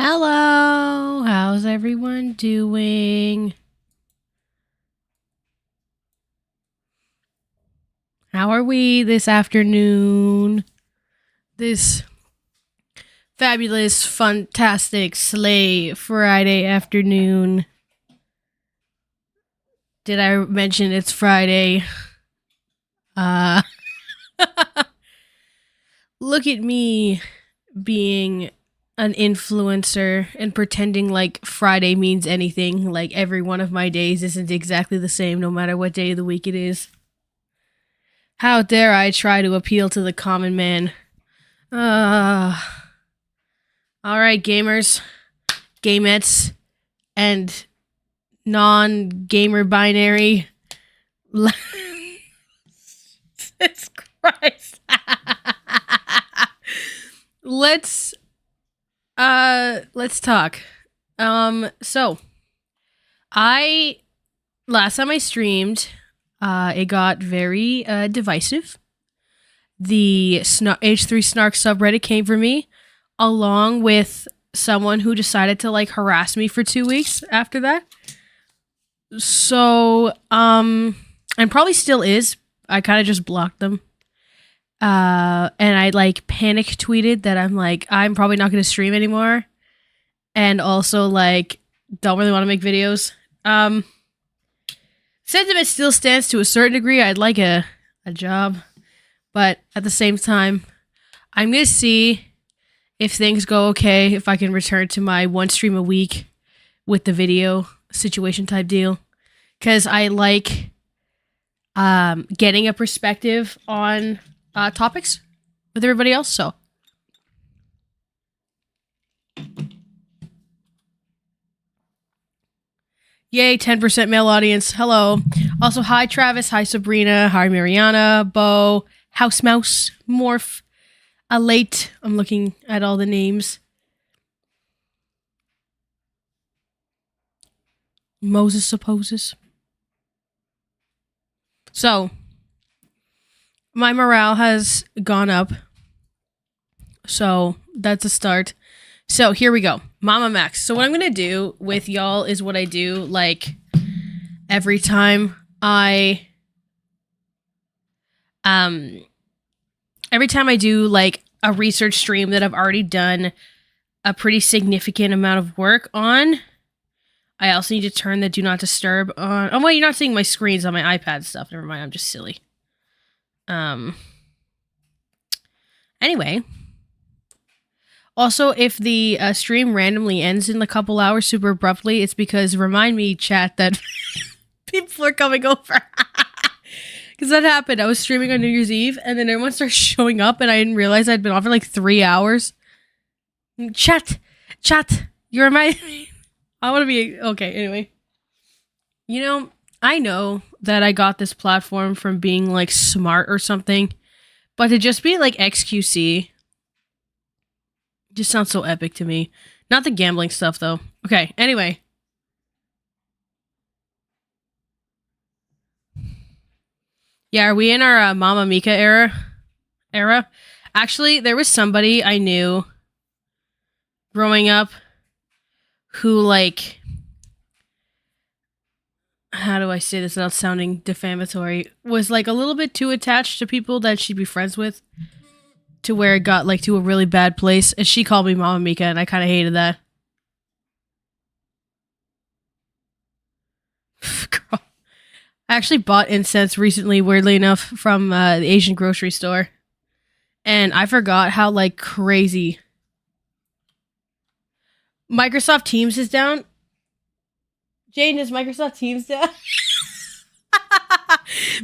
Hello, how's everyone doing? How are we this afternoon? This fabulous, fantastic, slay Friday afternoon. Did I mention it's Friday? Uh, Look at me being an influencer and pretending like Friday means anything. Like every one of my days isn't exactly the same no matter what day of the week it is. How dare I try to appeal to the common man? Uh, alright, gamers, gamettes, and non gamer binary. Jesus Christ. Let's talk. So I last time I streamed, it got very divisive. The H3 Snark subreddit came for me, along with someone who decided to like harass me for 2 weeks after that. So, and probably still is. I kind of just blocked them. And I like panic tweeted that I'm probably not going to stream anymore. And also like, don't really want to make videos. Sentiment still stands to a certain degree. I'd like a job. But at the same time, I'm going to see if things go okay, if I can return to my one stream a week with the video situation type deal. Because I like getting a perspective on topics with everybody else. So, yay, 10% male audience. Hello. Also, hi, Travis. Hi, Sabrina. Hi, Mariana. Bo. House Mouse. Morph. Late. I'm looking at all the names. Moses supposes. So, my morale has gone up. So, that's a start. So, here we go. Mamamax. So, what I'm going to do with y'all is what I do, like, every time I do, like, a research stream that I've already done a pretty significant amount of work on, I also need to turn the do not disturb on. Oh, wait, you're not seeing my screens on my iPad stuff. Never mind, I'm just silly. Anyway. Also, if the stream randomly ends in a couple hours super abruptly, it's because, remind me, chat, that people are coming over. Because that happened. I was streaming on New Year's Eve, and then everyone started showing up, and I didn't realize I'd been off for like 3 hours. Chat, you're my... I want to be... Okay, anyway. You know, I know that I got this platform from being, like, smart or something, but to just be, like, XQC just sounds so epic to me. Not the gambling stuff, though. Okay, anyway. Yeah, are we in our Mama Mika era? Actually, there was somebody I knew growing up who, like, how do I say this without sounding defamatory, was, like, a little bit too attached to people that she'd be friends with, to where it got, like, to a really bad place, and she called me Mama Mika, and I kind of hated that. Girl. I actually bought incense recently, weirdly enough, from the Asian grocery store. And I forgot how, like, crazy. Microsoft Teams is down. Jane, is Microsoft Teams down?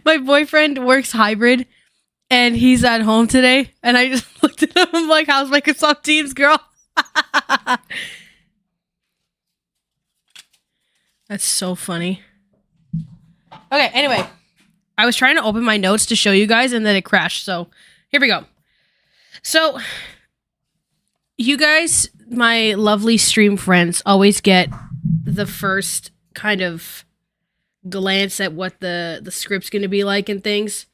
My boyfriend works hybrid, and he's at home today. And I just looked at him, I'm like, how's Microsoft Teams, girl? That's so funny. Okay, anyway. I was trying to open my notes to show you guys, and then it crashed. So, here we go. So, you guys, my lovely stream friends, always get the first kind of glance at what the script's going to be like and things.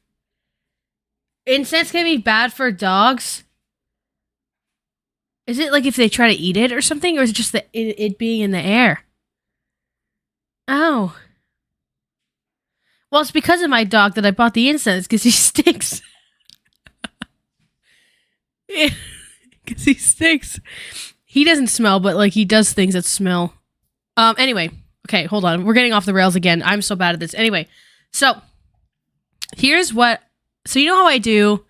Incense can be bad for dogs. Is it like if they try to eat it or something, or is it just it being in the air? Oh. Well, it's because of my dog that I bought the incense, because he stinks. Because he stinks. He doesn't smell, but like he does things that smell. Anyway, okay, hold on. We're getting off the rails again. I'm so bad at this. Anyway, so here's what. So you know how I do,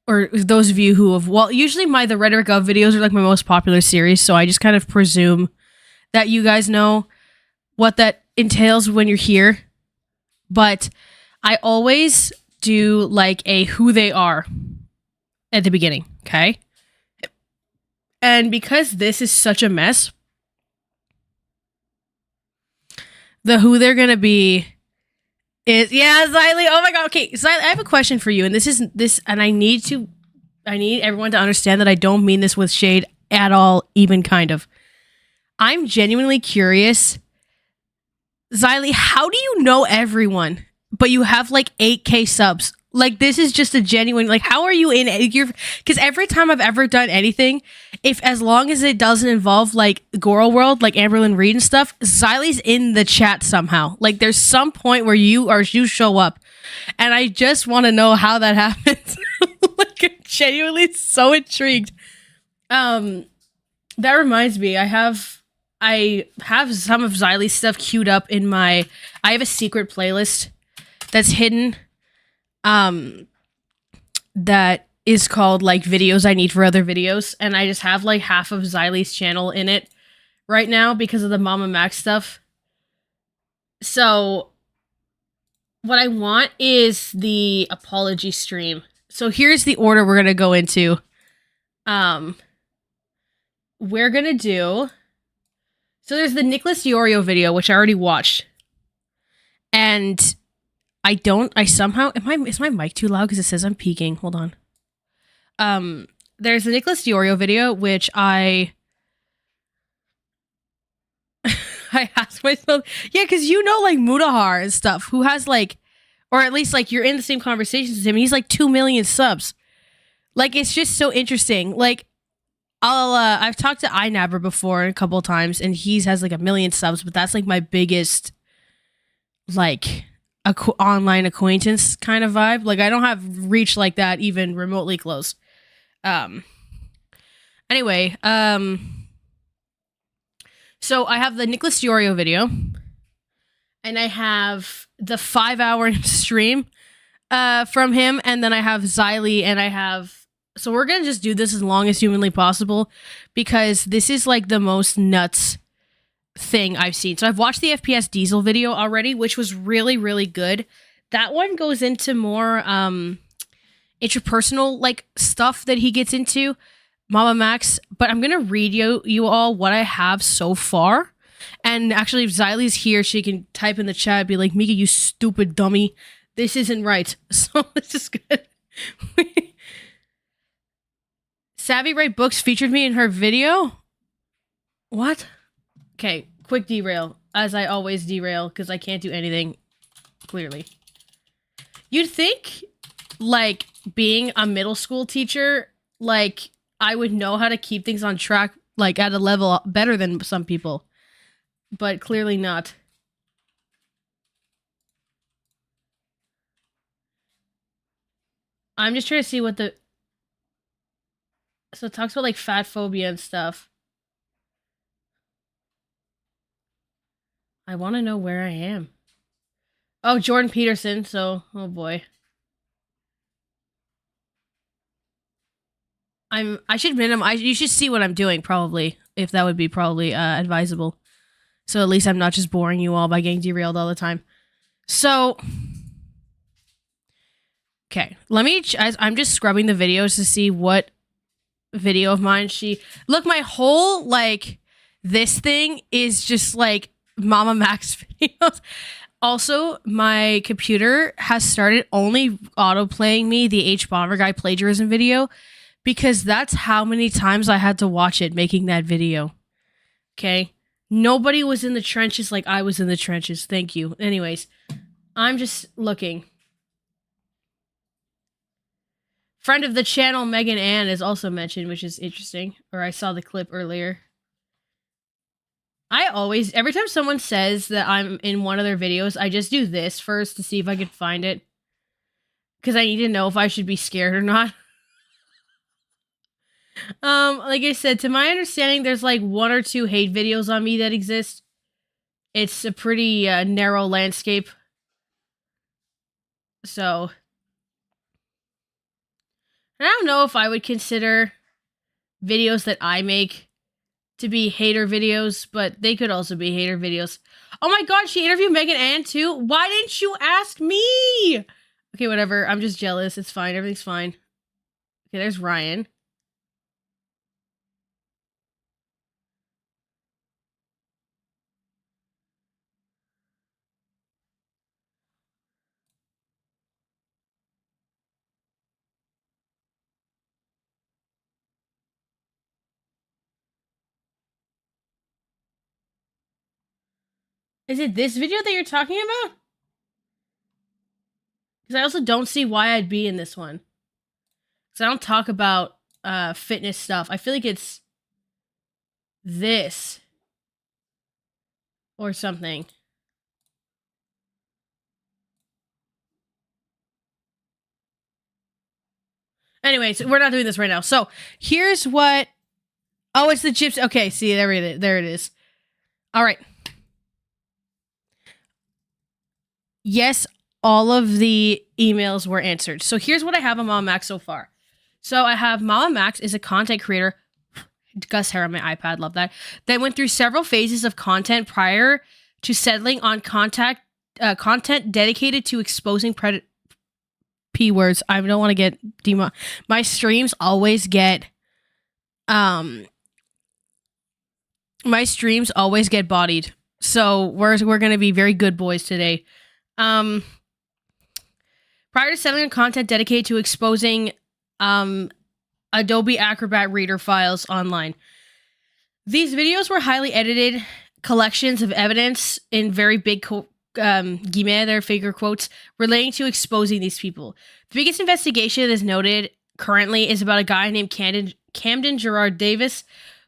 or those of you who have, well, usually the Rhetoric of videos are like my most popular series, so I just kind of presume that you guys know what that entails when you're here. But I always do like a who they are at the beginning, okay? And because this is such a mess, the who they're gonna be is, yeah, Xylee. Oh my god. Okay, Xylee, I have a question for you, and and I need everyone to understand that I don't mean this with shade at all, even kind of. I'm genuinely curious, Xylee, how do you know everyone, but you have like 8K subs? Like, this is just a genuine, like, how are you in because every time I've ever done anything, as long as it doesn't involve like Goro World, like Amberlyn Reed and stuff, Xylee's in the chat somehow. Like, there's some point where you show up, and I just want to know how that happens. Like, I'm genuinely so intrigued. That reminds me, I have some of Xylee's stuff queued up in I have a secret playlist that's hidden. That is called like videos I need for other videos, and I just have like half of Xylee's channel in it right now because of the Mamamax stuff. So what I want is the apology stream. So here's the order we're gonna go into. We're gonna do, so there's the Nicholas Diorio video, which I already watched, and is my mic too loud because it says I'm peaking? Hold on. There's the Nicholas Diorio video, which I asked myself, yeah, because you know, like Mudahar and stuff, who has like, or at least like you're in the same conversations as him, and he's like 2 million subs. Like, it's just so interesting. Like, I've talked to iNabber before a couple of times, and he has like 1 million subs, but that's like my biggest, like, online acquaintance kind of vibe. Like, I don't have reach like that even remotely close. Anyway, so I have the Nicholas Diorio video, and I have the 5-hour stream from him, and then I have Xylee, and so we're gonna just do this as long as humanly possible, because this is like the most nuts thing I've seen. So I've watched the FPS Diesel video already, which was really, really good. That one goes into more interpersonal like stuff that he gets into, Mamamax, but I'm gonna read you all what I have so far. And actually, if Xylee's here, she can type in the chat, be like, Mika, you stupid dummy, this isn't right. So this is good. Savvy Write Books featured me in her video? What? Okay, quick derail, as I always derail, because I can't do anything, clearly. You'd think, like, being a middle school teacher, like, I would know how to keep things on track, like, at a level better than some people. But clearly not. I'm just trying to see what the... So it talks about, like, fat phobia and stuff. I want to know where I am. Oh, Jordan Peterson, so... Oh, boy. I should minimize... You should see what I'm doing, probably. If that would be probably advisable. So at least I'm not just boring you all by getting derailed all the time. So... Okay, let me... I'm just scrubbing the videos to see what video of mine Look, my whole, like... This thing is just, like, Mamamax videos. Also, my computer has started only auto-playing me the H. Bomber Guy plagiarism video, because that's how many times I had to watch it making that video. Okay? Nobody was in the trenches like I was in the trenches. Thank you. Anyways, I'm just looking. Friend of the channel, Megan Ann, is also mentioned, which is interesting. Or I saw the clip earlier. I always, every time someone says that I'm in one of their videos, I just do this first to see if I can find it. Because I need to know if I should be scared or not. Like I said, to my understanding, there's like 1 or 2 hate videos on me that exist. It's a pretty narrow landscape. So, I don't know if I would consider videos that I make to be hater videos, but they could also be hater videos. Oh my god, she interviewed Megan Ann too? Why didn't you ask me? Okay, whatever. I'm just jealous. It's fine. Everything's fine. Okay, there's Ryan. Is it this video that you're talking about? Because I also don't see why I'd be in this one. Because I don't talk about fitness stuff. I feel like it's this or something. Anyways, we're not doing this right now. So here's what. Oh, it's the gypsy. Okay, see, there it is. All right. Yes, all of the emails were answered. So here's what I have on Mamamax so far. So I have Mamamax is a content creator. Gus hair on my iPad, love that. That went through several phases of content prior to settling on content dedicated to exposing P words. I don't want to get my streams always get bodied. So we're gonna be very good boys today. Prior to settling on content dedicated to exposing Adobe Acrobat Reader files online. These videos were highly edited collections of evidence in very big guillemets, their figure quotes, relating to exposing these people. The biggest investigation that is noted currently is about a guy named Camden Gerard Davis,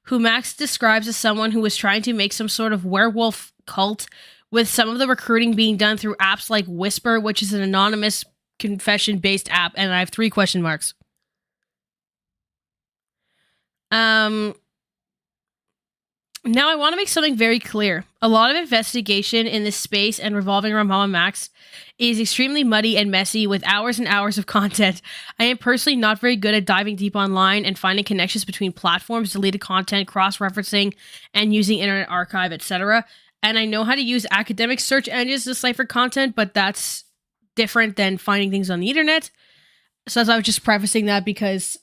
who Max describes as someone who was trying to make some sort of werewolf cult, with some of the recruiting being done through apps like Whisper, which is an anonymous confession-based app, and I have 3 question marks. Now I want to make something very clear. A lot of investigation in this space and revolving around Mamamax is extremely muddy and messy with hours and hours of content. I am personally not very good at diving deep online and finding connections between platforms, deleted content, cross-referencing, and using Internet Archive, etc. And I know how to use academic search engines to decipher content, but that's different than finding things on the internet. So as I was just prefacing that because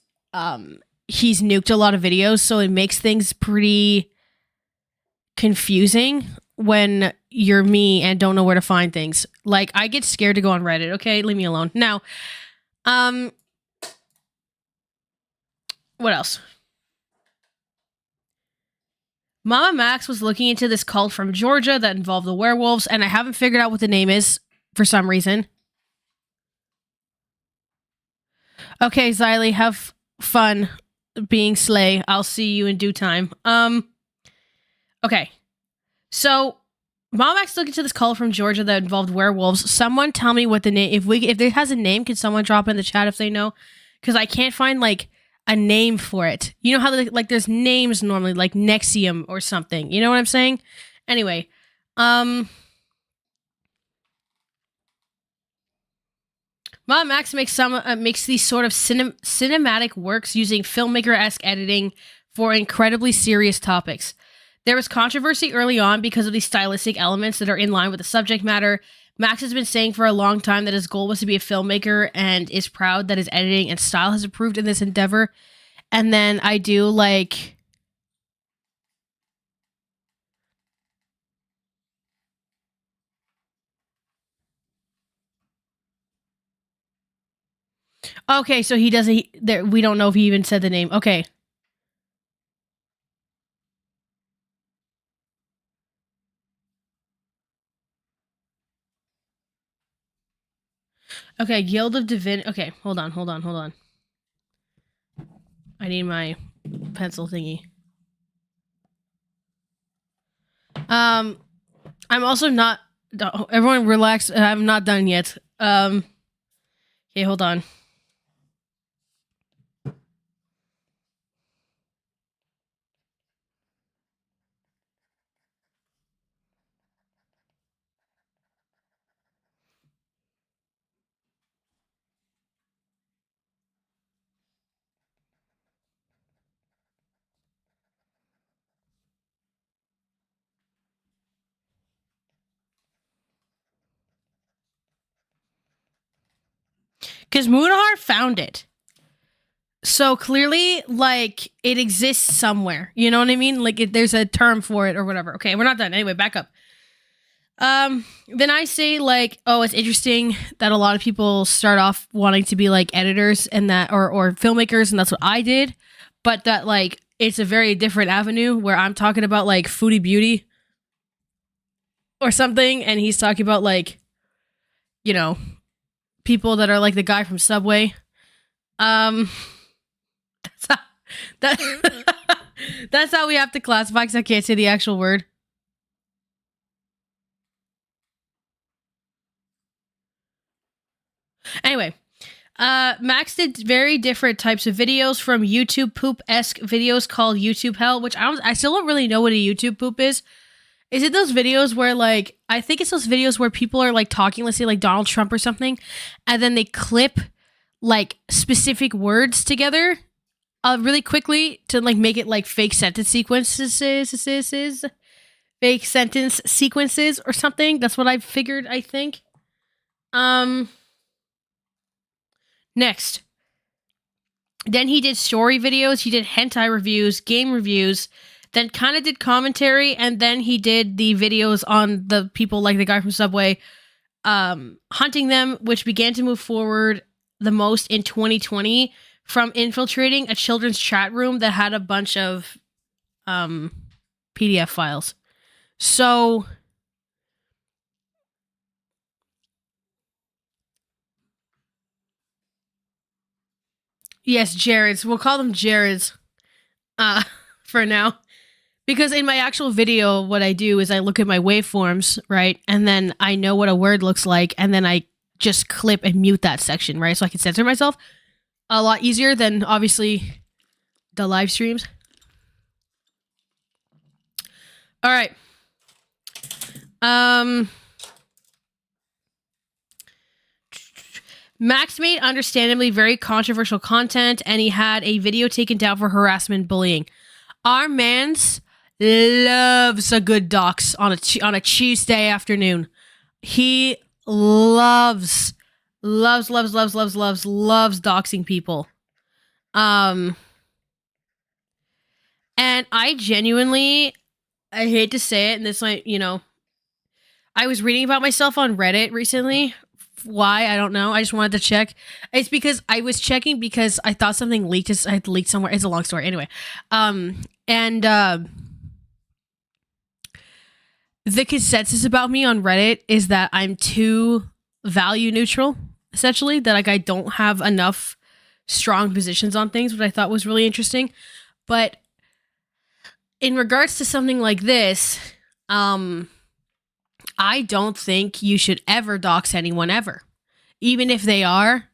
he's nuked a lot of videos, so it makes things pretty confusing when you're me and don't know where to find things. Like, I get scared to go on Reddit. Okay, leave me alone. Now, what else? Mamamax was looking into this cult from Georgia that involved the werewolves, and I haven't figured out what the name is for some reason. Okay, Xylee, have fun being Slay. I'll see you in due time. Okay. So, Mamamax looked into this cult from Georgia that involved werewolves. Someone tell me what the name, if it has a name, can someone drop in the chat if they know? Because I can't find, like, a name for it. You know how, like, there's names normally, like Nexium or something. You know what I'm saying? Anyway, Mamamax makes these sort of cinematic works using filmmaker-esque editing for incredibly serious topics. There was controversy early on because of these stylistic elements that are in line with the subject matter. Max has been saying for a long time that his goal was to be a filmmaker and is proud that his editing and style has improved in this endeavor. And then I do, like... Okay, so he doesn't... we don't know if he even said the name. Okay. Okay, Guild of Divin... Okay, hold on. I need my pencil thingy. I'm also not. Everyone relax. I'm not done yet. Okay, hold on. Because Moonahar found it. So clearly, like, it exists somewhere. You know what I mean? Like, there's a term for it or whatever. Okay, we're not done. Anyway, back up. Then I say, like, oh, it's interesting that a lot of people start off wanting to be, like, editors and that, or filmmakers, and that's what I did. But that, like, it's a very different avenue where I'm talking about, like, foodie beauty or something, and he's talking about, like, you know, people that are like the guy from Subway. That's how, that, that's how we have to classify because I can't say the actual word. Anyway, Max did very different types of videos, from YouTube poop-esque videos called YouTube Hell, which I still don't really know what a YouTube poop is. Is it those videos where, like, I think it's those videos where people are, like, talking, let's say, like, Donald Trump or something, and then they clip, like, specific words together really quickly to, like, make it, like, fake sentence sequences, fake sentence sequences or something. That's what I figured, I think. Next. Then he did story videos, he did hentai reviews, game reviews, then kind of did commentary, and then he did the videos on the people like the guy from Subway, hunting them, which began to move forward the most in 2020 from infiltrating a children's chat room that had a bunch of PDF files. So yes, Jared's. We'll call them Jared's for now. Because in my actual video, what I do is I look at my waveforms, right? And then I know what a word looks like, and then I just clip and mute that section, right? So I can censor myself a lot easier than, obviously, the live streams. All right. Max made understandably very controversial content, and he had a video taken down for harassment and bullying. Our man's loves a good dox on a Tuesday afternoon. He loves doxing people. And I genuinely, I hate to say it, and this might, you know, I was reading about myself on Reddit recently. Why? I don't know. I just wanted to check. It's because I was checking because I thought something leaked. I had leaked somewhere. It's a long story. Anyway. The consensus about me on Reddit is that I'm too value neutral, essentially. That, like, I don't have enough strong positions on things, which I thought was really interesting. But in regards to something like this, I don't think you should ever dox anyone ever. Even if they are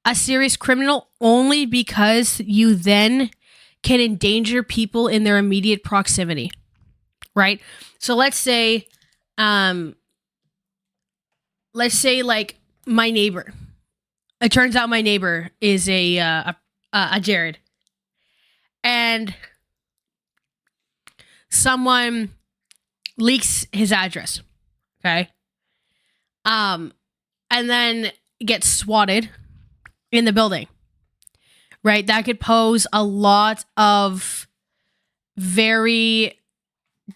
a serious criminal, only because you then can endanger people in their immediate proximity. Right? So let's say like my neighbor. It turns out my neighbor is a Jared. And someone leaks his address. Okay? And then gets swatted in the building. Right? That could pose a lot of very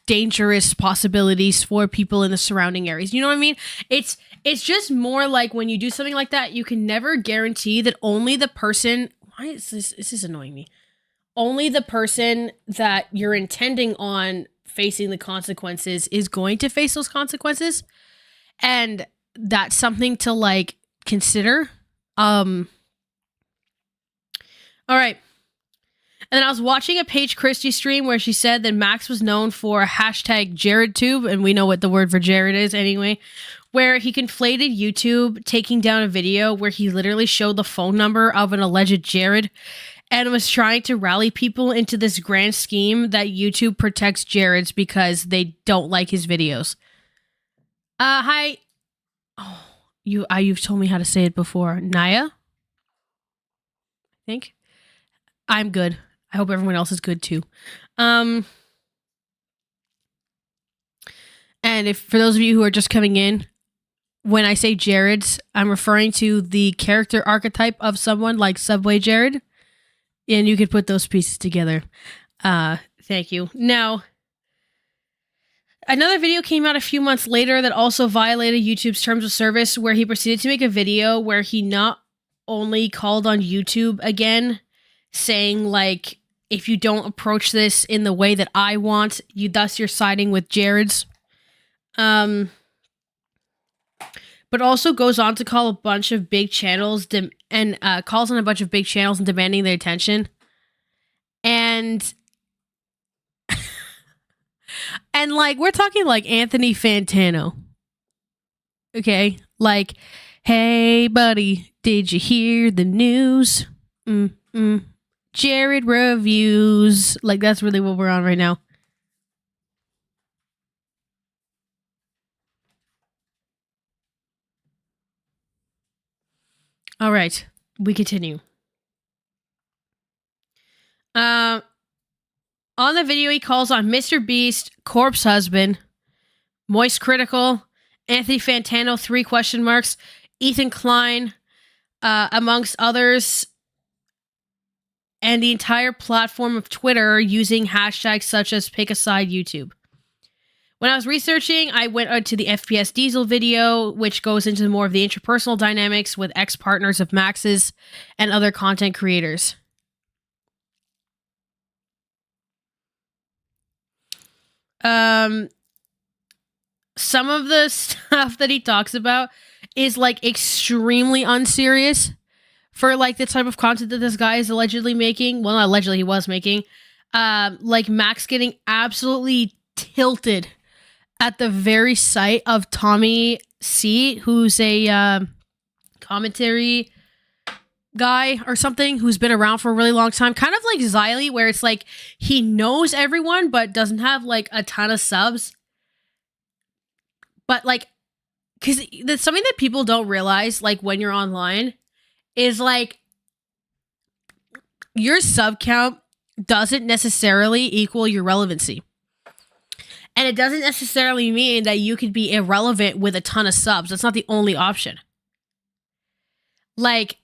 dangerous possibilities for people in the surrounding areas. You know what I mean? It's just more like when you do something like that, you can never guarantee that only the person... Why is this is annoying me. Only the person that you're intending on facing the consequences is going to face those consequences. And that's something to, like, consider. All right. And then I was watching a Paige Christie stream where she said that Max was known for hashtag JaredTube, and we know what the word for Jared is anyway, where he conflated YouTube taking down a video where he literally showed the phone number of an alleged Jared and was trying to rally people into this grand scheme that YouTube protects Jareds because they don't like his videos. Hi. Oh, you've told me how to say it before. Naya? I think. I'm good. I hope everyone else is good too. And if for those of you who are just coming in, when I say Jareds, I'm referring to the character archetype of someone like Subway Jared. And you could put those pieces together. Thank you. Now, another video came out a few months later that also violated YouTube's terms of service, where he proceeded to make a video where he not only called on YouTube again, saying like, if you don't approach this in the way that I want, you're siding with Jared's. But also goes on to call a bunch of big channels calls on a bunch of big channels and demanding their attention. And and like, we're talking like Anthony Fantano. Okay? Like, hey buddy, did you hear the news? Jared reviews. Like, that's really what we're on right now. All right, we continue. On the video, he calls on Mr. Beast, Corpse Husband, Moist Critical, Anthony Fantano, 3 question marks, Ethan Klein, amongst others, and the entire platform of Twitter using hashtags such as Pick a Side YouTube. When I was researching, I went to the FPS Diesel video, which goes into more of the interpersonal dynamics with ex-partners of Max's and other content creators. Some of the stuff that he talks about is like extremely unserious for like the type of content that this guy is allegedly making. Well, not allegedly, he was making. Like Max getting absolutely tilted at the very sight of Tommy C, who's a commentary guy or something who's been around for a really long time. Kind of like Xylee, where it's like he knows everyone but doesn't have like a ton of subs. But like, because that's something that people don't realize, like when you're online, is like your sub count doesn't necessarily equal your relevancy. And it doesn't necessarily mean that you could be irrelevant with a ton of subs. That's not the only option. Like,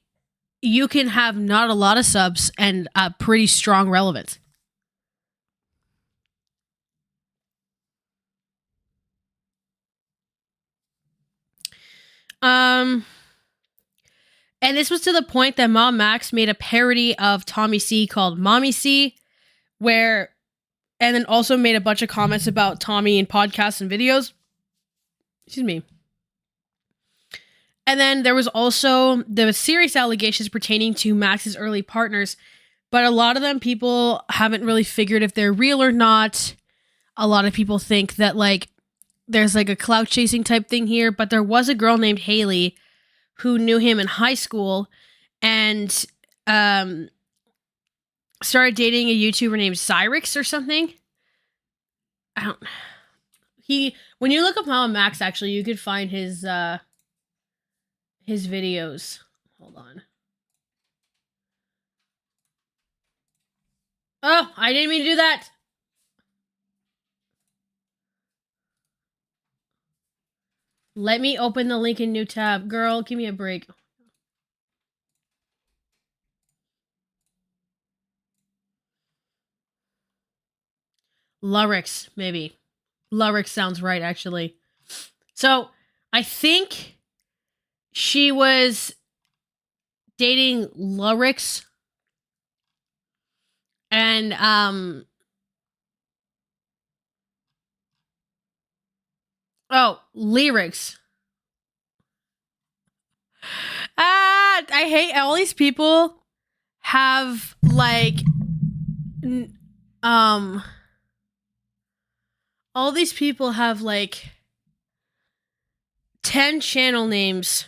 you can have not a lot of subs and a pretty strong relevance. And this was to the point that Mamamax made a parody of Tommy C called Mommy C, and then also made a bunch of comments about Tommy in podcasts and videos. Excuse me. And then there was also the serious allegations pertaining to Max's early partners, but a lot of them people haven't really figured if they're real or not. A lot of people think that like there's like a clout chasing type thing here, but there was a girl named Haley who knew him in high school and started dating a YouTuber named Cyrix or something. When you look up Mamamax, actually, you could find his videos. Hold on. Oh, I didn't mean to do that. Let me open the link in new tab. Girl, give me a break. Lurix, maybe. Lurix sounds right, actually. So, I think she was dating Lurix. And, lyrics. I hate all these people have, like, um all these people have like 10 channel names.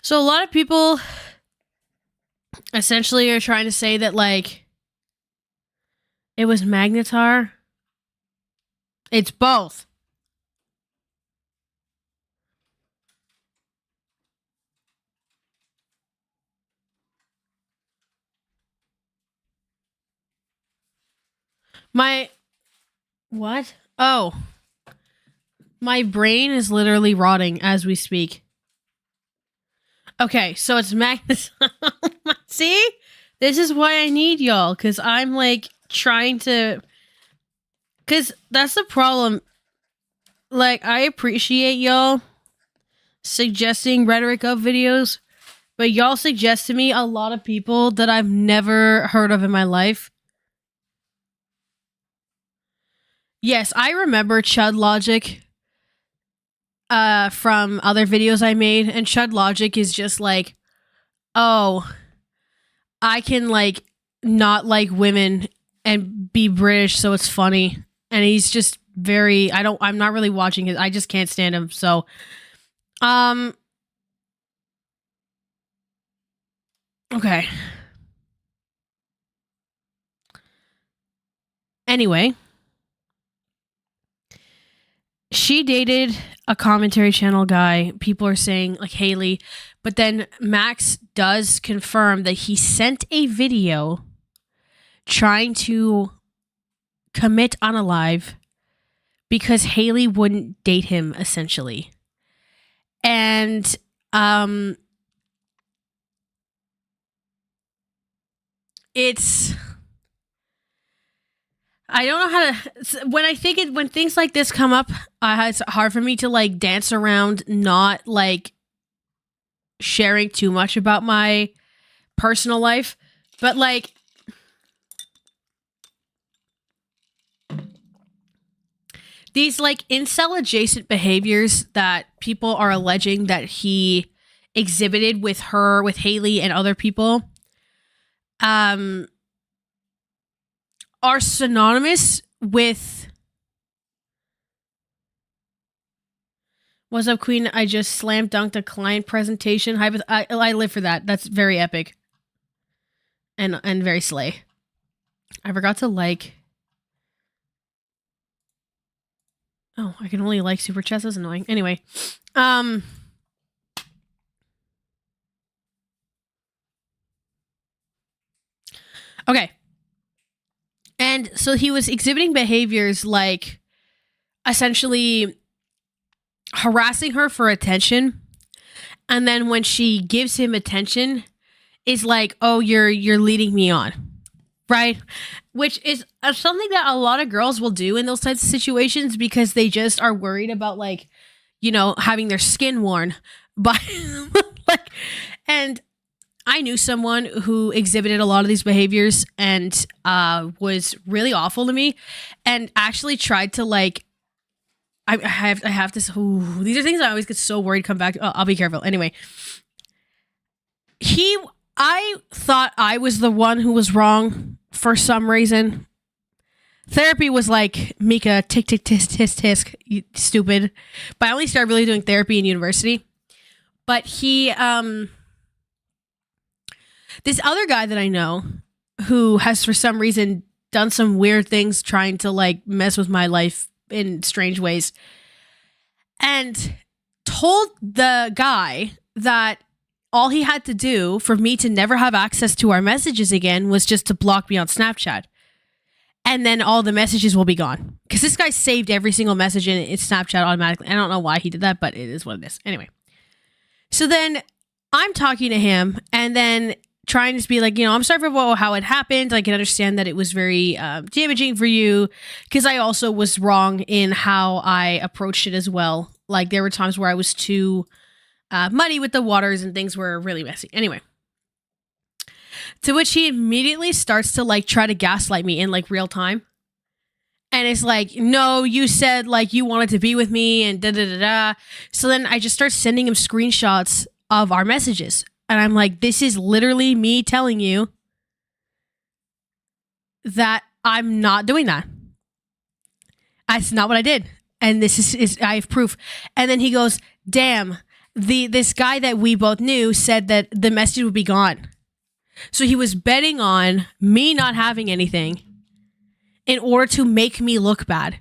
So a lot of people essentially are trying to say that like it was Magnetar. It's both. My what? Oh, my brain is literally rotting as we speak. Okay, so it's Magnus. See? This is why I need y'all, because I'm like trying to. Because that's the problem. Like, I appreciate y'all suggesting rhetoric of videos, but y'all suggest to me a lot of people that I've never heard of in my life. Yes, I remember Chud Logic from other videos I made, and Chud Logic is just like, oh, I can like not like women and be British, so it's funny. And he's just very I'm not really watching it. I just can't stand him. So okay. Anyway, she dated a commentary channel guy. People are saying like Haley, but then Max does confirm that he sent a video trying to commit unalive because Haley wouldn't date him essentially. And it's I don't know how to when things like this come up, it's hard for me to like dance around not like sharing too much about my personal life, but like these like incel adjacent behaviors that people are alleging that he exhibited with Haley and other people are synonymous with what's up, Queen? I just slam dunked a client presentation. I live for that. That's very epic and very slay. I forgot to like. Oh, I can only like super chats. That's annoying. Anyway, okay. And so he was exhibiting behaviors like essentially harassing her for attention. And then when she gives him attention, is like, oh, you're leading me on. Right? Which is something that a lot of girls will do in those types of situations because they just are worried about like, you know, having their skin worn by like, and I knew someone who exhibited a lot of these behaviors and was really awful to me and actually tried to like I have this these are things I always get so worried come back to. I'll be careful. Anyway, I thought I was the one who was wrong for some reason. Therapy was like, Mika, tick, tick, tisk, tisk, tisk, you stupid. But I only started really doing therapy in university. But he, this other guy that I know who has for some reason done some weird things trying to like mess with my life in strange ways and told the guy that all he had to do for me to never have access to our messages again was just to block me on Snapchat. And then all the messages will be gone. Because this guy saved every single message in Snapchat automatically. I don't know why he did that, but it is what it is. Anyway. So then I'm talking to him and then trying to just be like, you know, I'm sorry for how it happened. I can understand that it was very damaging for you. Because I also was wrong in how I approached it as well. Like there were times where I was too muddy with the waters and things were really messy. Anyway. To which he immediately starts to like try to gaslight me in like real time. And it's like, no, you said like you wanted to be with me and da da da da. So then I just start sending him screenshots of our messages. And I'm like, this is literally me telling you that I'm not doing that. That's not what I did. And this is I have proof. And then he goes, damn, this guy that we both knew said that the message would be gone. So he was betting on me not having anything in order to make me look bad,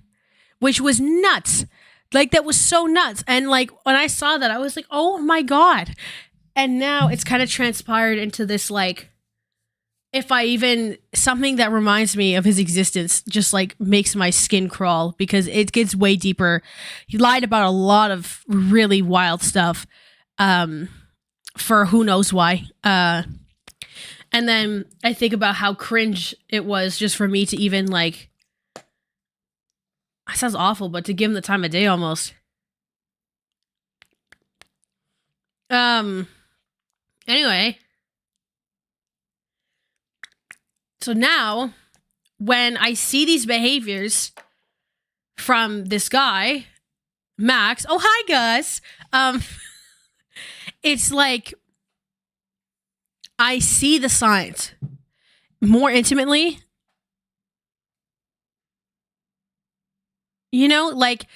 which was nuts. Like, that was so nuts. And like, when I saw that, I was like, oh my God. And now it's kind of transpired into this, like, if I even, something that reminds me of his existence just like makes my skin crawl because it gets way deeper. He lied about a lot of really wild stuff for who knows why. And then I think about how cringe it was just for me to even like, it sounds awful, but to give him the time of day almost. Anyway. So now, when I see these behaviors from this guy, Max, oh hi Gus, it's like I see the signs more intimately. You know, like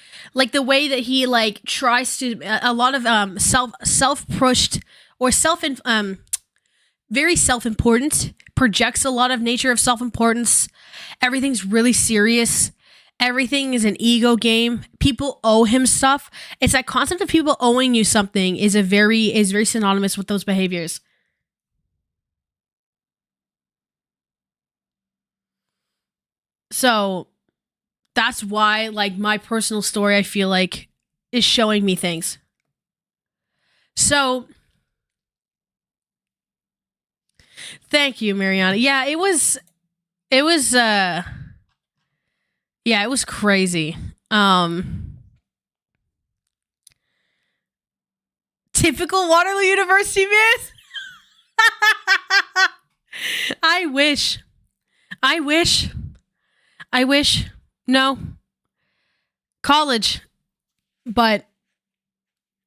the way that he like tries to a lot of self pushed or very self-important, projects a lot of nature of self-importance. Everything's really serious. Everything is an ego game. People owe him stuff. It's that concept of people owing you something is very synonymous with those behaviors. So that's why, like, my personal story, I feel like, is showing me things. So thank you, Mariana. Yeah, it was it was crazy. Typical Waterloo University miss. I wish. No. College. But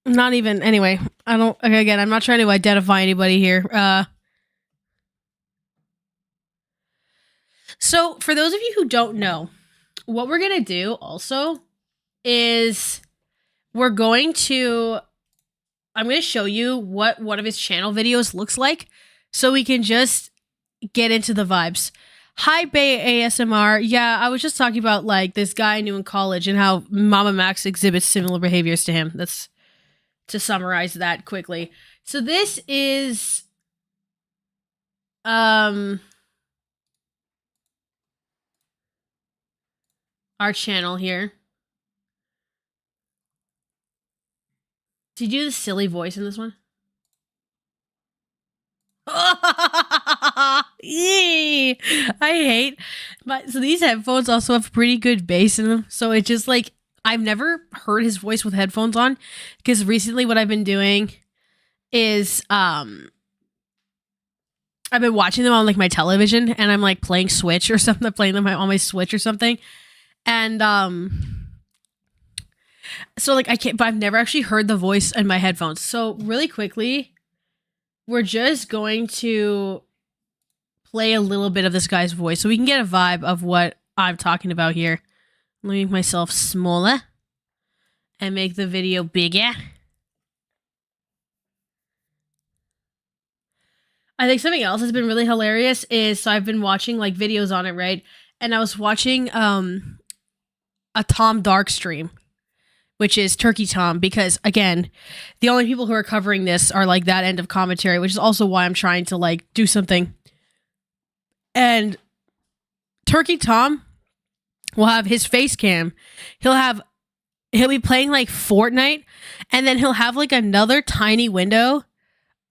not even, anyway. Again, I'm not trying to identify anybody here. So, for those of you who don't know, what we're going to do also is I'm going to show you what one of his channel videos looks like so we can just get into the vibes. Hi, Bay ASMR. Yeah, I was just talking about like this guy I knew in college and how Mamamax exhibits similar behaviors to him. That's to summarize that quickly. So this is our channel here. Did you do the silly voice in this one? Yee! I hate so these headphones also have pretty good bass in them, so it just like I've never heard his voice with headphones on because recently what I've been doing is I've been watching them on like my television and I'm like playing Switch or something, playing them on my Switch or something, and so like I can't, but I've never actually heard the voice in my headphones. So really quickly, we're just going to play a little bit of this guy's voice so we can get a vibe of what I'm talking about here. Let me make myself smaller and make the video bigger. I think something else that's been really hilarious is, so I've been watching like videos on it, right? And I was watching a Tom Dark stream, which is Turkey Tom, because again, the only people who are covering this are like that end of commentary, which is also why I'm trying to like do something. And Turkey Tom will have his face cam. He'll be playing like Fortnite, and then he'll have like another tiny window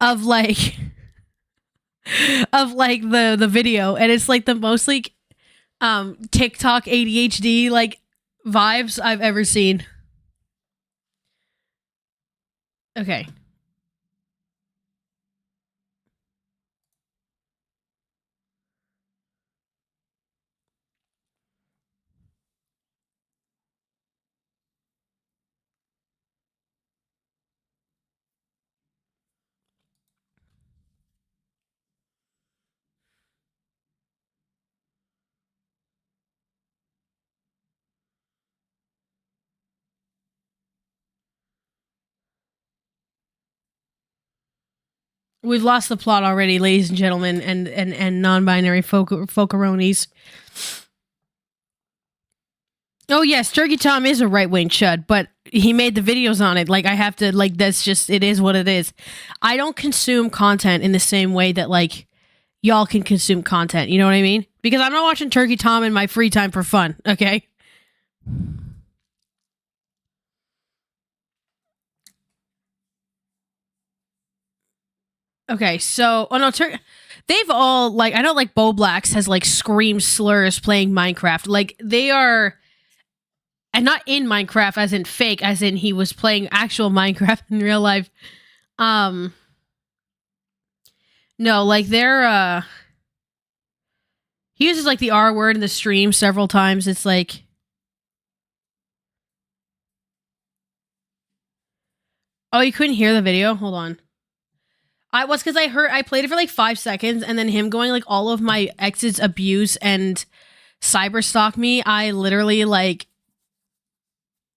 of like the video, and it's like the most like TikTok ADHD like vibes I've ever seen. Okay. We've lost the plot already, ladies and gentlemen, and non-binary folkaronis. Oh yes, Turkey Tom is a right-wing chud, but he made the videos on it. Like, I have to, like, that's just, it is what it is. I don't consume content in the same way that, like, y'all can consume content. You know what I mean? Because I'm not watching Turkey Tom in my free time for fun, okay? Okay, so, oh no, they've all, like, I know, like, Bo Blacks has, like, scream slurs playing Minecraft. Like, they are, and not in Minecraft as in fake, as in he was playing actual Minecraft in real life. No, like, they're, he uses, like, the R word in the stream several times. It's like, oh, you couldn't hear the video? Hold on. Was because I played it for like 5 seconds, and then him going like all of my ex's abuse and cyber stalk me. I literally like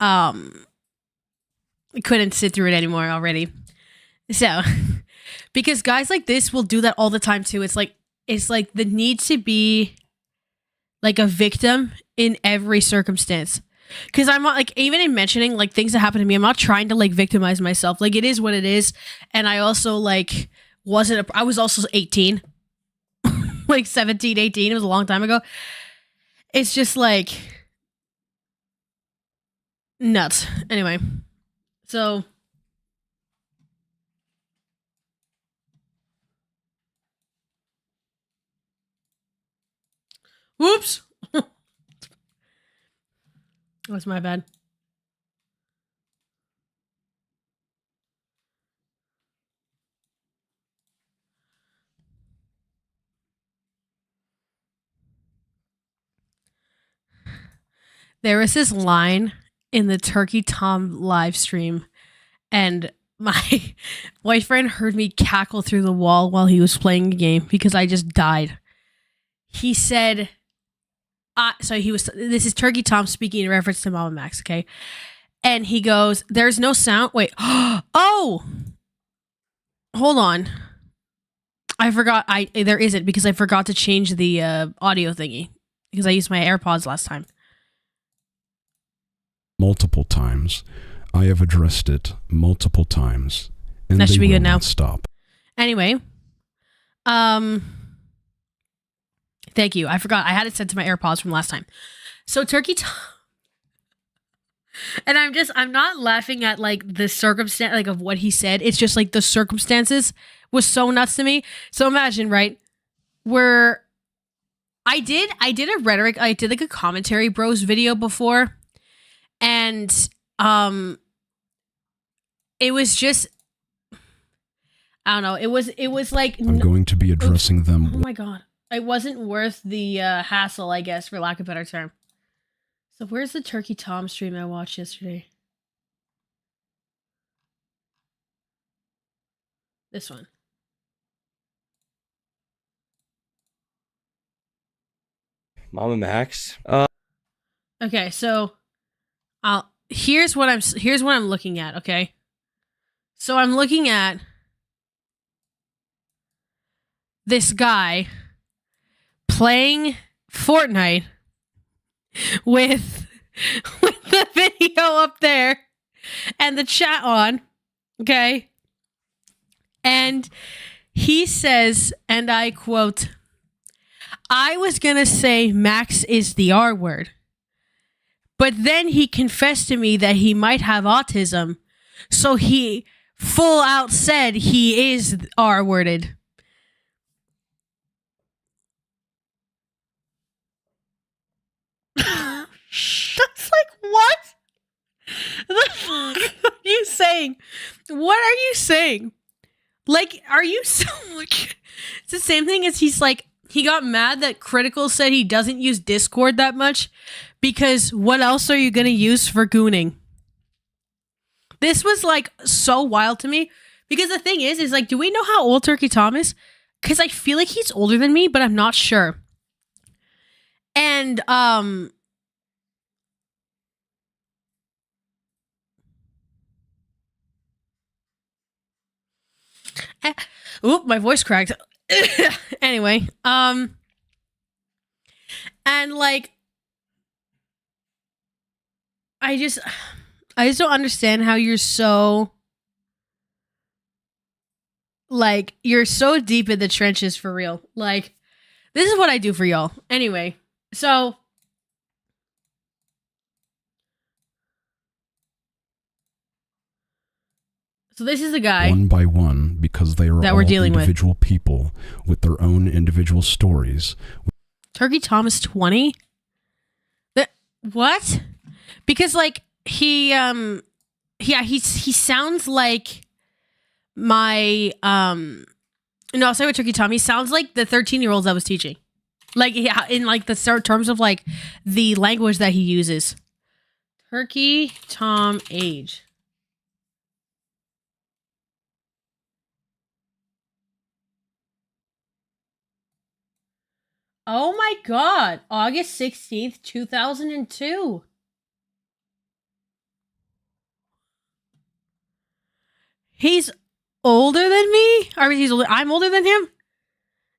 couldn't sit through it anymore already. So because guys like this will do that all the time too. It's like the need to be like a victim in every circumstance. Because I'm not, like, even in mentioning like things that happen to me, I'm not trying to like victimize myself. Like, it is what it is. And I also like I was also 18, like 17, 18. It was a long time ago. It's just like nuts. Anyway, so whoops. That's my bad. There was this line in the Turkey Tom live stream, and my boyfriend heard me cackle through the wall while he was playing a game because I just died. He said, this is Turkey Tom speaking in reference to Mamamax, okay? And he goes, there's no sound. Wait. Oh! Hold on. I forgot. There isn't, because I forgot to change the audio thingy because I used my AirPods last time. Multiple times. I have addressed it multiple times. And that should be good now. Stop. Anyway. Thank you. I forgot. I had it set to my AirPods from last time. So Turkey Tom. And I'm not laughing at like the circumstance, like of what he said. It's just like the circumstances was so nuts to me. So imagine, right? Where I did a rhetoric, I did like a commentary bros video before. And it was just, I don't know. It was like, I'm going to be addressing them. Oh my God. It wasn't worth the hassle, I guess, for lack of a better term. So where's the Turkey Tom stream I watched yesterday? This one. Mamamax. Okay, so here's what I'm looking at, okay? So I'm looking at this guy playing Fortnite with the video up there and the chat on, okay? And he says, and I quote, I was gonna say Max is the R word, but then he confessed to me that he might have autism, so he full out said he is R worded. That's like, what? The fuck are you saying? What are you saying? Like, are you so like, it's the same thing as he's like, he got mad that Critical said he doesn't use Discord that much because what else are you gonna use for gooning? This was like so wild to me because the thing is like, do we know how old Turkey Tom is? Because I feel like he's older than me, but I'm not sure. And Oop, my voice cracked. Anyway, and like, I just don't understand how you're so, like, you're so deep in the trenches for real. Like, this is what I do for y'all. Anyway, so this is a guy one by one, because they are that all we're dealing individual people with their own individual stories. Turkey Thomas 20? What? Because like he sounds like my no, I'll say with Turkey Tom, he sounds like the 13-year-olds I was teaching. Like, yeah, in like the terms of like the language that he uses. Turkey Tom age. Oh my god, August 16th, 2002. He's older than me? I mean, I'm older than him?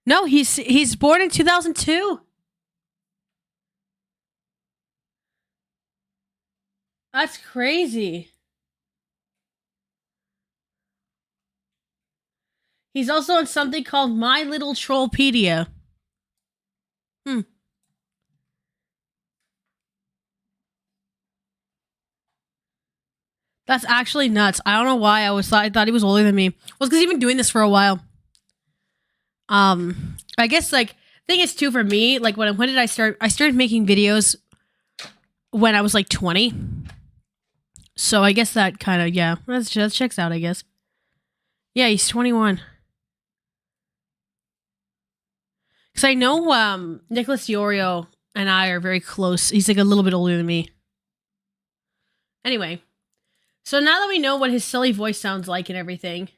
No, he's born in 2002. That's crazy. He's also on something called My Little Trollpedia. That's actually nuts. I don't know why I thought he was older than me. Well, it's because he's been doing this for a while. I guess like thing is too for me. Like when did I start? I started making videos when I was like 20. So I guess that kind of that checks out. I guess. Yeah, he's 21. Because I know Nicholas Diorio and I are very close. He's like a little bit older than me. Anyway. So now that we know what his silly voice sounds like and everything,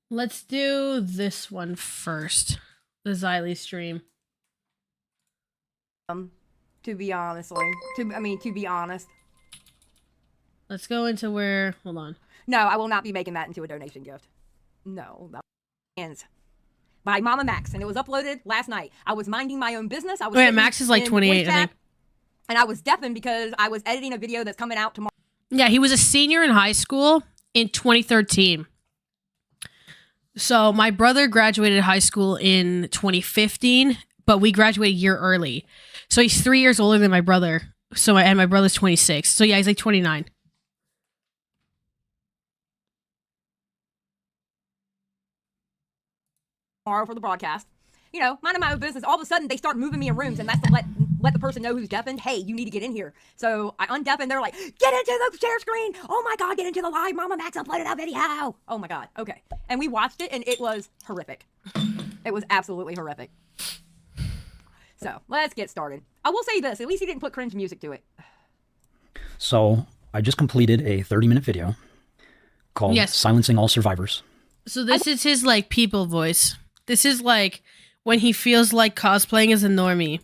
let's do this one first. The Xylee stream. To be honest. Let's go into where, hold on. No, I will not be making that into a donation gift. No, that ends by Mamamax, and it was uploaded last night. I was minding my own business. I was Max is like 28, I think. And I was deafened because I was editing a video that's coming out tomorrow. Yeah, he was a senior in high school in 2013. So my brother graduated high school in 2015, but we graduated a year early. So he's 3 years older than my brother. And my brother's 26. So yeah, he's like 29. Tomorrow for the broadcast. You know, minding my own business. All of a sudden, they start moving me in rooms, and that's to let the person know who's deafened. Hey, you need to get in here. So I undeafened. They're like, get into the share screen. Oh my God, get into the live. Mamamax uploaded a video. Oh my God. Okay. And we watched it, and it was horrific. It was absolutely horrific. So let's get started. I will say this. At least he didn't put cringe music to it. So I just completed a 30-minute video called Silencing All Survivors. So this is his like people voice. This is like when he feels like cosplaying as a normie.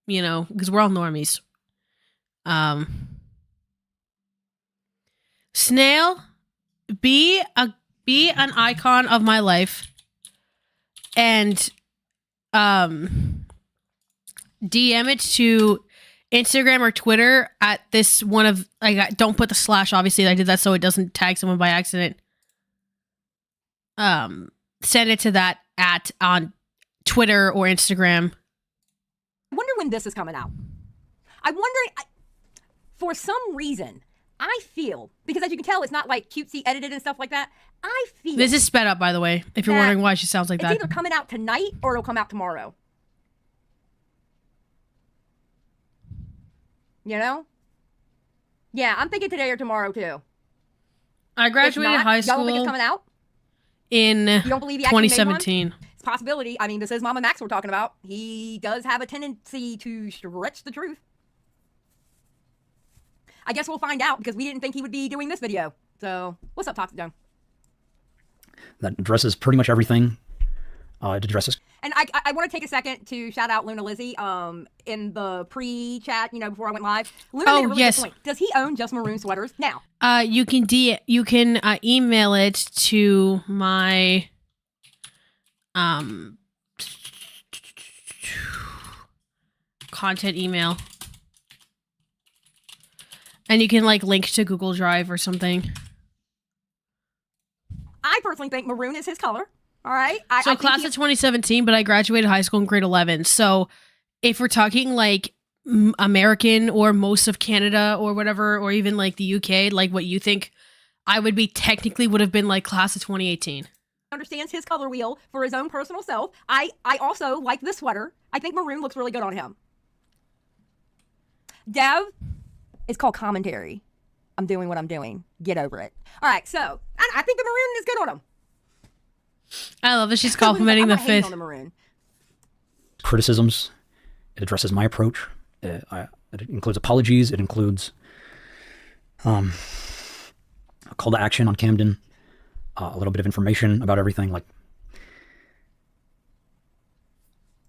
You know, because we're all normies. Snail, be an icon of my life, and DM it to Instagram or Twitter at this one of don't put the slash. Obviously, I did that so it doesn't tag someone by accident. Send it to that on Twitter or Instagram. I wonder when this is coming out. I'm wondering, for some reason, I feel, because as you can tell, it's not like cutesy edited and stuff like that. I feel this is sped up, by the way, if you're wondering why she sounds like that. It's either coming out tonight or it'll come out tomorrow. You know? Yeah, I'm thinking today or tomorrow, too. I graduated high school. Y'all don't think it's coming out? In you don't believe he actually 2017. Made one? It's a possibility. I mean, this is Mamamax we're talking about. He does have a tendency to stretch the truth. I guess we'll find out because we didn't think he would be doing this video. So, what's up, Toxic Dome? That addresses pretty much everything It addresses. And I want to take a second to shout out Luna Lizzie in the pre-chat, before I went live. Luna made a really good point. Does he own Just Maroon sweaters now? You can email it to my content email. And you can link to Google Drive or something. I personally think maroon is his color. All right. So class of 2017, but I graduated high school in grade 11. So if we're talking American or most of Canada or whatever, or even the UK, what you think I would be technically would have been class of 2018. Understands his color wheel for his own personal self. I also like this sweater. I think maroon looks really good on him. Dev, it's called commentary. I'm doing what I'm doing. Get over it. All right. So I think the maroon is good on him. I love that she's complimenting the fit. Criticisms. It addresses my approach. It includes apologies. It includes a call to action on Camden. A little bit of information about everything.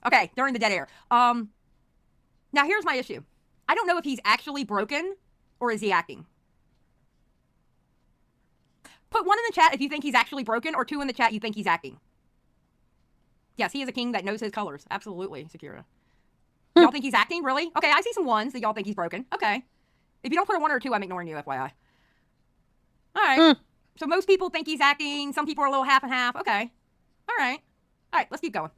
Okay, during the dead air. Now here's my issue. I don't know if he's actually broken or is he acting. Put 1 in the chat if you think he's actually broken, or 2 in the chat you think he's acting. Yes, he is a king that knows his colors. Absolutely, Sakura. Y'all think he's acting? Really? Okay, I see some 1s that y'all think he's broken. Okay. If you don't put a 1 or a 2, I'm ignoring you, FYI. All right. So most people think he's acting. Some people are a little half and half. Okay. All right. All right, let's keep going.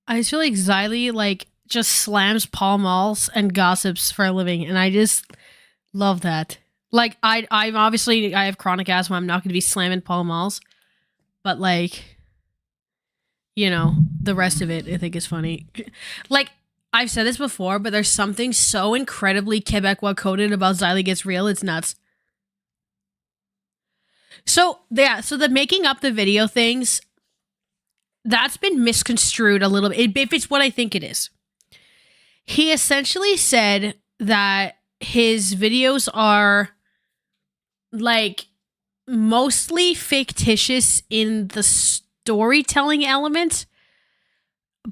I just feel like Xylee, just slams Pall Malls and gossips for a living, and I just love that. I'm obviously, I have chronic asthma. I'm not going to be slamming Pall Malls. But, the rest of it, I think is funny. I've said this before, but there's something so incredibly Quebecois coded about Xylee Gets Real. It's nuts. So the making up the video things, that's been misconstrued a little bit, if it's what I think it is. He essentially said that his videos are mostly fictitious in the storytelling element,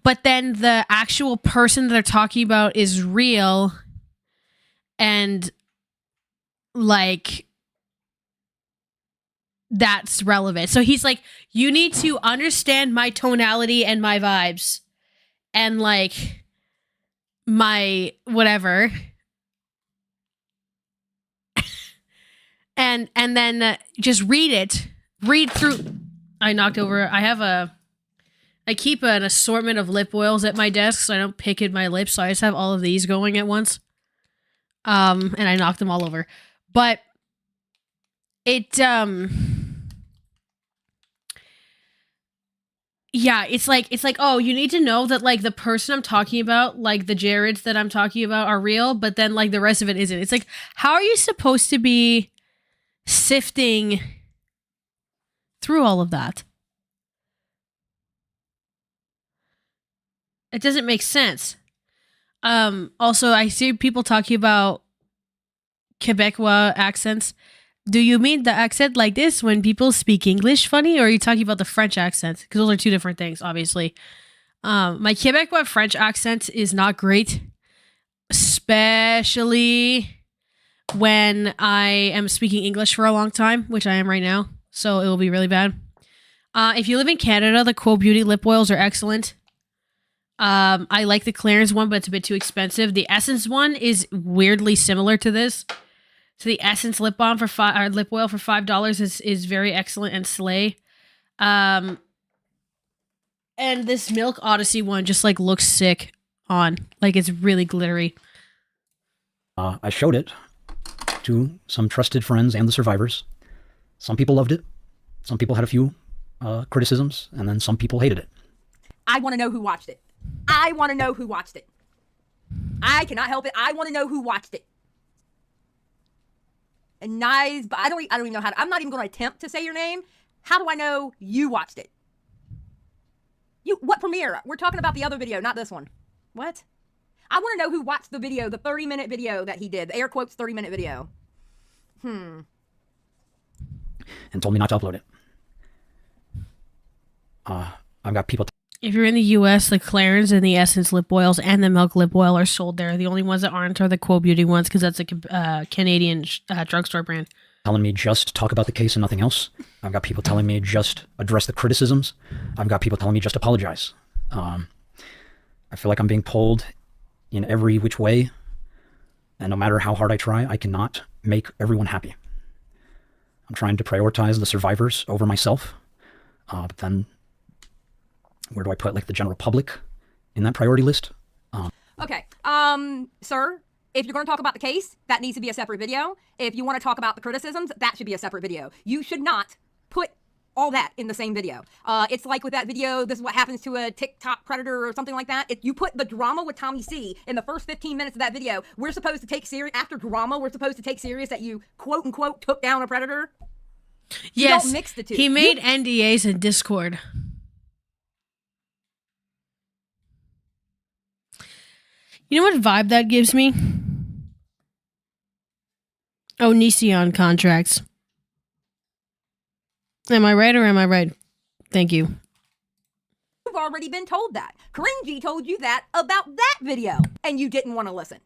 but then the actual person that they're talking about is real, and that's relevant. So he's you need to understand my tonality and my vibes and my whatever. And then just read through. I keep an assortment of lip oils at my desk so I don't pick at my lips. So I just have all of these going at once. And I knocked them all over. But it, yeah, it's oh, you need to know that the person I'm talking about, the Jareds that I'm talking about are real, but then the rest of it isn't. It's how are you supposed to be sifting through all of that? It doesn't make sense. Also, I see people talking about Quebecois accents. Do you mean the accent like this when people speak English funny, or are you talking about the French accent? Because those are 2 different things, obviously. My Quebecois French accent is not great, especially when I am speaking English for a long time, which I am right now, so it will be really bad. If you live in Canada, the Quo Beauty lip oils are excellent. I like the Clarins one, but it's a bit too expensive. The Essence one is weirdly similar to this. So the Essence lip balm for lip oil for $5 is very excellent and slay. And this Milk Odyssey one just looks sick on. It's really glittery. I showed it to some trusted friends and the survivors. Some people loved it. Some people had a few criticisms, and then some people hated it. I want to know who watched it. I want to know who watched it. I cannot help it. I want to know who watched it. And nice, but I don't even know how to. I'm not even going to attempt to say your name. How do I know you watched it? What premiere? We're talking about the other video, not this one. What? I want to know who watched the video, the 30-minute video that he did, the air quotes 30-minute video. And told me not to upload it. I've got people If you're in the U.S., the Clarins and the Essence lip oils and the Milk lip oil are sold there. The only ones that aren't are the Quo Beauty ones because that's a Canadian drugstore brand. telling me just talk about the case and nothing else. I've got people telling me just address the criticisms. I've got people telling me just apologize. I feel like I'm being pulled in every which way, and no matter how hard I try, I cannot make everyone happy. I'm trying to prioritize the survivors over myself, but then where do I put like the general public in that priority list? Okay, sir, if you're going to talk about the case, that needs to be a separate video. If you want to talk about the criticisms, that should be a separate video. You should not put all that in the same video. It's like with that video, this is what happens to a TikTok predator or something like that. If you put the drama with Tommy C in the first 15 minutes of that video, we're supposed to take serious, after drama, we're supposed to take serious that you quote unquote took down a predator. You Yes, don't mix the two. he made NDAs in Discord. You know what vibe that gives me? Oh, Onision contracts. Am I right or am I right? Thank you. You've already been told that. Cringy told you that about that video, and you didn't want to listen.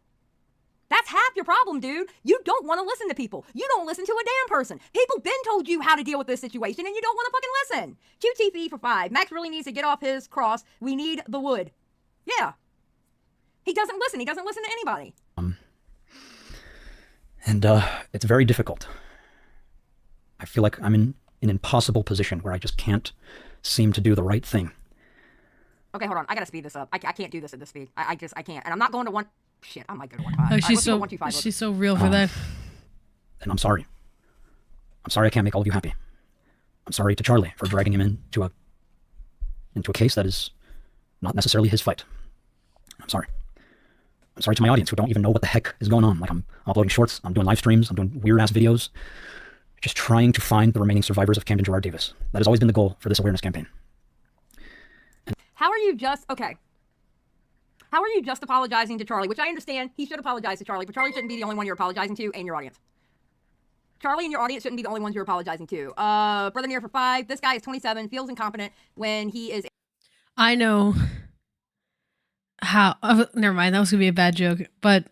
That's half your problem, dude. You don't want to listen to people. You don't listen to a damn person. People been told you how to deal with this situation, and you don't want to fucking listen. QTV for 5. Max really needs to get off his cross. We need the wood. Yeah. He doesn't listen. He doesn't listen to anybody. And it's very difficult. I feel like I'm in an impossible position where I just can't seem to do the right thing. Okay, hold on. I gotta speed this up. I can't do this at this speed. I can't. And I'm not going to one. Shit, I might go to 1.5. Oh, she's so real for that. And I'm sorry. I'm sorry I can't make all of you happy. I'm sorry to Charlie for dragging him into a case that is not necessarily his fight. I'm sorry. I'm sorry to my audience who don't even know what the heck is going on. Like I'm uploading shorts, I'm doing live streams, I'm doing weird ass videos, just trying to find the remaining survivors of Camden Gerard Davis. That has always been the goal for this awareness campaign. How are you just apologizing to Charlie? Which I understand he should apologize to Charlie, but Charlie shouldn't be the only one you're apologizing to, and your audience. Charlie and your audience shouldn't be the only ones you're apologizing to. Brother Near for 5. This guy is 27, feels incompetent when he is. I know how. Oh, never mind. That was gonna be a bad joke, but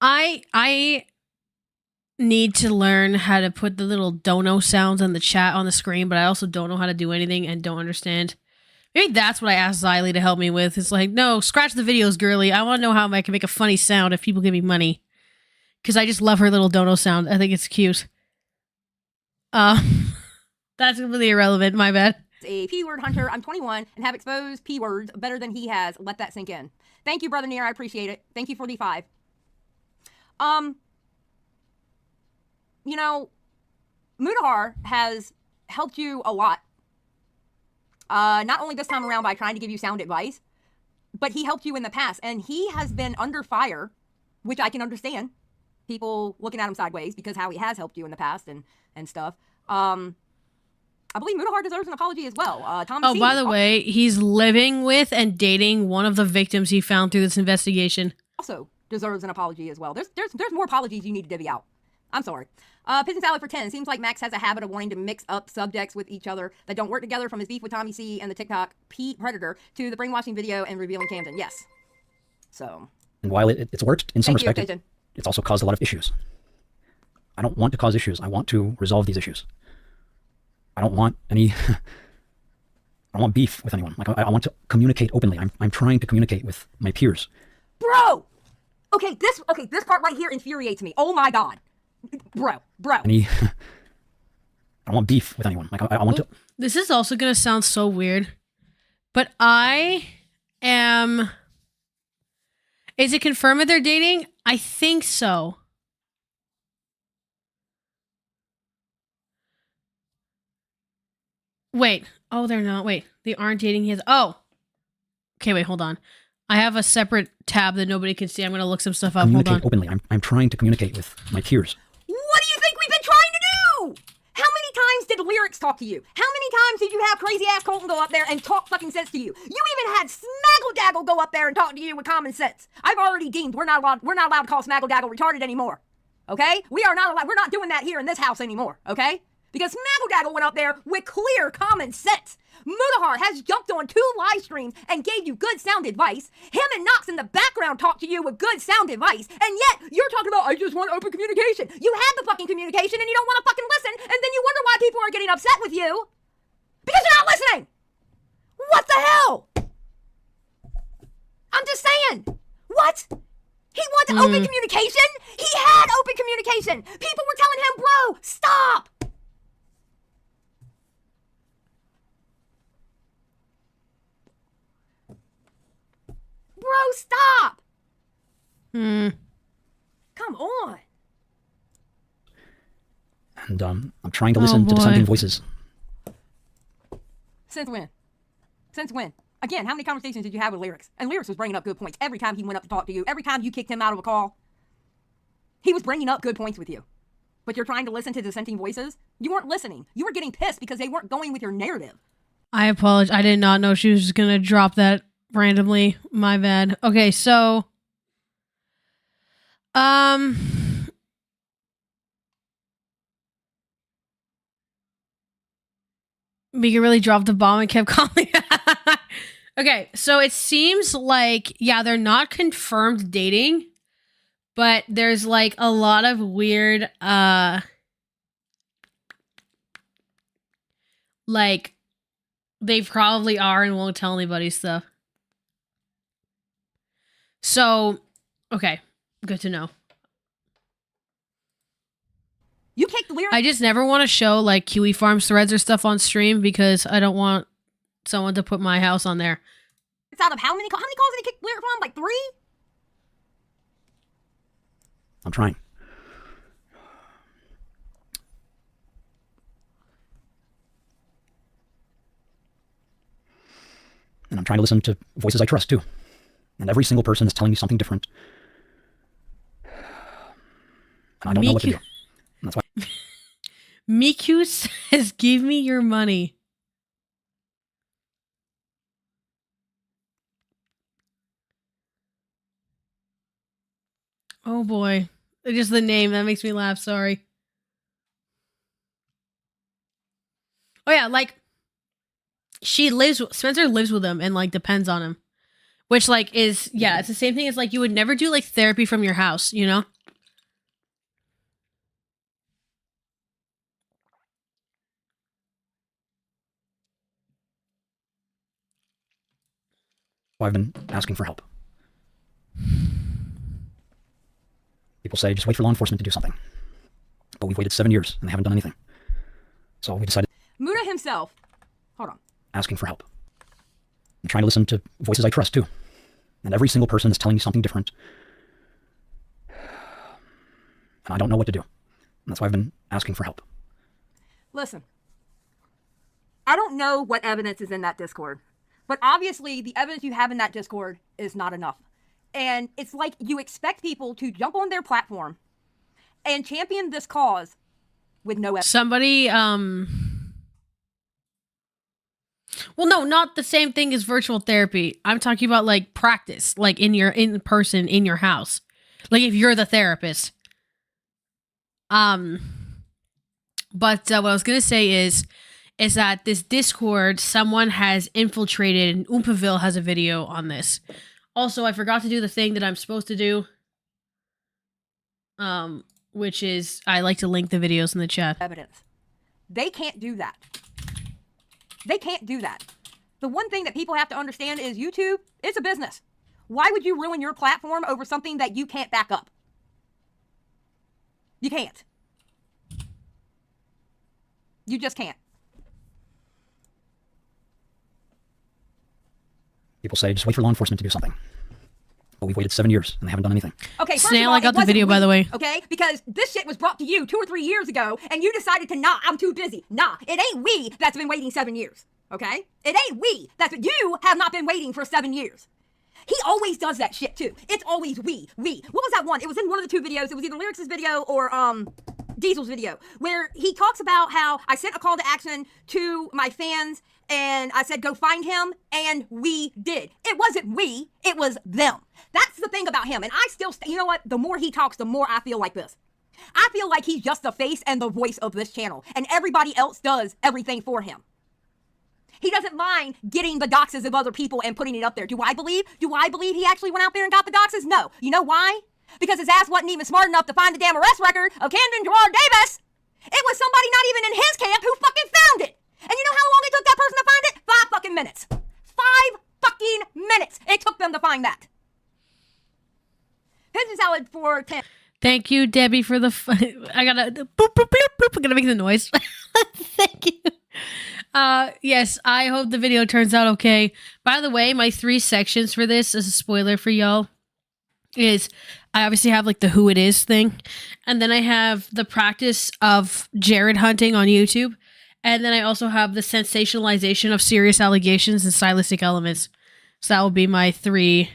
I need to learn how to put the little dono sounds on the chat on the screen, but I also don't know how to do anything and don't understand. Maybe that's what I asked Xylee to help me with. It's like, no, scratch the videos, girly. I want to know how I can make a funny sound if people give me money. Because I just love her little dono sound. I think it's cute. That's completely irrelevant. My bad. A P-word hunter. I'm 21 and have exposed P-words better than he has. Let that sink in. Thank you, Brother Near. I appreciate it. Thank you for the 5. You know, Mudahar has helped you a lot. Not only this time around by trying to give you sound advice, but he helped you in the past. And he has been under fire, which I can understand. People looking at him sideways because how he has helped you in the past and stuff. I believe Mudahar deserves an apology as well. Thomas By the way, he's living with and dating one of the victims he found through this investigation. Also deserves an apology as well. There's more apologies you need to divvy out. I'm sorry. Pigeon Salad for 10. Seems like Max has a habit of wanting to mix up subjects with each other that don't work together, from his beef with Tommy C and the TikTok Pete Predator to the brainwashing video and revealing Camden. Yes. So. And while it's worked in some respect, Pigeon. it's also caused a lot of issues. I don't want to cause issues. I want to resolve these issues. I don't want any. I don't want beef with anyone. Like I want to communicate openly. I'm trying to communicate with my peers. Bro. Okay, this part right here infuriates me. Oh my god. Bro. I don't want beef with anyone. Like I want to. This is also going to sound so weird, but I am. Is it confirmed that they're dating? I think so. Wait. Oh, they're not. Wait. They aren't dating yet. Oh. Okay, wait, hold on. I have a separate tab that nobody can see. I'm going to look some stuff up. Hold on. Communicate openly. I'm trying to communicate with my peers. What do you think we've been trying to do? How many times did Lyrics talk to you? How many times did you have crazy ass Colton go up there and talk fucking sense to you? You even had Smaggle Daggle go up there and talk to you with common sense. I've already deemed we're not allowed to call Smaggle Daggle retarded anymore. Okay? We're not doing that here in this house anymore. Okay? Because Maggle went up there with clear common sense. Mudahar has jumped on 2 live streams and gave you good sound advice. Him and Knox in the background talked to you with good sound advice. And yet, you're talking about, I just want open communication. You have the fucking communication and you don't want to fucking listen. And then you wonder why people are getting upset with you. Because you're not listening. What the hell? I'm just saying. What? He wants open communication? He had open communication. People were telling him, bro, stop. Bro, stop. Come on. And I'm trying to listen to dissenting voices. Since when? Since when? Again, how many conversations did you have with Lyrics? And Lyrics was bringing up good points every time he went up to talk to you. Every time you kicked him out of a call, he was bringing up good points with you. But you're trying to listen to dissenting voices? You weren't listening. You were getting pissed because they weren't going with your narrative. I apologize. I did not know she was just gonna drop that randomly. My bad. Okay, so Mika really dropped the bomb and kept calling. Okay, so it seems like, yeah, they're not confirmed dating, but there's like a lot of weird like they probably are and won't tell anybody stuff. So, okay, good to know. You kicked Lyrics. I just never want to show like Kiwi Farms threads or stuff on stream because I don't want someone to put my house on there. It's out of how many calls did he kick Lyrics on? Like 3? I'm trying. And I'm trying to listen to voices I trust, too. And every single person is telling me something different. And I don't know what to do. And that's why. Miku says, give me your money. Oh boy. Just the name, that makes me laugh, sorry. Oh yeah, like, Spencer lives with him and like depends on him. Which like is, yeah, it's the same thing as like you would never do like therapy from your house, you know? I've been asking for help. People say, just wait for law enforcement to do something. But we've waited 7 years and they haven't done anything. So we decided. Muda himself. Hold on. Asking for help. I'm trying to listen to voices I trust, too. And every single person is telling me something different. And I don't know what to do. And that's why I've been asking for help. Listen. I don't know what evidence is in that Discord. But obviously, the evidence you have in that Discord is not enough. And it's like you expect people to jump on their platform and champion this cause with no evidence. Somebody, well, no, not the same thing as virtual therapy. I'm talking about like practice, like in person, in your house. Like if you're the therapist. But what I was going to say is that this Discord, someone has infiltrated, and Oompaville has a video on this. Also, I forgot to do the thing that I'm supposed to do. Which is, I like to link the videos in the chat. Evidence. They can't do that. They can't do that. The one thing that people have to understand is YouTube is a business. Why would you ruin your platform over something that you can't back up? You can't. You just can't. People say, just wait for law enforcement to do something. But we've waited 7 years and they haven't done anything. Okay, first Snail, of all, I got it the wasn't video, by the way. Okay, because this shit was brought to you 2 or 3 years ago, and you decided to, nah, I'm too busy. Nah, it ain't we that's been waiting 7 years. Okay? It ain't we. You have not been waiting for 7 years. He always does that shit too. It's always we. What was that one? It was in one of the 2 videos. It was either Lyrics' video or Diesel's video, where he talks about how I sent a call to action to my fans and I said, go find him, and we did. It wasn't we, it was them. That's the thing about him. And I still, you know what? The more he talks, the more I feel like this. I feel like he's just the face and the voice of this channel, and everybody else does everything for him. He doesn't mind getting the doxes of other people and putting it up there. Do I believe he actually went out there and got the doxes? No. You know why? Because his ass wasn't even smart enough to find the damn arrest record of Camden Gerard Davis. It was somebody not even in his camp who fucking found it. And you know how long it took that person to find it? 5 fucking minutes. 5 fucking minutes it took them to find that. Pigeon salad for 10. Thank you, Debbie, for the. I gotta boop, boop, boop, boop. I'm gonna make the noise. Thank you. Yes, I hope the video turns out okay. By the way, my 3 sections for this, as a spoiler for y'all, is I obviously have like the who it is thing, and then I have the practice of Jared hunting on YouTube, and then I also have the sensationalization of serious allegations and stylistic elements. So that will be my 3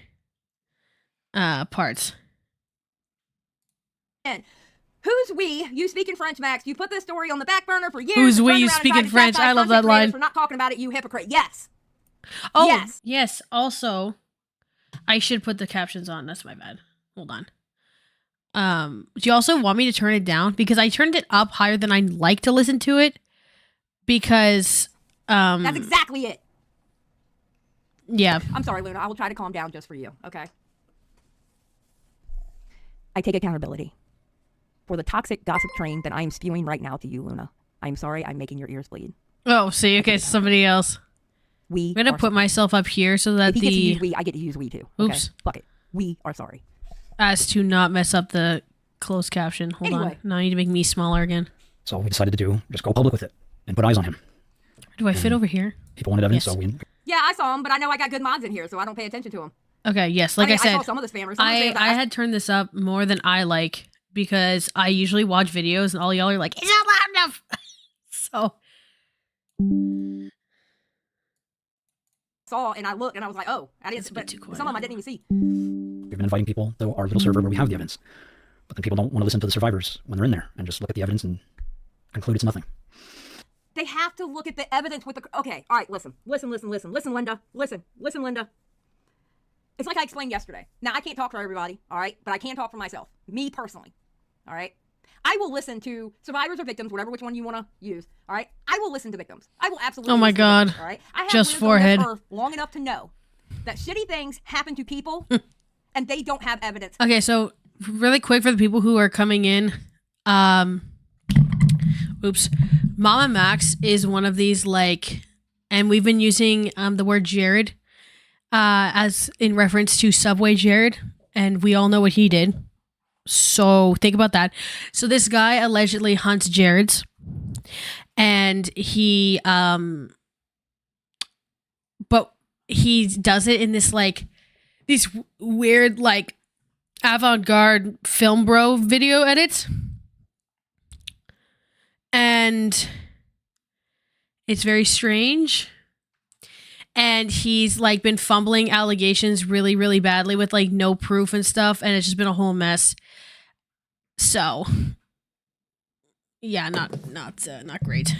parts. Who's we? You speaking French, Max. You put this story on the back burner for years. Who's we? Turned You around and speaking tried to French? chastise I love that content creators line. For not talking about it, you hypocrite. Yes. Oh, Yes. yes. Also, I should put the captions on. That's my bad. Hold on. Do you also want me to turn it down? Because I turned it up higher than I'd like to listen to it. Because, That's exactly it. yeah. I'm sorry, Luna. I will try to calm down just for you. Okay. I take accountability for the toxic gossip train that I am spewing right now to you, Luna. I'm sorry. I'm making your ears bleed. Oh, see, okay, somebody else. We. I'm gonna are put myself up here so that If he gets to use the we, I get to use we too. Okay? Oops. Fuck it. We are sorry. as to not mess up the closed caption. Hold on. Anyway. Now I need to make me smaller again. So we decided to do, just go public with it and put eyes on him. Do I fit over here? People wanted evidence, Yes. so we Yeah, I saw him, but I know I got good mods in here, so I don't pay attention to him. Okay, yes. Like I, I said, saw some of the spammers. Some of the I spammers, had turned this up more than I like because I usually watch videos and all y'all are like, it's not loud enough. So saw and I looked and I was like, oh, I It's didn't. a bit But too quiet. some of them I didn't even see. we've been inviting people to our little server where we have the evidence. But then people don't want to listen to the survivors when they're in there and just look at the evidence and conclude it's nothing. They have to look at the evidence with the. Okay, all right, listen, Linda, listen, Linda. It's like I explained yesterday. Now I can't talk for everybody, all right, but I can talk for myself, me personally, all right. I will listen to survivors or victims, whatever which one you want to use, all right. I will listen to victims. I will absolutely. Oh my listen to God. victims, all right. I have Just lived on this forehead. earth long enough to know that shitty things happen to people, and they don't have evidence. okay, so really quick for the people who are coming in, oops, Mamamax is one of these and we've been using the word Jared as in reference to Subway Jared, and we all know what he did. So think about that. So this guy allegedly hunts Jareds, and he but he does it in this these weird avant-garde film bro video edits, and it's very strange. And he's been fumbling allegations really, really badly with no proof and stuff, and it's just been a whole mess. So, yeah, not great.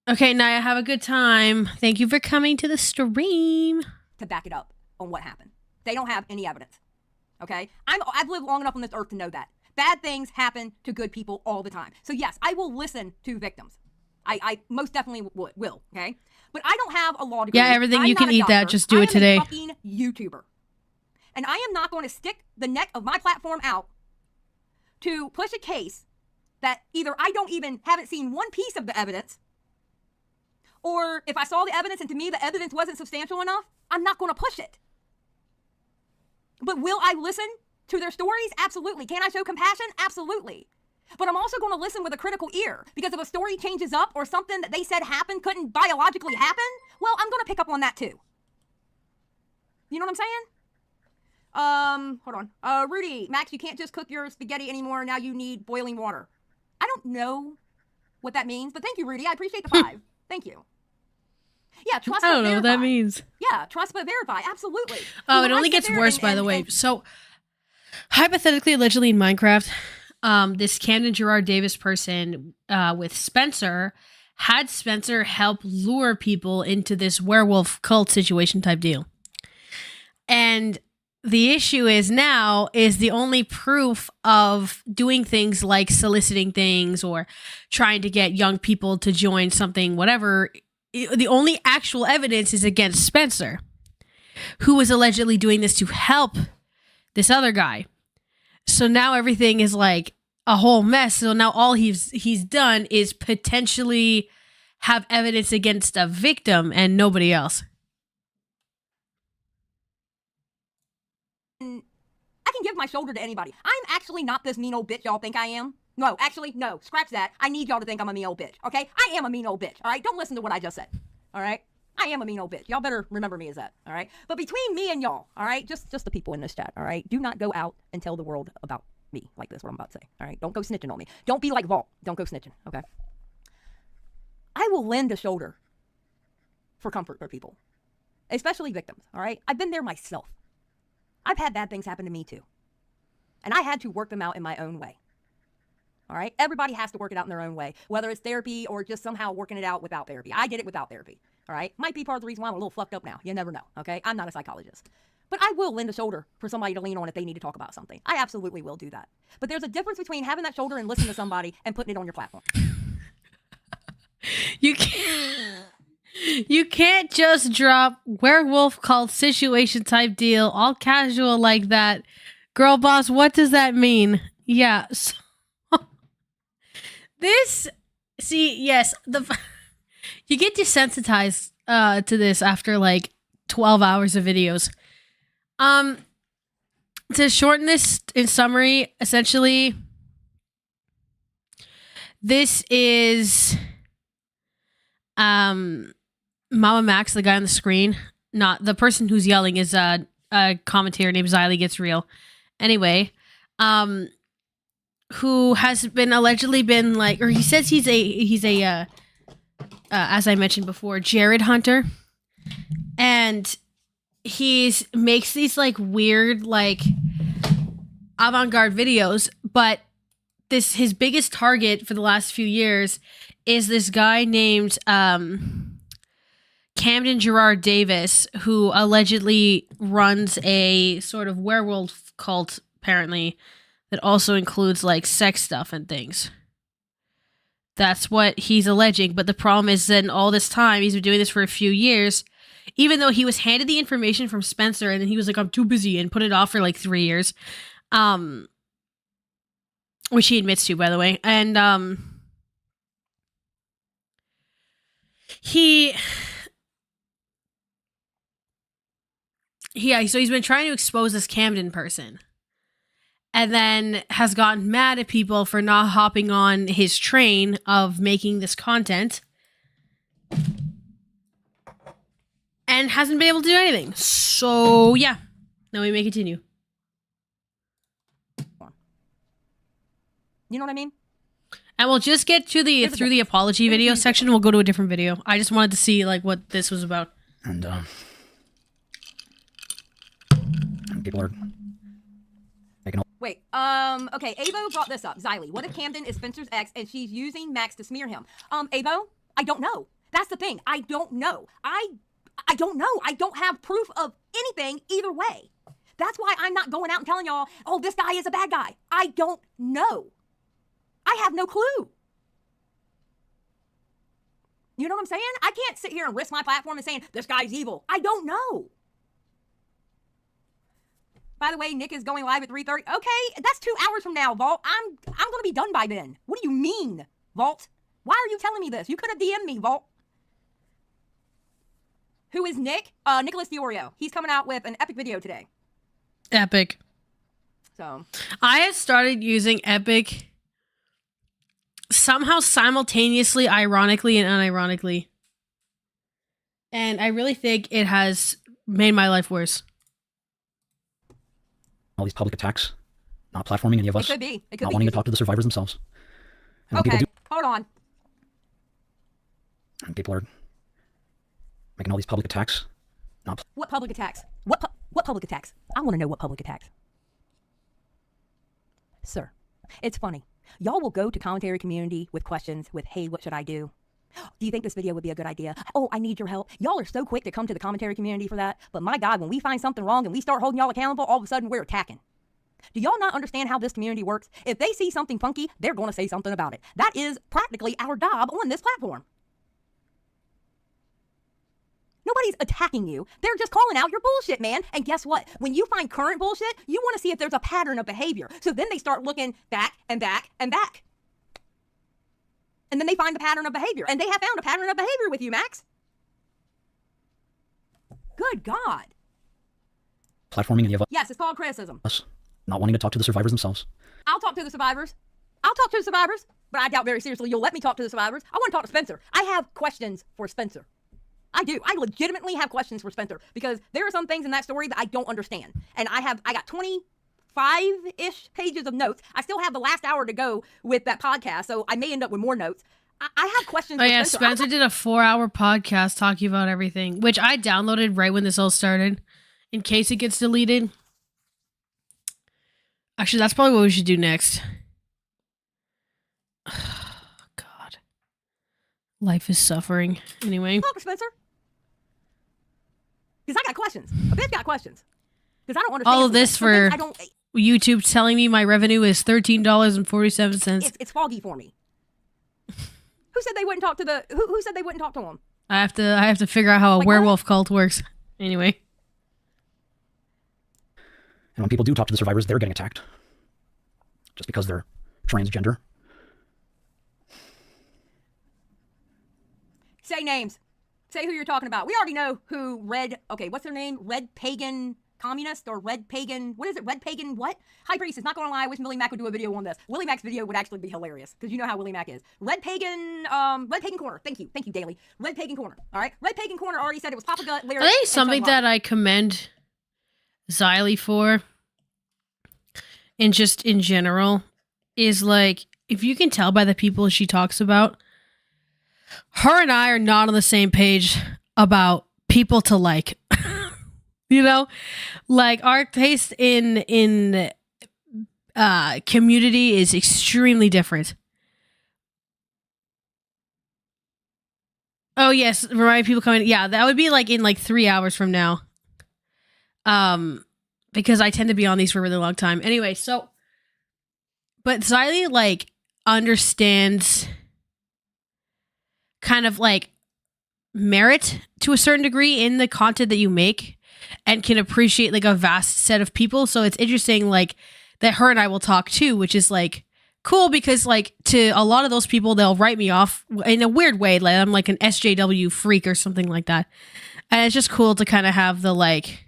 Okay, Naya, have a good time. Thank you for coming to the stream. To back it up on what happened. They don't have any evidence. Okay? I've lived long enough on this earth to know that. Bad things happen to good people all the time. So yes, I will listen to victims. I most definitely will, okay? But I don't have a law degree. Yeah, everything I'm you not can a eat that, doctor. just do it today. I am a fucking YouTuber. And I am not going to stick the neck of my platform out to push a case that either I haven't seen one piece of the evidence, or if I saw the evidence and to me the evidence wasn't substantial enough, I'm not going to push it. But will I listen to their stories? Absolutely. Can I show compassion? Absolutely. But I'm also going to listen with a critical ear, because if a story changes up or something that they said happened couldn't biologically happen, well, I'm going to pick up on that too. You know what I'm saying? Hold on. Rudy, Max, you can't just cook your spaghetti anymore. Now you need boiling water. I don't know what that means, but thank you, Rudy. I appreciate the 5. Thank you. Yeah, trust I but don't know what verify. that means. Yeah, trust but verify. Absolutely. Oh, When it I only sit gets there worse, and- by the and- way. and- So, hypothetically, allegedly in Minecraft, this Camden Gerard Davis person with Spencer had Spencer help lure people into this werewolf cult situation type deal. And the issue is now is the only proof of doing things like soliciting things or trying to get young people to join something, whatever. The only actual evidence is against Spencer, who was allegedly doing this to help this other guy. So now everything is like a whole mess. So now all he's done is potentially have evidence against a victim and nobody else. I can give my shoulder to anybody. I'm actually not this mean old bitch y'all think I am. No, actually, no. Scratch that. I need y'all to think I'm a mean old bitch, okay? I am a mean old bitch, all right? Don't listen to what I just said, all right? I am a mean old bitch. Y'all better remember me as that, all right? But between me and y'all, all right, just the people in this chat, all right? Do not go out and tell the world about me like this, what I'm about to say, all right? Don't go snitching on me. Don't be like Vault. Don't go snitching, okay? I will lend a shoulder for comfort for people, especially victims, all right? I've been there myself. I've had bad things happen to me too. And I had to work them out in my own way. All right? Everybody has to work it out in their own way, whether it's therapy or just somehow working it out without therapy. I did it without therapy. All right? Might be part of the reason why I'm a little fucked up now. You never know. Okay? I'm not a psychologist. But I will lend a shoulder for somebody to lean on if they need to talk about something. I absolutely will do that. But there's a difference between having that shoulder and listening to somebody and putting it on your platform. You can't just drop werewolf cult situation type deal all casual like that. Girl boss, what does that mean? Yeah. So, you get desensitized to this after like 12 hours of videos. To shorten this in summary, essentially, this is Mamamax, the guy on the screen. Not the person who's yelling is a commentator named Xylee Gets Real. Anyway, who has been allegedly been like, or he says he's a as I mentioned before, Jared Hunter, and makes these like weird like avant-garde videos, but his biggest target for the last few years is this guy named Camden Gerard Davis, who allegedly runs a sort of werewolf cult, apparently, that also includes like sex stuff and things. That's what he's alleging. But the problem is that in all this time, he's been doing this for a few years, even though he was handed the information from Spencer and then he was like, I'm too busy, and put it off for like 3 years. Which he admits to, by the way. And so he's been trying to expose this Camden person, and then has gotten mad at people for not hopping on his train of making this content, and hasn't been able to do anything. So yeah, now we may continue. You know what I mean? And we'll just get to through the apology video section. We'll go to a different video. I just wanted to see like what this was about. And people are making all. Wait, okay, Avo brought this up. Xylee, what if Camden is Spencer's ex and she's using Max to smear him? Avo, I don't know. That's the thing. I don't know. I don't know. I don't have proof of anything either way. That's why I'm not going out and telling y'all, oh, this guy is a bad guy. I don't know. I have no clue. You know what I'm saying? I can't sit here and risk my platform and saying, this guy's evil. I don't know. By the way, Nick is going live at 3:30. Okay, that's 2 hours from now, Vault. I'm going to be done by then. What do you mean, Vault? Why are you telling me this? You could have DM'd me, Vault. Who is Nick? Nicholas Diorio. He's coming out with an epic video today. Epic. So I have started using Epic somehow simultaneously, ironically and unironically. And I really think it has made my life worse. All these public attacks, not platforming any of us. it could be. It could not be wanting easy. to talk to the survivors themselves. And when Okay, people hold on. and people are making all these public attacks. What public attacks? What public attacks? I want to know what public attacks. Sir, it's funny. Y'all will go to commentary community with questions with, hey, what should I do? Do you think this video would be a good idea? Oh, I need your help. Y'all are so quick to come to the commentary community for that. But my God, when we find something wrong and we start holding y'all accountable, all of a sudden we're attacking. Do y'all not understand how this community works? If they see something funky, they're going to say something about it. That is practically our job on this platform. Nobody's attacking you. They're just calling out your bullshit, man. And guess what? When you find current bullshit, you want to see if there's a pattern of behavior. So then they start looking back and back and back. And then they find the pattern of behavior. And they have found a pattern of behavior with you, Max. Good God. Platforming, and you have Yes, it's called criticism. us not wanting to talk to the survivors themselves. I'll talk to the survivors. I'll talk to the survivors. But I doubt very seriously you'll let me talk to the survivors. I want to talk to Spencer. I have questions for Spencer. I do. I legitimately have questions for Spencer because there are some things in that story that I don't understand. And I got 25-ish pages of notes. I still have the last hour to go with that podcast, so I may end up with more notes. I have questions Oh for yeah, Spencer. Spencer did a 4-hour podcast talking about everything, which I downloaded right when this all started, in case it gets deleted. Actually, that's probably what we should do next. God. Life is suffering. Anyway. Talk to Spencer. Because I got questions. A bitch got questions. Because I don't understand. All of this some things for I don't. YouTube telling me my revenue is $13.47. It's foggy for me. Who said they wouldn't talk to the? Who said they wouldn't talk to him? I have to figure out how a Like what? werewolf cult works. Anyway. And when people do talk to the survivors, they're getting attacked. Just because they're transgender. Say names. Say who you're talking about. We already know who okay, what's their name? Red Pagan Communist or Red Pagan, what is it? Red Pagan what? High Priest is not going to lie. I wish Willie Mack would do a video on this. Willie Mack's video would actually be hilarious because you know how Willie Mack is. Red Pagan Corner. Thank you, Daily. Red Pagan Corner. All right. Red Pagan Corner already said it was Papa Gut, Lyric. I think something that I commend Xylee for, and just in general, is like, if you can tell by the people she talks about, her and I are not on the same page about people to like. You know, like our taste in community is extremely different. Oh yes, remind people coming. Yeah, that would be like in like 3 hours from now. Because I tend to be on these for a really long time. Anyway, so, but Xylee like understands kind of like merit to a certain degree in the content that you make, and can appreciate like a vast set of people. So it's interesting like that her and I will talk too, which is like cool because like to a lot of those people, they'll write me off in a weird way. Like I'm like an SJW freak or something like that. And it's just cool to kind of have the like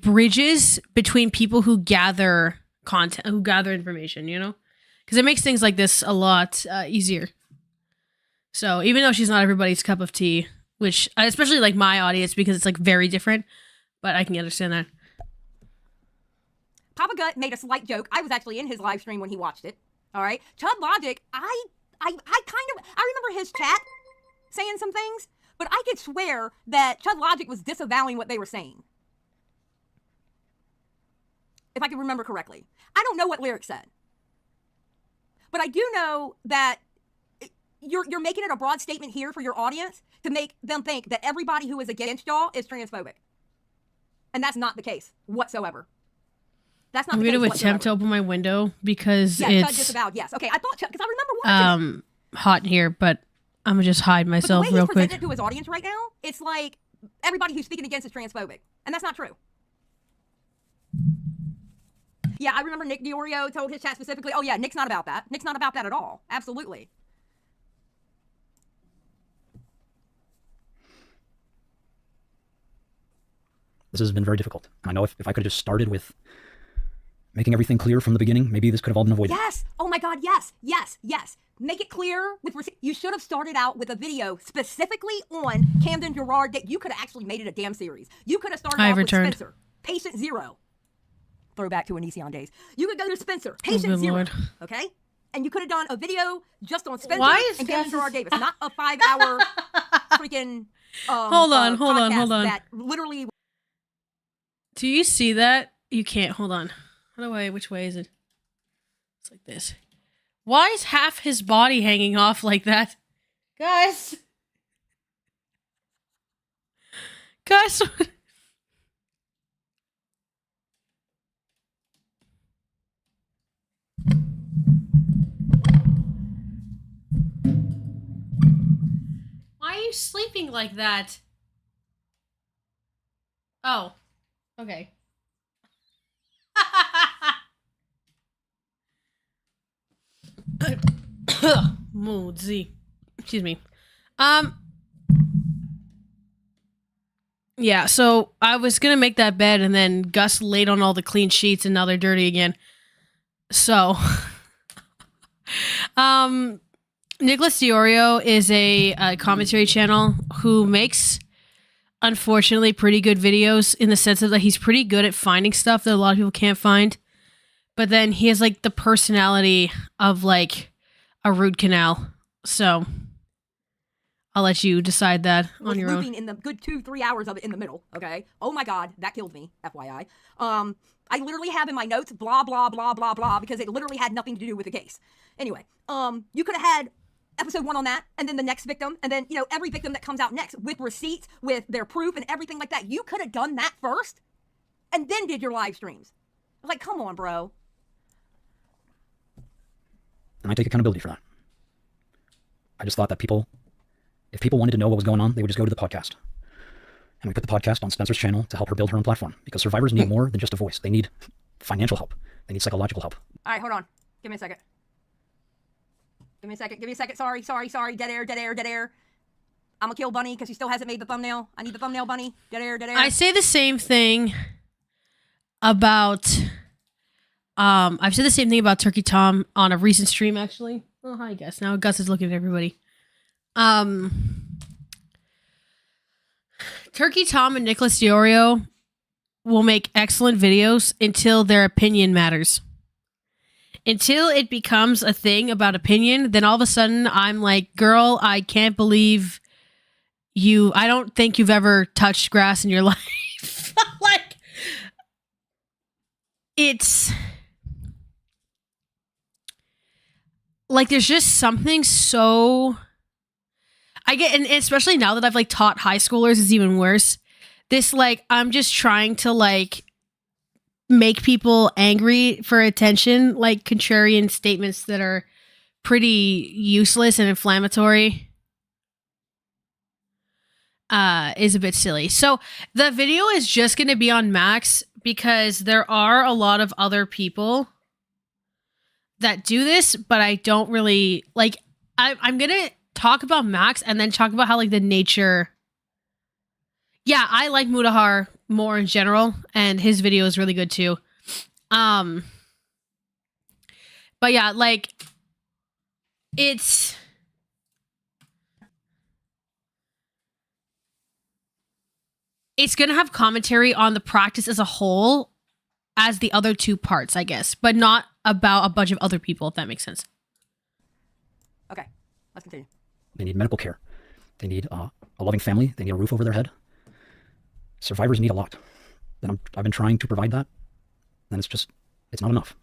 bridges between people who gather content, who gather information, you know, because it makes things like this a lot easier. So even though she's not everybody's cup of tea, which especially like my audience, because it's like very different, but I can understand that. Papa Gut made a slight joke. I was actually in his live stream when he watched it. All right. Chud Logic, I remember his chat saying some things, but I could swear that Chud Logic was disavowing what they were saying. If I can remember correctly. I don't know what Lyric said. But I do know that you're making it a broad statement here for your audience to make them think that everybody who is against y'all is transphobic. And that's not the case whatsoever. That's not I'm the case going to whatsoever. attempt to open my window because Yeah, Chud it's disavowed, yes. Okay, I thought Chud, because I remember watching it. hot in here, but I'm going to just hide myself But the way real he's presented quick. to his audience right now, it's like everybody who's speaking against is transphobic. And that's not true. Yeah, I remember Nick Diorio told his chat specifically, oh yeah, Nick's not about that. Nick's not about that at all. Absolutely. This has been very difficult. I know if I could have just started with making everything clear from the beginning, maybe this could have all been avoided. Yes. Oh my God. Yes. Yes. Yes. Make it clear with you should have started out with a video specifically on Camden Gerard that you could have actually made it a damn series. You could have started I off returned. with Spencer, patient zero. Throwback to Onision days. You could go to Spencer, patient good zero. Lord. Okay. And you could have done a video just on Spencer Why is and Camden this- Gerard Davis, not a 5-hour freaking. Hold on. podcast That literally. Do you see that? You can't. Hold on. Which way is it? It's like this. Why is half his body hanging off like that? Guys. Guys. Why are you sleeping like that? Oh. Okay. Moody. Excuse me. Yeah, so I was gonna make that bed, and then Gus laid on all the clean sheets, and now they're dirty again. So, Nicholas Diorio is a commentary channel who makes, unfortunately, pretty good videos in the sense of that he's pretty good at finding stuff that a lot of people can't find. But then he has like the personality of like a root canal. So I'll let you decide that on your looping own. in the good 2-3 hours of it in the middle. Okay. Oh my God, that killed me. FYI. I literally have in my notes blah blah blah blah blah because it literally had nothing to do with the case. Anyway, you could have had episode 1 on that, and then the next victim, and then every victim that comes out next with receipts, with their proof and everything like that. You could have done that first, and then did your live streams. I was like, come on, bro. And I take accountability for that. I just thought that if people wanted to know what was going on, they would just go to the podcast. And we put the podcast on Spencer's channel to help her build her own platform, because survivors need more than just a voice. They need financial help. They need psychological help. All right, hold on. Give me a second. Give me a second. Sorry. Dead air. I'm gonna kill Bunny because he still hasn't made the thumbnail. I need the thumbnail, Bunny. Dead air. I say the same thing about I've said the same thing about Turkey Tom on a recent stream, actually. Oh, hi, Gus. Now Gus is looking at everybody. Turkey Tom and Nicholas Diorio will make excellent videos until their opinion matters. Until it becomes a thing about opinion, then all of a sudden I'm like, girl, I can't believe you. I don't think you've ever touched grass in your life. Like, it's like there's just something so I get, and especially now that I've like taught high schoolers, is even worse. This like I'm just trying to like make people angry for attention, like contrarian statements that are pretty useless and inflammatory is a bit silly. So the video is just going to be on Max because there are a lot of other people that do this, but I don't really like. I'm going to talk about Max and then talk about how like the nature. Yeah, I like Mudahar more in general, and his video is really good too. But yeah, like it's gonna have commentary on the practice as a whole as the other two parts, I guess, but not about a bunch of other people, if that makes sense. Okay, let's continue. They need medical care. They need a loving family. They need a roof over their head. Survivors need a lot. And I've been trying to provide that, and it's not enough.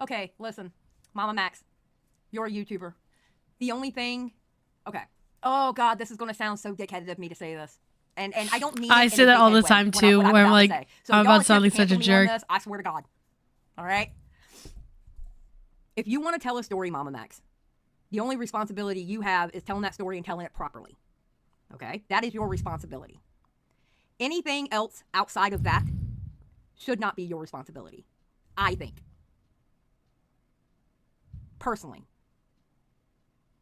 Okay, listen, Mamamax, you're a YouTuber. The only thing, okay. Oh God, this is gonna sound so dickheaded of me to say this, and I don't mean. I say that all the time too, where I'm like, I'm about sounding such a jerk. This, I swear to God. All right. If you want to tell a story, Mamamax, the only responsibility you have is telling that story and telling it properly. Okay? That is your responsibility. Anything else outside of that should not be your responsibility, I think. Personally.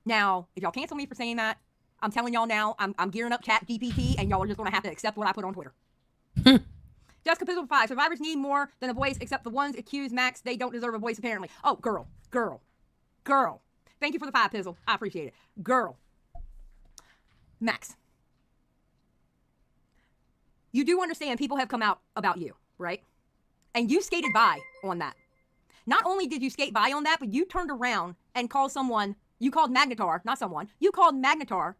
Now, if y'all cancel me for saying that, I'm telling y'all now, I'm gearing up Chat GPT, and y'all are just going to have to accept what I put on Twitter. Jessica Pizzle 5. Survivors need more than a voice, except the ones accused, Max, they don't deserve a voice, apparently. Oh, girl. Thank you for the 5, Pizzle. I appreciate it. Girl. Max. You do understand people have come out about you, right? And you skated by on that. Not only did you skate by on that, but you turned around and called someone, you called Magnetar, not someone, you called Magnetar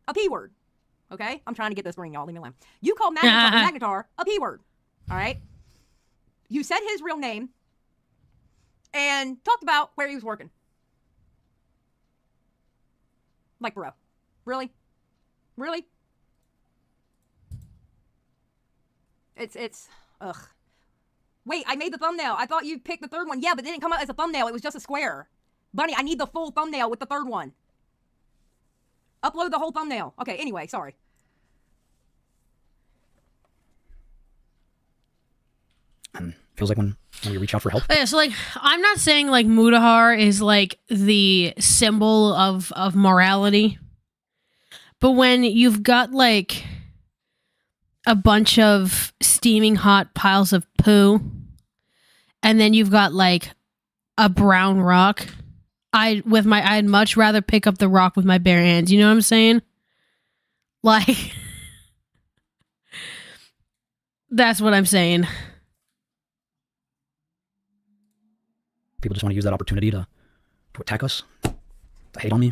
a P word. Okay? I'm trying to get this ring, y'all. Leave me alone. You called Magnetar a P word. All right? You said his real name. and talked about where he was working. Like, bro, really? Really? It's, ugh. Wait, I made the thumbnail. I thought you picked the third one. Yeah, but it didn't come out as a thumbnail. It was just a square. Bunny, I need the full thumbnail with the third one. Upload the whole thumbnail. Okay, anyway, sorry. Feels like when we reach out for help. Yeah, so like I'm not saying like Mudahar is like the symbol of morality, but when you've got like a bunch of steaming hot piles of poo, and then you've got like a brown rock, I'd much rather pick up the rock with my bare hands. You know what I'm saying? Like, that's what I'm saying. People just want to use that opportunity to attack us, to hate on me.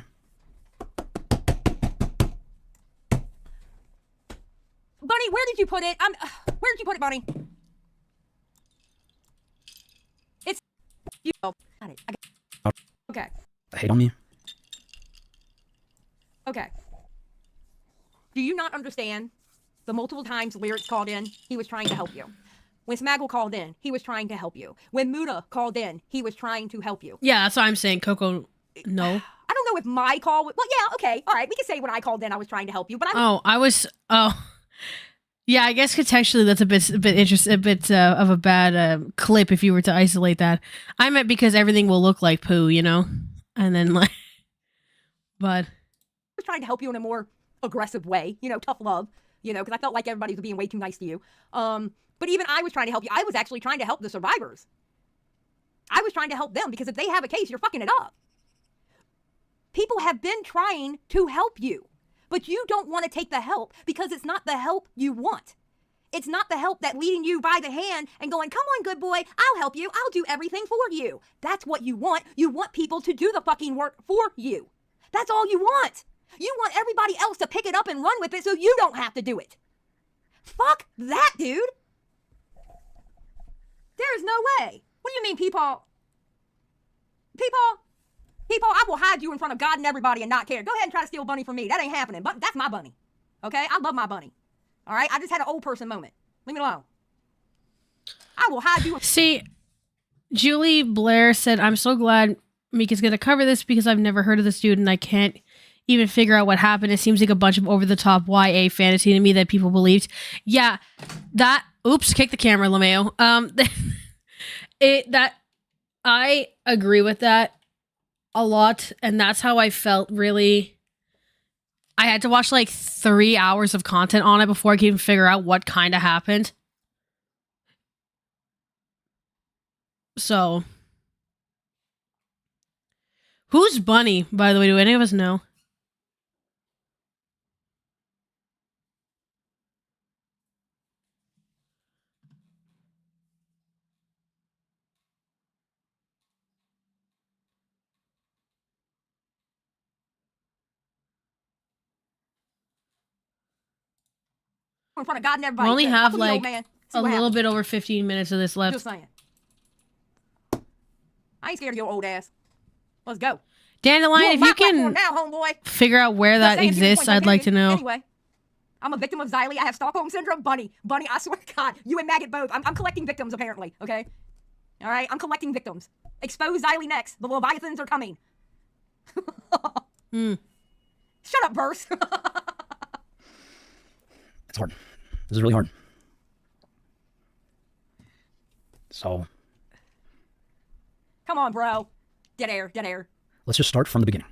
Bunny, where did you put it? Where did you put it, Bunny? It's you. Oh, got it. Okay. To hate on me. Okay. Do you not understand the multiple times Lyrics called in? He was trying to help you. When Smaggle called in, he was trying to help you. When Muda called in, he was trying to help you. Yeah, that's what I'm saying, Coco. No. I don't know if my call was... Well, yeah, okay. All right, we can say when I called in, I was trying to help you, but Yeah, I guess contextually that's a bit interesting, a bit of a bad clip if you were to isolate that. I meant because everything will look like poo, you know? And then like... But... I was trying to help you in a more aggressive way, you know, tough love, you know, because I felt like everybody was being way too nice to you. But even I was trying to help you. I was actually trying to help the survivors. I was trying to help them because if they have a case, you're fucking it up. People have been trying to help you, but you don't want to take the help because it's not the help you want. It's not the help that leading you by the hand and going, come on, good boy, I'll help you. I'll do everything for you. That's what you want. You want people to do the fucking work for you. That's all you want. You want everybody else to pick it up and run with it so you don't have to do it. Fuck that, dude. There's no way. What do you mean, Peepaw? Peepaw, I will hide you in front of God and everybody and not care. Go ahead and try to steal Bunny from me. That ain't happening. But that's my Bunny. Okay? I love my Bunny. All right? I just had an old person moment. Leave me alone. I will hide you. See, Julie Blair said, I'm so glad Mika's going to cover this because I've never heard of this dude and I can't even figure out what happened. It seems like a bunch of over-the-top YA fantasy to me that people believed. Yeah, that... Oops, kick the camera, LeMayo. I agree with that a lot, and that's how I felt, really. I had to watch like 3 hours of content on it before I could even figure out what kind of happened. So... Who's Bunny, by the way? Do any of us know? In front of God and everybody. We only have Fuck like old man. a little bit over 15 minutes of this left. Just saying. I ain't scared of your old ass. Let's go. Dandelion, if you can now, homeboy. figure out where that exists, I'd like to know. Anyway, I'm a victim of Xylee. I have Stockholm Syndrome. Bunny, I swear to God, you and Maggot both. I'm collecting victims, apparently, okay? All right, I'm collecting victims. Expose Xylee next. The Leviathans are coming. Shut up, Verse. It's hard. This is really hard. So... Come on, bro. Dead air. Let's just start from the beginning.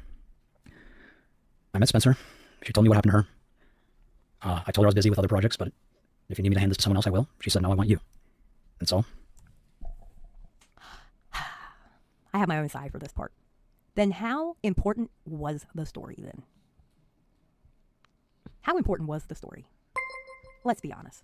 I met Spencer. She told me what happened to her. I told her I was busy with other projects, but if you need me to hand this to someone else, I will. She said, no, I want you. And so? I have my own side for this part. Then how important was the story then? How important was the story? Let's be honest.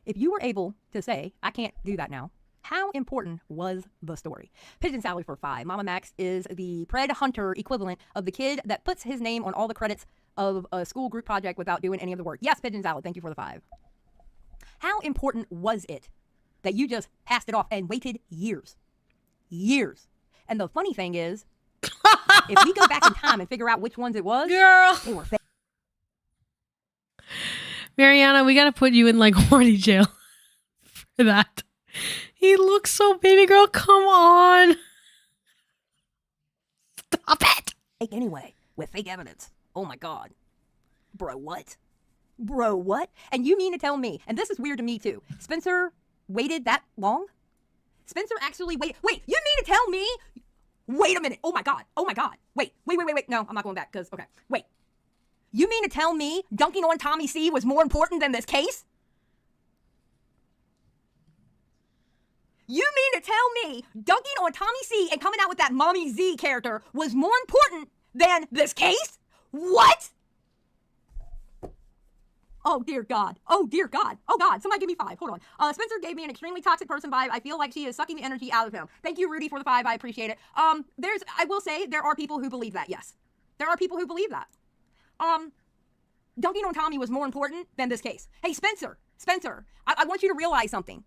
If you were able to say, I can't do that now, how important was the story? Pigeon Sally for 5. Mamamax is the Pred Hunter equivalent of the kid that puts his name on all the credits of a school group project without doing any of the work. Yes, Pigeon Sally, thank you for the 5. How important was it that you just passed it off and waited years? Years. And the funny thing is, if we go back in time and figure out which ones it was, Girl. they were fake. Mariana, we gotta put you in like horny jail for that. He looks so baby girl. Come on. Stop it. Anyway, with fake evidence. Oh my God. Bro, what? Bro, what? And you mean to tell me, and this is weird to me too, Spencer waited that long? Spencer actually waited. Wait, you mean to tell me? Wait a minute. Oh my God. Oh my God. Wait. No, I'm not going back because, okay. Wait. You mean to tell me dunking on Tommy C was more important than this case? You mean to tell me dunking on Tommy C and coming out with that Mommy Z character was more important than this case? What? Oh, dear God. Oh, dear God. Oh, God. Somebody give me 5. Hold on. Spencer gave me an extremely toxic person vibe. I feel like she is sucking the energy out of him. Thank you, Rudy, for the 5. I appreciate it. I will say there are people who believe that, yes. There are people who believe that. Dunking on Tommy was more important than this case. Hey, Spencer, I want you to realize something.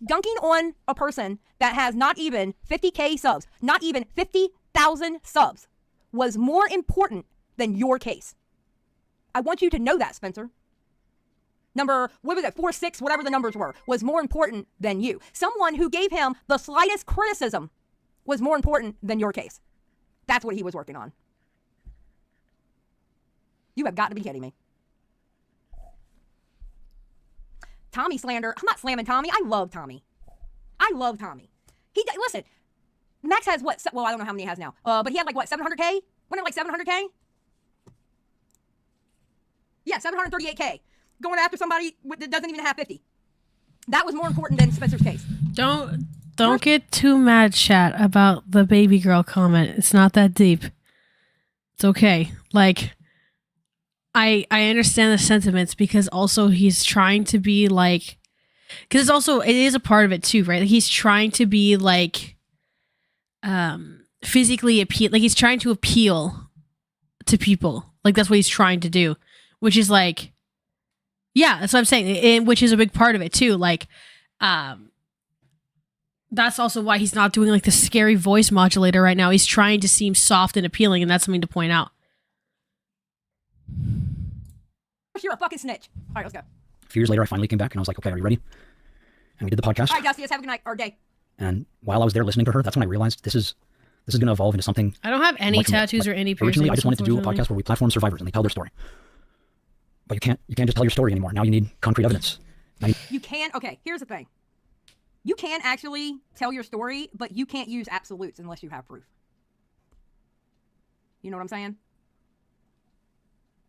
Dunking on a person that has not even 50K subs, not even 50,000 subs, was more important than your case. I want you to know that, Spencer. Number, 4, 6, whatever the numbers were, was more important than you. Someone who gave him the slightest criticism was more important than your case. That's what he was working on. You have got to be kidding me. Tommy slander. I'm not slamming Tommy. I love Tommy. Listen, Max has what? Well, I don't know how many he has now. But he had like what, 700K? Wasn't it like 700K? Yeah, 738K. Going after somebody that doesn't even have 50. That was more important than Spencer's case. Don't get too mad, chat, about the baby girl comment. It's not that deep. It's okay. Like, I understand the sentiments because also he's trying to be like, because it is a part of it too, right? Like he's trying to be like, physically appeal, like he's trying to appeal to people. Like that's what he's trying to do, which is like, yeah, that's what I'm saying, and which is a big part of it too. Like, that's also why he's not doing like the scary voice modulator right now. He's trying to seem soft and appealing, and that's something to point out. You're a fucking snitch. All right, let's go. A few years later, I finally came back and I was like, okay, are you ready? And we did the podcast. All right, Dusty, let's have a good night or day. And while I was there listening to her, that's when I realized this is going to evolve into something. I don't have any like tattoos or any piercings. Originally, I just wanted to do a podcast where we platform survivors and they tell their story. But you can't just tell your story anymore. Now you need concrete evidence. You can. Okay, here's the thing. You can actually tell your story, but you can't use absolutes unless you have proof. You know what I'm saying?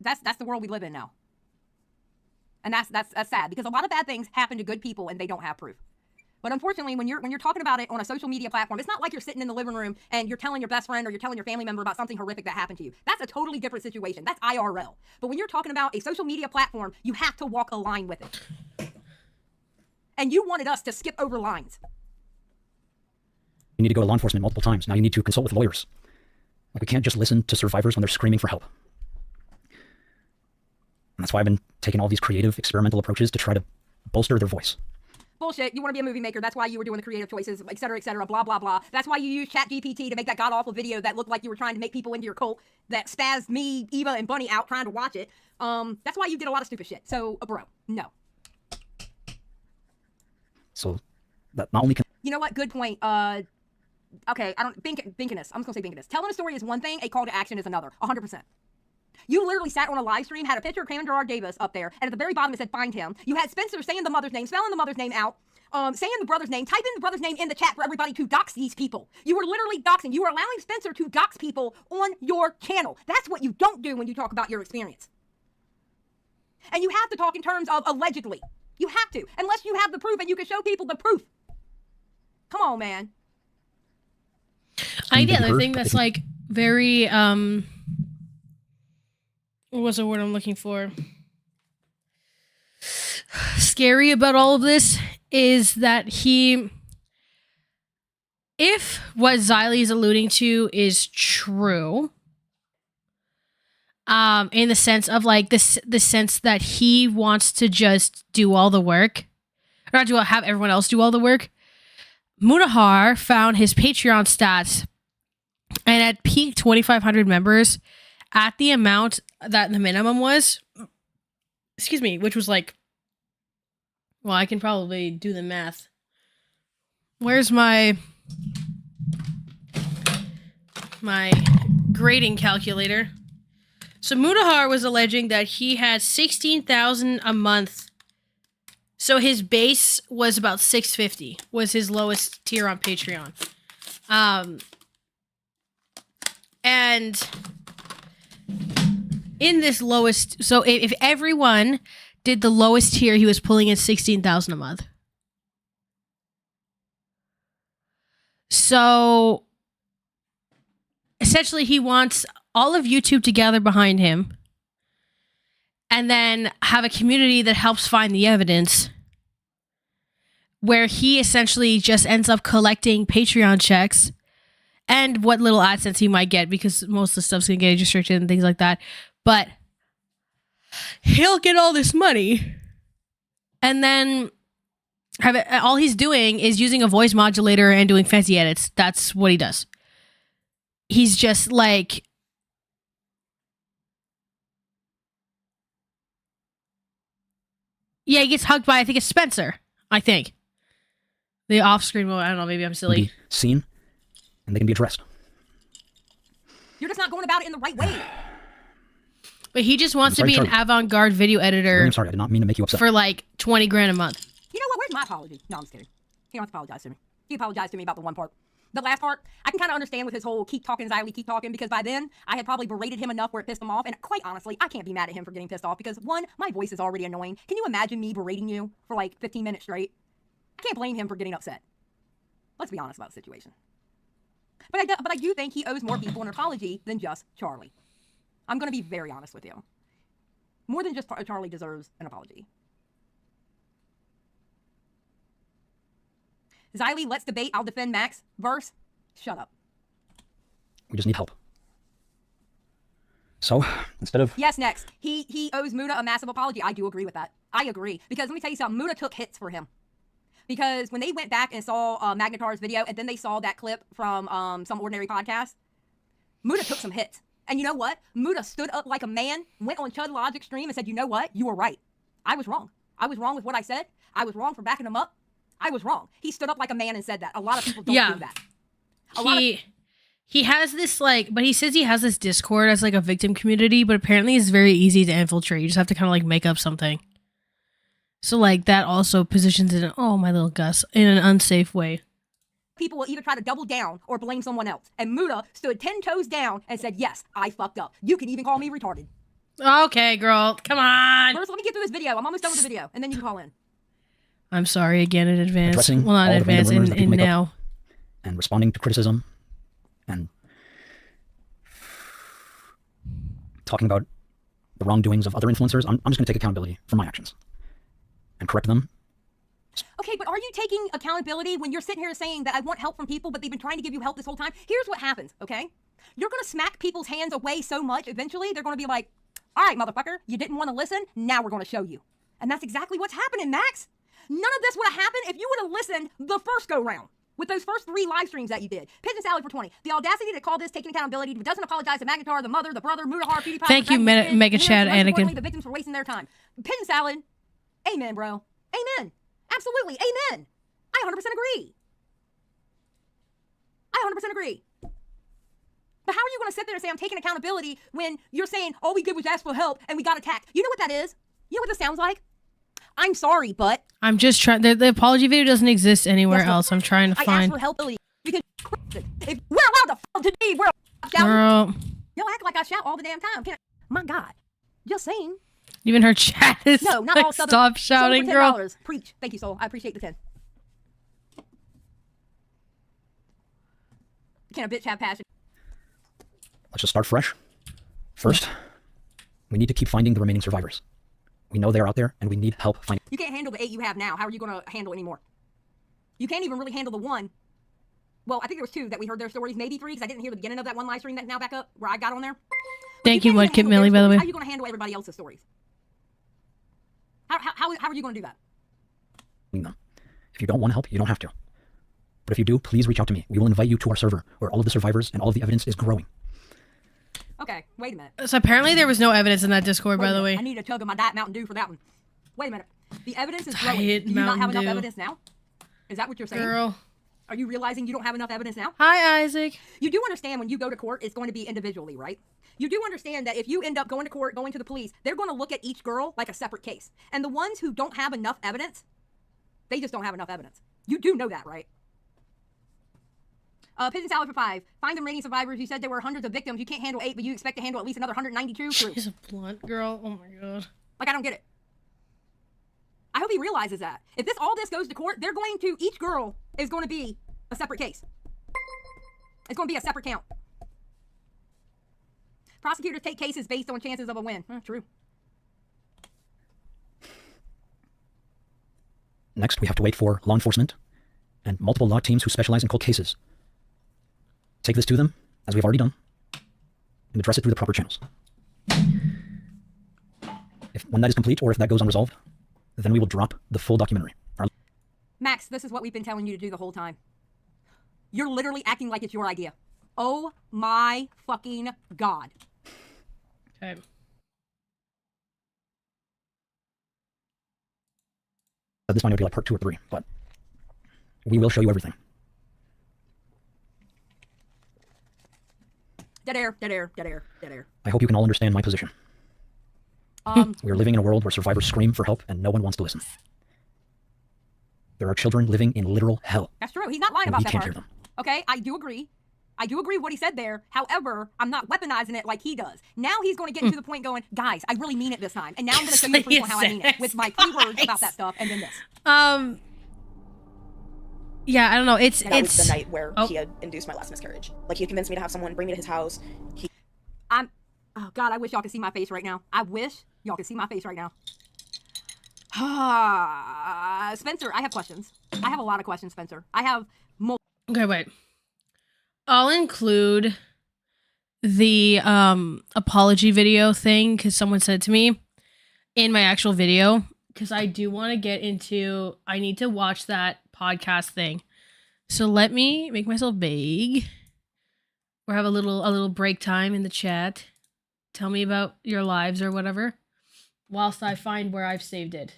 That's the world we live in now. And that's sad because a lot of bad things happen to good people and they don't have proof. But unfortunately, when you're talking about it on a social media platform, it's not like you're sitting in the living room and you're telling your best friend or you're telling your family member about something horrific that happened to you. That's a totally different situation. That's IRL. But when you're talking about a social media platform, you have to walk a line with it. And you wanted us to skip over lines. You need to go to law enforcement multiple times. Now you need to consult with lawyers. Like we can't just listen to survivors when they're screaming for help. And that's why I've been taking all these creative, experimental approaches to try to bolster their voice. Bullshit. You want to be a movie maker. That's why you were doing the creative choices, et cetera, blah, blah, blah. That's why you used ChatGPT to make that god-awful video that looked like you were trying to make people into your cult that spazzed me, Eva, and Bunny out trying to watch it. That's why you did a lot of stupid shit. So, bro, no. So, that not only can... You know what? Good point. Okay, Binkiness. I'm just going to say Binkiness. Telling a story is one thing. A call to action is another. 100%. You literally sat on a live stream, had a picture of Cameron Gerard Davis up there, and at the very bottom it said, find him. You had Spencer saying the mother's name, spelling the mother's name out, saying the brother's name, typing the brother's name in the chat for everybody to dox these people. You were literally doxing. You were allowing Spencer to dox people on your channel. That's what you don't do when you talk about your experience. And you have to talk in terms of allegedly. You have to, unless you have the proof and you can show people the proof. Come on, man. I think that's like very, what's the word I'm looking for? Scary about all of this is that if what Xylee is alluding to is true, in the sense of like the sense that he wants to just do all the work, or not have everyone else do all the work, Mutahar found his Patreon stats and at peak 2,500 members at the amount that the minimum was. Excuse me, which was like, well, I can probably do the math. Where's my grading calculator? So Mutahar was alleging that he had 16,000 a month. So his base was about 650, was his lowest tier on Patreon. And in this lowest, so if everyone did the lowest tier, he was pulling in 16,000 a month. So essentially he wants all of YouTube to gather behind him and then have a community that helps find the evidence, where he essentially just ends up collecting Patreon checks and what little AdSense he might get, because most of the stuff's gonna get restricted and things like that. But he'll get all this money and then have it, all he's doing is using a voice modulator and doing fancy edits. That's what he does. He's just like, yeah, he gets hugged by, I think it's Spencer. I think. The off-screen moment, I don't know, maybe I'm silly. Be seen, and they can be addressed. You're just not going about it in the right way. But he just wants to be an avant-garde video editor. I'm sorry, I did not mean to make you upset. For like 20 grand a month. You know what? Where's my apology? No, I'm just kidding. He wants to apologize to me. He apologized to me about the one part. The last part, I can kind of understand with his whole keep talking, Xylee, keep talking, because by then I had probably berated him enough where it pissed him off. And quite honestly, I can't be mad at him for getting pissed off because, one, my voice is already annoying. Can you imagine me berating you for like 15 minutes straight? I can't blame him for getting upset. Let's be honest about the situation. But I do think he owes more people an apology than just Charlie. I'm going to be very honest with you. More than just Charlie deserves an apology. Xylee, let's debate. I'll defend Max. Verse, shut up. We just need help. So, instead of... Yes, next. He owes Muta a massive apology. I do agree with that. I agree. Because let me tell you something. Muta took hits for him. Because when they went back and saw Magnetar's video, and then they saw that clip from some ordinary podcast, Muta took some hits. And you know what? Muta stood up like a man, went on Chud Logic stream and said, you know what? You were right. I was wrong. I was wrong with what I said. I was wrong for backing him up. I was wrong. He stood up like a man and said that. A lot of people don't do that. He has this like, but he says he has this Discord as like a victim community, but apparently it's very easy to infiltrate. You just have to kind of like make up something. So like that also positions it in, oh my little Gus, in an unsafe way. People will either try to double down or blame someone else. And Muta stood 10 toes down and said, yes, I fucked up. You can even call me retarded. Okay, girl, come on. First, let me get through this video. I'm almost done with the video, and then you can call in. I'm sorry again in advance. Addressing Well, not in all the random advance, rumors that in people make now. up, and responding to criticism, and talking about the wrongdoings of other influencers. I'm just going to take accountability for my actions and correct them. Okay, but are you taking accountability when you're sitting here saying that I want help from people, but they've been trying to give you help this whole time? Here's what happens, okay? You're going to smack people's hands away so much, eventually they're going to be like, all right, motherfucker, you didn't want to listen, now we're going to show you. And that's exactly what's happening, Max. None of this would have happened if you would have listened the first go-round with those first 3 live streams that you did. Pigeon Salad for 20. The audacity to call this taking accountability, but doesn't apologize to Magnetar, the mother, the brother, Mutahar, PewDiePie. Thank you, Mega Chad, Anakin. The victims for wasting their time. Pigeon Salad, amen, bro. Amen. Absolutely, amen. I 100% agree. I 100% agree. But how are you going to sit there and say I'm taking accountability when you're saying all we did was ask for help and we got attacked? You know what that is? You know what this sounds like? I'm sorry, but... I'm just trying... The apology video doesn't exist anywhere else. I'm trying to I find... asked for help. Because if we're allowed to fall today, we're shout. Girl. Y'all act like I shout all the damn time. Can't... My God. Just saying. Even her chat is no, not like, all Southern. stop shouting, girl. $10. Preach. Thank you, Soul. I appreciate the 10. Can a bitch have passion? Let's just start fresh. First, we need to keep finding the remaining survivors. We know they're out there, and we need help finding. You can't handle the 8 you have now. How are you going to handle any more? You can't even really handle the 1. Well, I think there was 2 that we heard their stories, maybe 3, because I didn't hear the beginning of that one live stream that's now back up, where I got on there. Thank you, Mudkip Millie, by the way. How are you going to handle everybody else's stories? How are you going to do that? If you don't want help, you don't have to. But if you do, please reach out to me. We will invite you to our server where all of the survivors and all of the evidence is growing. Okay, wait a minute. So apparently there was no evidence in that Discord, by the way. I need a tug of my Diet Mountain Dew for that one. Wait a minute. The evidence is growing. Diet Do you not have Mountain enough Dew. evidence now? Is that what you're saying? Girl. Are you realizing you don't have enough evidence now? Hi, Isaac. You do understand when you go to court, it's going to be individually, right? You do understand that if you end up going to court, going to the police, they're going to look at each girl like a separate case. And the ones who don't have enough evidence, they just don't have enough evidence. You do know that, right? Pigeon salad for 5. Find them rating survivors. You said there were hundreds of victims. You can't handle 8, but you expect to handle at least another 192. True. She's a blunt girl. Oh my god. Like, I don't get it. I hope he realizes that. If all this goes to court, they're going to, each girl is going to be a separate case. It's going to be a separate count. Prosecutors take cases based on chances of a win. True. Next, we have to wait for law enforcement and multiple law teams who specialize in cold cases. Take this to them, as we've already done, and address it through the proper channels. When that is complete, or if that goes unresolved, then we will drop the full documentary. Max, this is what we've been telling you to do the whole time. You're literally acting like it's your idea. Oh my fucking god. Okay. This might be like part 2 or 3, but we will show you everything. Dead air, dead air, dead air, dead air. I hope you can all understand my position. We are living in a world where survivors scream for help and no one wants to listen. There are children living in literal hell. That's true. He's not lying and about we that can't part. hear them. Okay, I do agree. I do agree with what he said there. However, I'm not weaponizing it like he does. Now he's going to get to the point going, guys, I really mean it this time. And now I'm going to show you the proof on how I mean it with my 3 words about that stuff and then this. Yeah, I don't know. It's That was the night where he had induced my last miscarriage. Like, he had convinced me to have someone bring me to his house. Oh God, I wish y'all could see my face right now. I wish y'all could see my face right now. Spencer, I have questions. I have a lot of questions, Spencer. I have multiple. okay. Wait, I'll include the apology video thing because someone said to me in my actual video because I do want to get into. I need to watch that podcast thing. So let me make myself big. Or have a little break time in the chat. Tell me about your lives or whatever, whilst I find where I've saved it.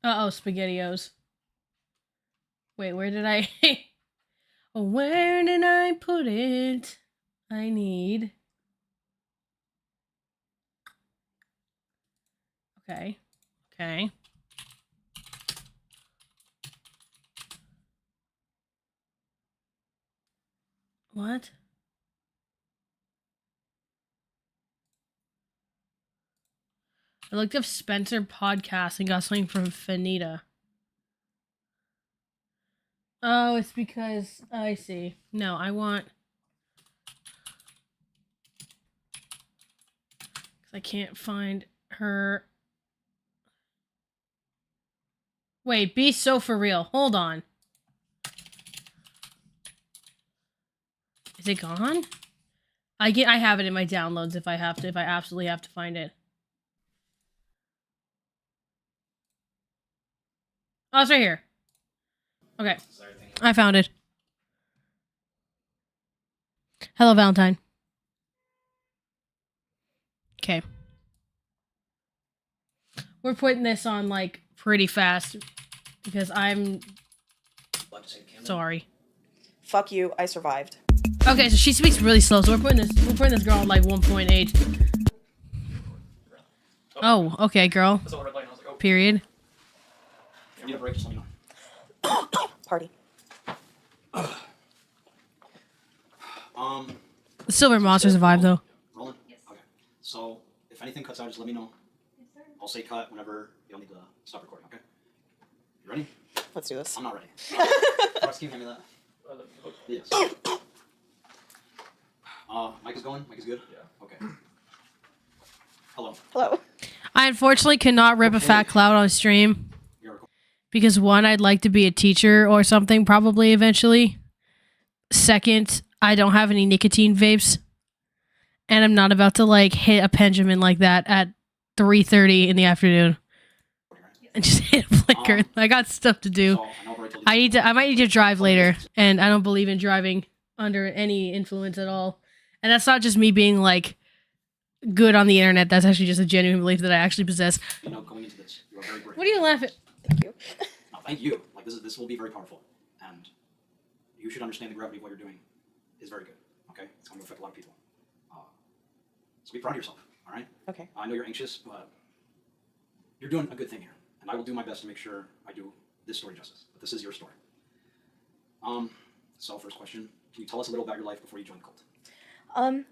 Uh-oh, SpaghettiOs. Wait, where did I... oh, where did I put it? I need... Okay. Okay. What? I looked up Spencer podcast and got something from Fanita. Oh, it's because I see. No, I want. Because I can't find her. Wait, be so for real. Hold on. Is it gone? I have it in my downloads if I absolutely have to find it. Oh, it's right here. Okay. I found it. Hello, Valentine. Okay. We're putting this on, like, pretty fast because I'm sorry. Fuck you, I survived. Okay, so she speaks really slow, so we're putting this girl at, like, 1.8. Oh, okay, girl. Period. If you need a break, just let me know. Party. The Silver Monster survived, though. Rolling? Yes. Okay. So, if anything cuts out, just let me know. I'll say cut whenever you'll need to stop recording, okay? You ready? Let's do this. I'm not ready. Fox, can you hand me that? Yes. Mic is going? Mic is good? Yeah. Okay. Hello. Hello. I I unfortunately cannot rip a fat cloud on stream because one, I'd like to be a teacher or something probably eventually. Second, I don't have any nicotine vapes, and I'm not about to like hit a pendulum like that at 3:30 in the afternoon and just hit a flicker. I got stuff to do. I might need to drive later, and I don't believe in driving under any influence at all. And that's not just me being like good on the internet. That's actually just a genuine belief that I actually possess. Going into this, you are very brave. What are you laughing? Thank you. No, thank you. Like this will be very powerful, and you should understand the gravity of what you're doing is very good. Okay, it's going to affect a lot of people. So be proud of yourself. All right. Okay. I know you're anxious, but you're doing a good thing here, and I will do my best to make sure I do this story justice. But this is your story. So first question: can you tell us a little about your life before you joined the cult?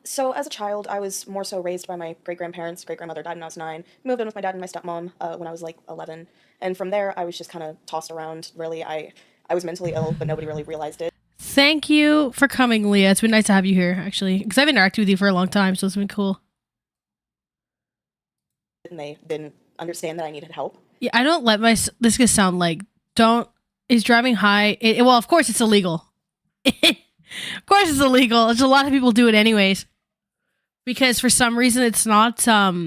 So as a child, I was more so raised by my great-grandparents. Great-grandmother died when I was 9. Moved in with my dad and my stepmom when I was like 11. And from there, I was just kind of tossed around. Really, I was mentally ill, but nobody really realized it. Thank you for coming, Leah. It's been nice to have you here, actually, because I've interacted with you for a long time, so it's been cool. And they didn't understand that I needed help. Yeah, I don't let my... This could sound like... Is driving high... well, of course it's illegal. Of course it's illegal. There's a lot of people do it anyways. Because for some reason it's not... how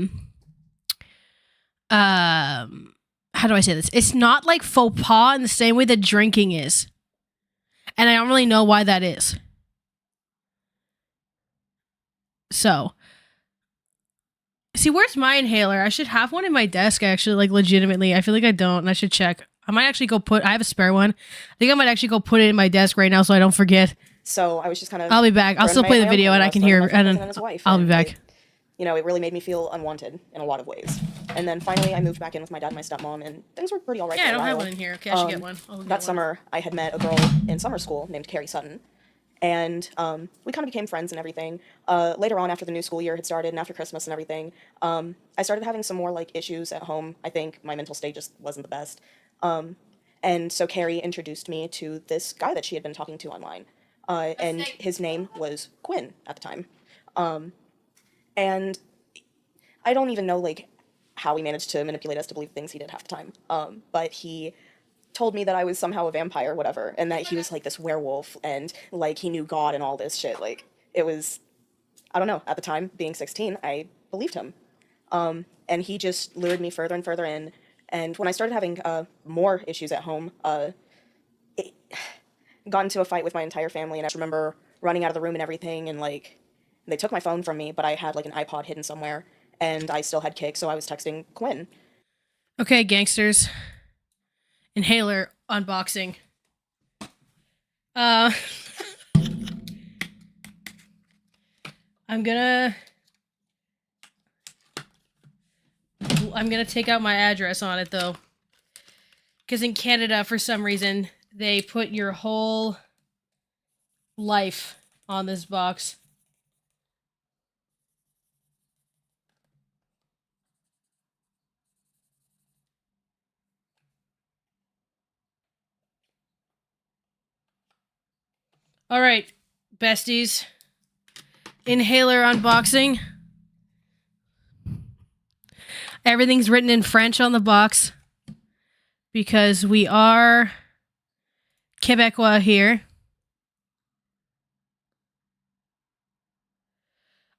do I say this? It's not like faux pas in the same way that drinking is. And I don't really know why that is. So... See, where's my inhaler? I should have one in my desk, actually, like, legitimately. I feel like I don't, and I should check. I might actually go I have a spare one. I think I might actually go put it in my desk right now so I don't forget. So I was just kind of... I'll be back. I'll still play the video and I can hear, and then I'll be back. It really made me feel unwanted in a lot of ways. And then finally I moved back in with my dad and my stepmom, and things were pretty all right. Yeah, for I a don't have while. one in here. Okay, I should get one. That summer, I had met a girl in summer school named Carrie Sutton. And we kind of became friends and everything. Later on, after the new school year had started and after Christmas and everything, I started having some more like issues at home. I think my mental state just wasn't the best. And so Carrie introduced me to this guy that she had been talking to online. And his name was Quinn at the time. And I don't even know like how he managed to manipulate us to believe things he did half the time. But he told me that I was somehow a vampire or whatever, and that he was like this werewolf and like he knew God and all this shit. Like it was, I don't know, at the time, being 16, I believed him. And he just lured me further and further in. And when I started having more issues at home, it got into a fight with my entire family, and I remember running out of the room and everything, and like they took my phone from me, but I had like an iPod hidden somewhere, and I still had Kick, so I was texting Quinn. Okay, gangsters. Inhaler unboxing. I'm gonna take out my address on it though, because in Canada for some reason they put your whole life on this box. All right, besties. Inhaler unboxing. Everything's written in French on the box because we are Quebecois here.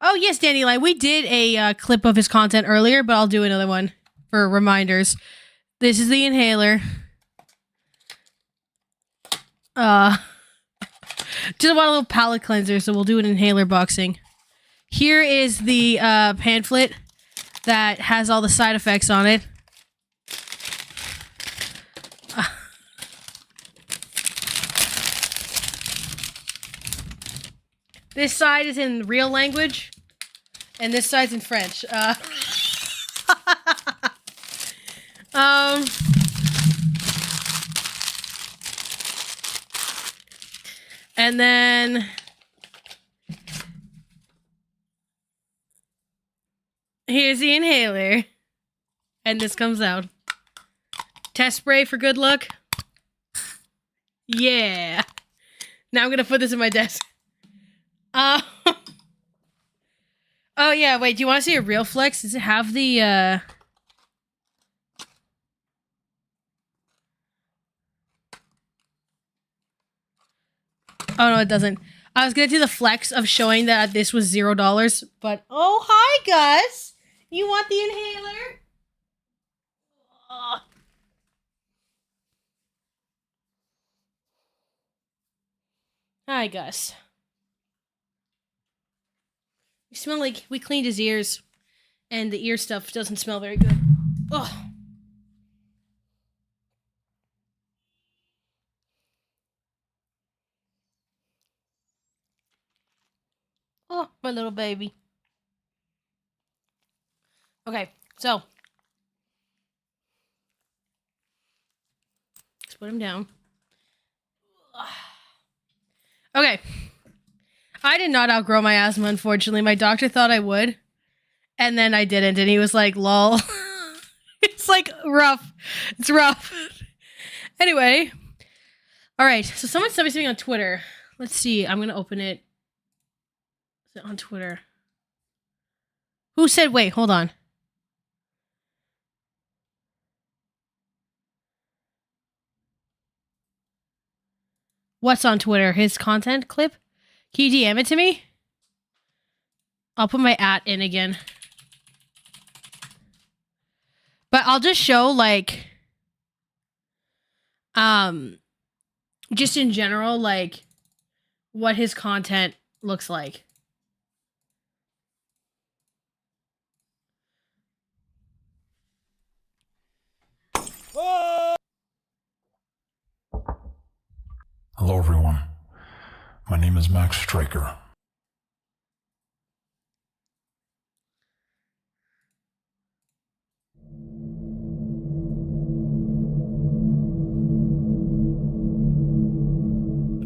Oh, yes, Danny Line. We did a clip of his content earlier, but I'll do another one for reminders. This is the inhaler. Just want a little palate cleanser, so we'll do an inhaler boxing. Here is the pamphlet that has all the side effects on it. This side is in real language, and this side's in French. And then here's the inhaler. And this comes out. Test spray for good luck. Yeah. Now I'm going to put this in my desk. Oh yeah, wait, do you want to see a real flex? Does it have the Oh, no, it doesn't. I was going to do the flex of showing that this was $0, but... Oh, hi, Gus! You want the inhaler? Ugh. Hi, Gus. You smell like we cleaned his ears, and the ear stuff doesn't smell very good. Ugh. Oh, my little baby. Okay, so. Let's put him down. Okay. I did not outgrow my asthma, unfortunately. My doctor thought I would. And then I didn't. And he was like, lol. It's like rough. It's rough. Anyway. All right. So someone sent me something on Twitter. Let's see. I'm going to open it. Is it on Twitter? Who said, wait, hold on. What's on Twitter? His content clip? Can you DM it to me? I'll put my @ in again. But I'll just show, like, just in general, like, what his content looks like. Hello, everyone. My name is Max Straker.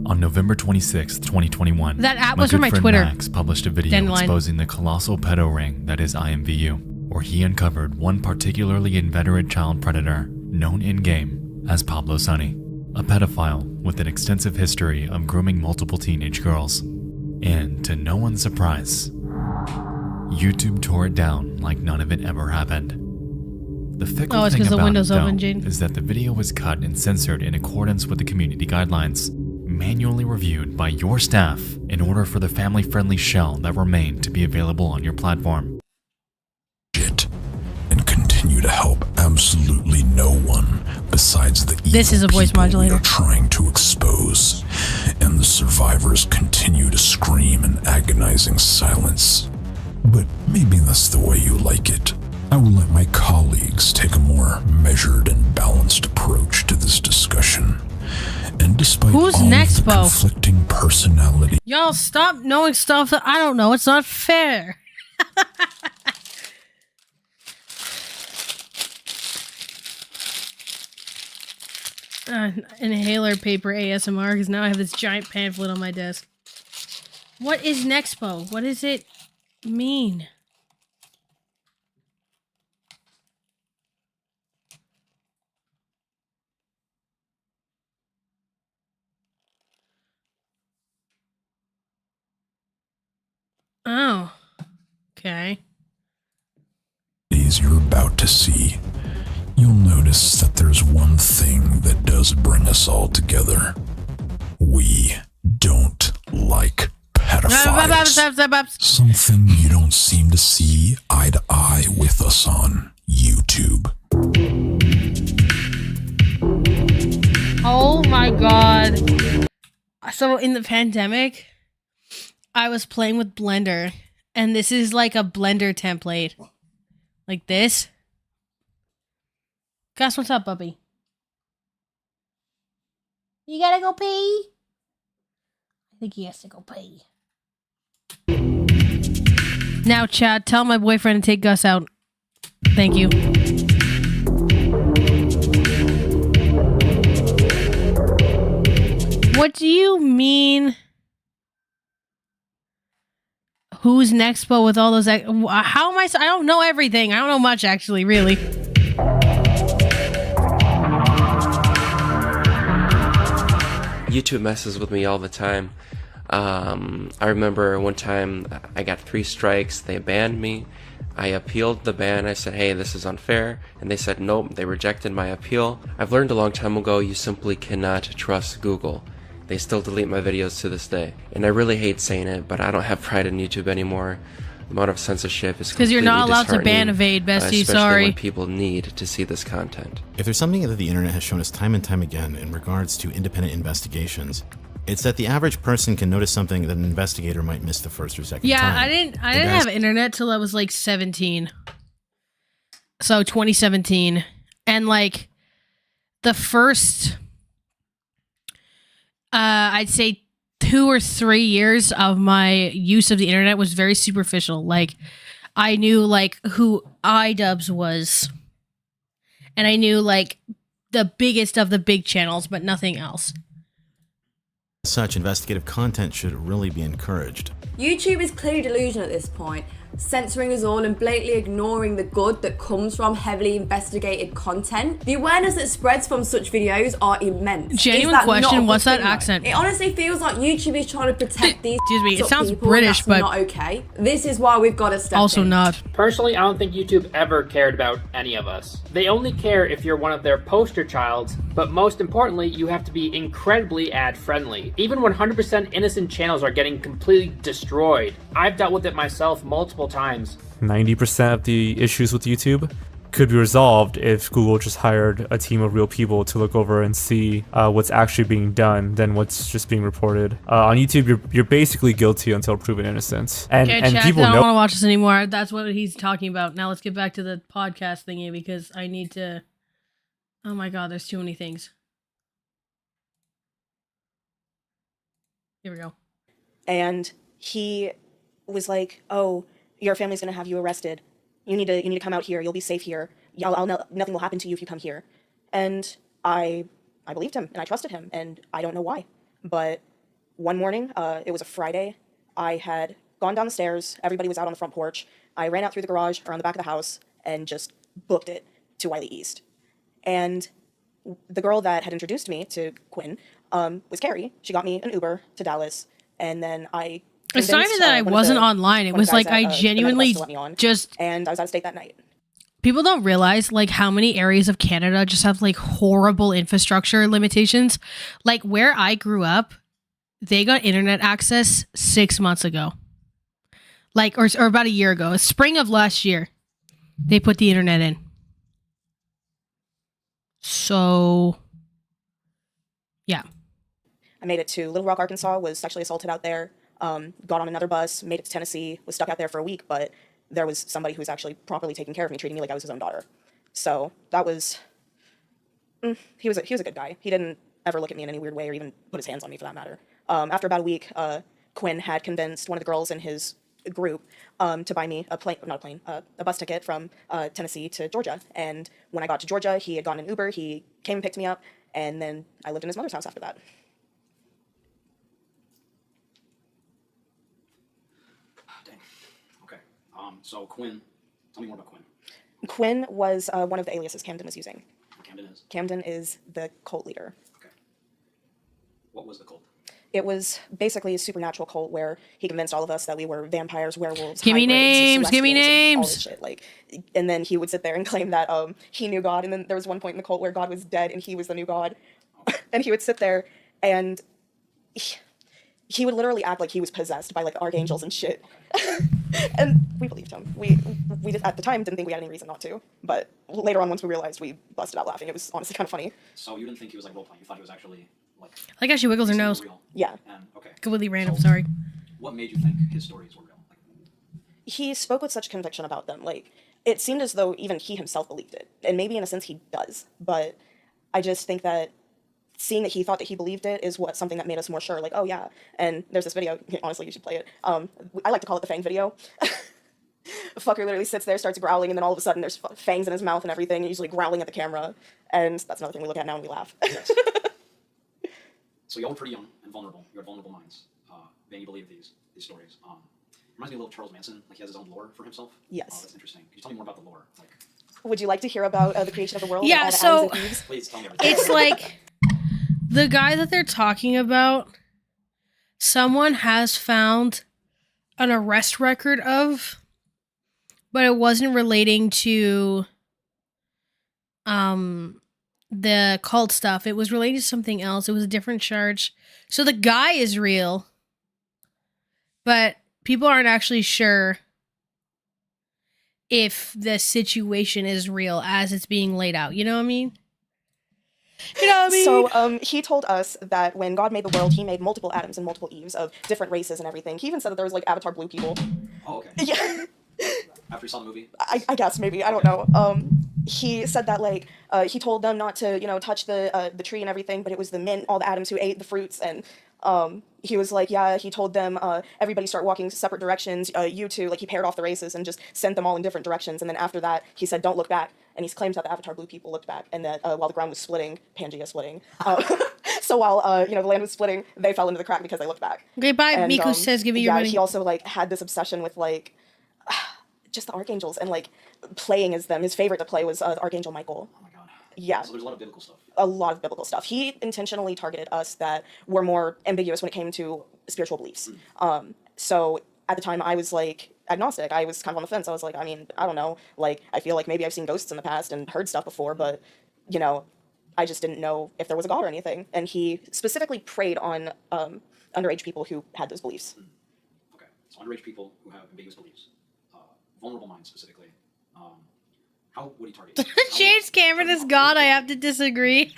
On November 26, 2021, That app my was from good my friend Twitter. Max published a video Dandelion. exposing the colossal pedo ring that is IMVU, where he uncovered one particularly inveterate child predator, known in-game as Pablo Sonny, a pedophile with an extensive history of grooming multiple teenage girls. And to no one's surprise, YouTube tore it down like none of it ever happened. The fickle Oh, it's thing 'cause the about window's it, though, open, Jane. is that the video was cut and censored in accordance with the community guidelines, manually reviewed by your staff in order for the family-friendly shell that remained to be available on your platform. Shit. And continue to help absolutely no one besides the evil This is a voice people modulator. we are trying to expose. And the survivors continue to scream in agonizing silence. But maybe that's the way you like it. I will let my colleagues take a more measured and balanced approach to this discussion. And despite Who's all next, of the Bo? conflicting personality Y'all stop knowing stuff that I don't know. It's not fair. Inhaler paper ASMR, because now I have this giant pamphlet on my desk. What is Nexpo? What does it mean? Oh. Okay. you're about to see, you'll notice that there's one thing that does bring us all together. We don't like pedophiles. Something you don't seem to see eye to eye with us on YouTube. Oh my god. So in the pandemic, I was playing with Blender, and this is like a Blender template. Like this. Gus, what's up, puppy? You gotta go pee? I think he has to go pee. Now, Chad, tell my boyfriend to take Gus out. Thank you. What do you mean? Who's Nexpo with all those? How am I? I don't know everything. I don't know much, actually, really. YouTube messes with me all the time. I remember one time I got 3 strikes. They banned me. I appealed the ban. I said, hey, this is unfair. And they said, nope, they rejected my appeal. I've learned a long time ago you simply cannot trust Google. They still delete my videos to this day. And I really hate saying it, but I don't have pride in YouTube anymore. The amount of censorship is because you're not allowed to ban evade, bestie. Especially Sorry. when people need to see this content. If there's something that the internet has shown us time and time again in regards to independent investigations, it's that the average person can notice something that an investigator might miss the first or second time. Yeah, I didn't have internet till I was like 17. So 2017. And like the first I'd say 2 or 3 years of my use of the internet was very superficial. Like I knew like who iDubbbz was. And I knew like the biggest of the big channels, but nothing else. Such investigative content should really be encouraged. YouTube is clearly delusional at this point, censoring us all and blatantly ignoring the good that comes from heavily investigated content. The awareness that spreads from such videos are immense. Genuine question, what's that accent? It honestly feels like YouTube is trying to protect these Excuse me, it sounds people, British, that's but not okay. This is why we've got to step also in. not. Personally, I don't think YouTube ever cared about any of us. They only care if you're one of their poster childs, but most importantly, you have to be incredibly ad-friendly. Even 100% innocent channels are getting completely destroyed. I've dealt with it myself multiple times. 90% of the issues with YouTube could be resolved if Google just hired a team of real people to look over and see what's actually being done than what's just being reported. On YouTube, you're basically guilty until proven innocent, and Chat, people I don't know. want to watch this anymore. That's what he's talking about. Now let's get back to the podcast thingy because I need to. Oh my god, there's too many things. Here we go. And he was like, "Oh, your family's gonna have you arrested. You need to come out here. You'll be safe here. Nothing will happen to you if you come here." And I believed him and I trusted him, and I don't know why. But one morning, it was a Friday. I had gone down the stairs. Everybody was out on the front porch. I ran out through the garage around the back of the house and just booked it to Wiley East. And the girl that had introduced me to Quinn was Carrie. She got me an Uber to Dallas, and then I. It's not even that I wasn't online. It was like I genuinely just. And I was out of state that night. People don't realize like how many areas of Canada just have like horrible infrastructure limitations. Like where I grew up, they got internet access 6 months ago. Like or about a year ago, spring of last year, they put the internet in. So, yeah. I made it to Little Rock, Arkansas, was sexually assaulted out there, got on another bus, made it to Tennessee, was stuck out there for a week, but there was somebody who was actually properly taking care of me, treating me like I was his own daughter. So that was, he was a good guy. He didn't ever look at me in any weird way or even put his hands on me for that matter. After about a week, Quinn had convinced one of the girls in his group to buy me a bus ticket from Tennessee to Georgia. And when I got to Georgia, he had gotten an Uber, he came and picked me up, and then I lived in his mother's house after that. Dang. Okay. So Quinn, tell me more about Quinn. Quinn was one of the aliases Camden was using. Camden is? Camden is the cult leader. Okay. What was the cult? It was basically a supernatural cult where he convinced all of us that we were vampires, werewolves, give me hybrids, names, give me celestials, and all names. this shit. Like, and then he would sit there and claim that he knew God, and then there was one point in the cult where God was dead and he was the new God, and he would sit there and he would literally act like he was possessed by like archangels and shit. And we believed him. We just, at the time didn't think we had any reason not to, but later on once we realized, we busted out laughing. It was honestly kind of funny. So you didn't think he was like role playing? You thought he was actually Like how she wiggles her nose. real? Yeah. And okay. Completely random, sorry. What made you think his stories were real? Like, He spoke with such conviction about them. Like, it seemed as though even he himself believed it. And maybe in a sense he does. But I just think that seeing that he thought that he believed it is what something that made us more sure. Like, oh yeah. And there's this video. Honestly, you should play it. I like to call it the Fang video. The fucker literally sits there, starts growling, and then all of a sudden there's fangs in his mouth and everything. And he's like growling at the camera. And that's another thing we look at now and we laugh. So y'all were pretty young and vulnerable. You had vulnerable minds. Then you believe these stories. Reminds me a little of Charles Manson. Like he has his own lore for himself. Yes. Oh, that's interesting. Could you tell me more about the lore? Like, Would you like to hear about the creation of the world? Yeah, and all the so Adams and Eves? please tell me everything. it's like the guy that they're talking about, someone has found an arrest record of, but it wasn't relating to the cult stuff. It was related to something else. It was a different church. So the guy is real, but people aren't actually sure if the situation is real as it's being laid out. You know what I mean? You know what I mean? So he told us that when God made the world, he made multiple Adams and multiple Eves of different races and everything. He even said that there was like Avatar blue people. Oh, okay. Yeah. After you saw the movie? I guess maybe, I don't know. He said that like he told them not to, you know, touch the tree and everything, but it was the men, all the Adams who ate the fruits, and he was like, yeah, he told them everybody start walking separate directions. You two, like he paired off the races and just sent them all in different directions, and then after that he said don't look back, and he claims that the Avatar blue people looked back, and that while the ground was splitting, Pangea splitting. So while you know the land was splitting, they fell into the crack because they looked back. Okay, bye. And, Miku says, "Give me your money." He also like had this obsession with like just the archangels and like playing as them. His favorite to play was the Archangel Michael. Oh my god. Yeah. So there's a lot of biblical stuff. A lot of biblical stuff. He intentionally targeted us that were more ambiguous when it came to spiritual beliefs. So at the time I was like agnostic. I was kind of on the fence. I was like, I mean, I don't know. Like, I feel like maybe I've seen ghosts in the past and heard stuff before, but you know, I just didn't know if there was a God or anything. And he specifically preyed on underage people who had those beliefs. Okay. So underage people who have ambiguous beliefs. Vulnerable minds specifically. How would he target? James Cameron is God. I have to disagree.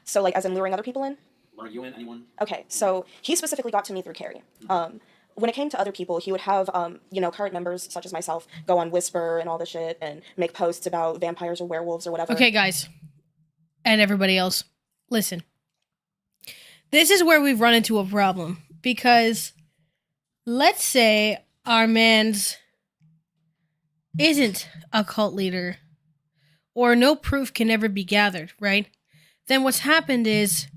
So like as in luring other people in? Luring you in? Anyone? Okay, so he specifically got to me through Carrie. When it came to other people, he would have, you know, current members such as myself go on Whisper and all this shit and make posts about vampires or werewolves or whatever. Okay, guys. And everybody else. Listen. This is where we've run into a problem. Because let's say our man's isn't a cult leader, or no proof can ever be gathered, right? Then what's happened is,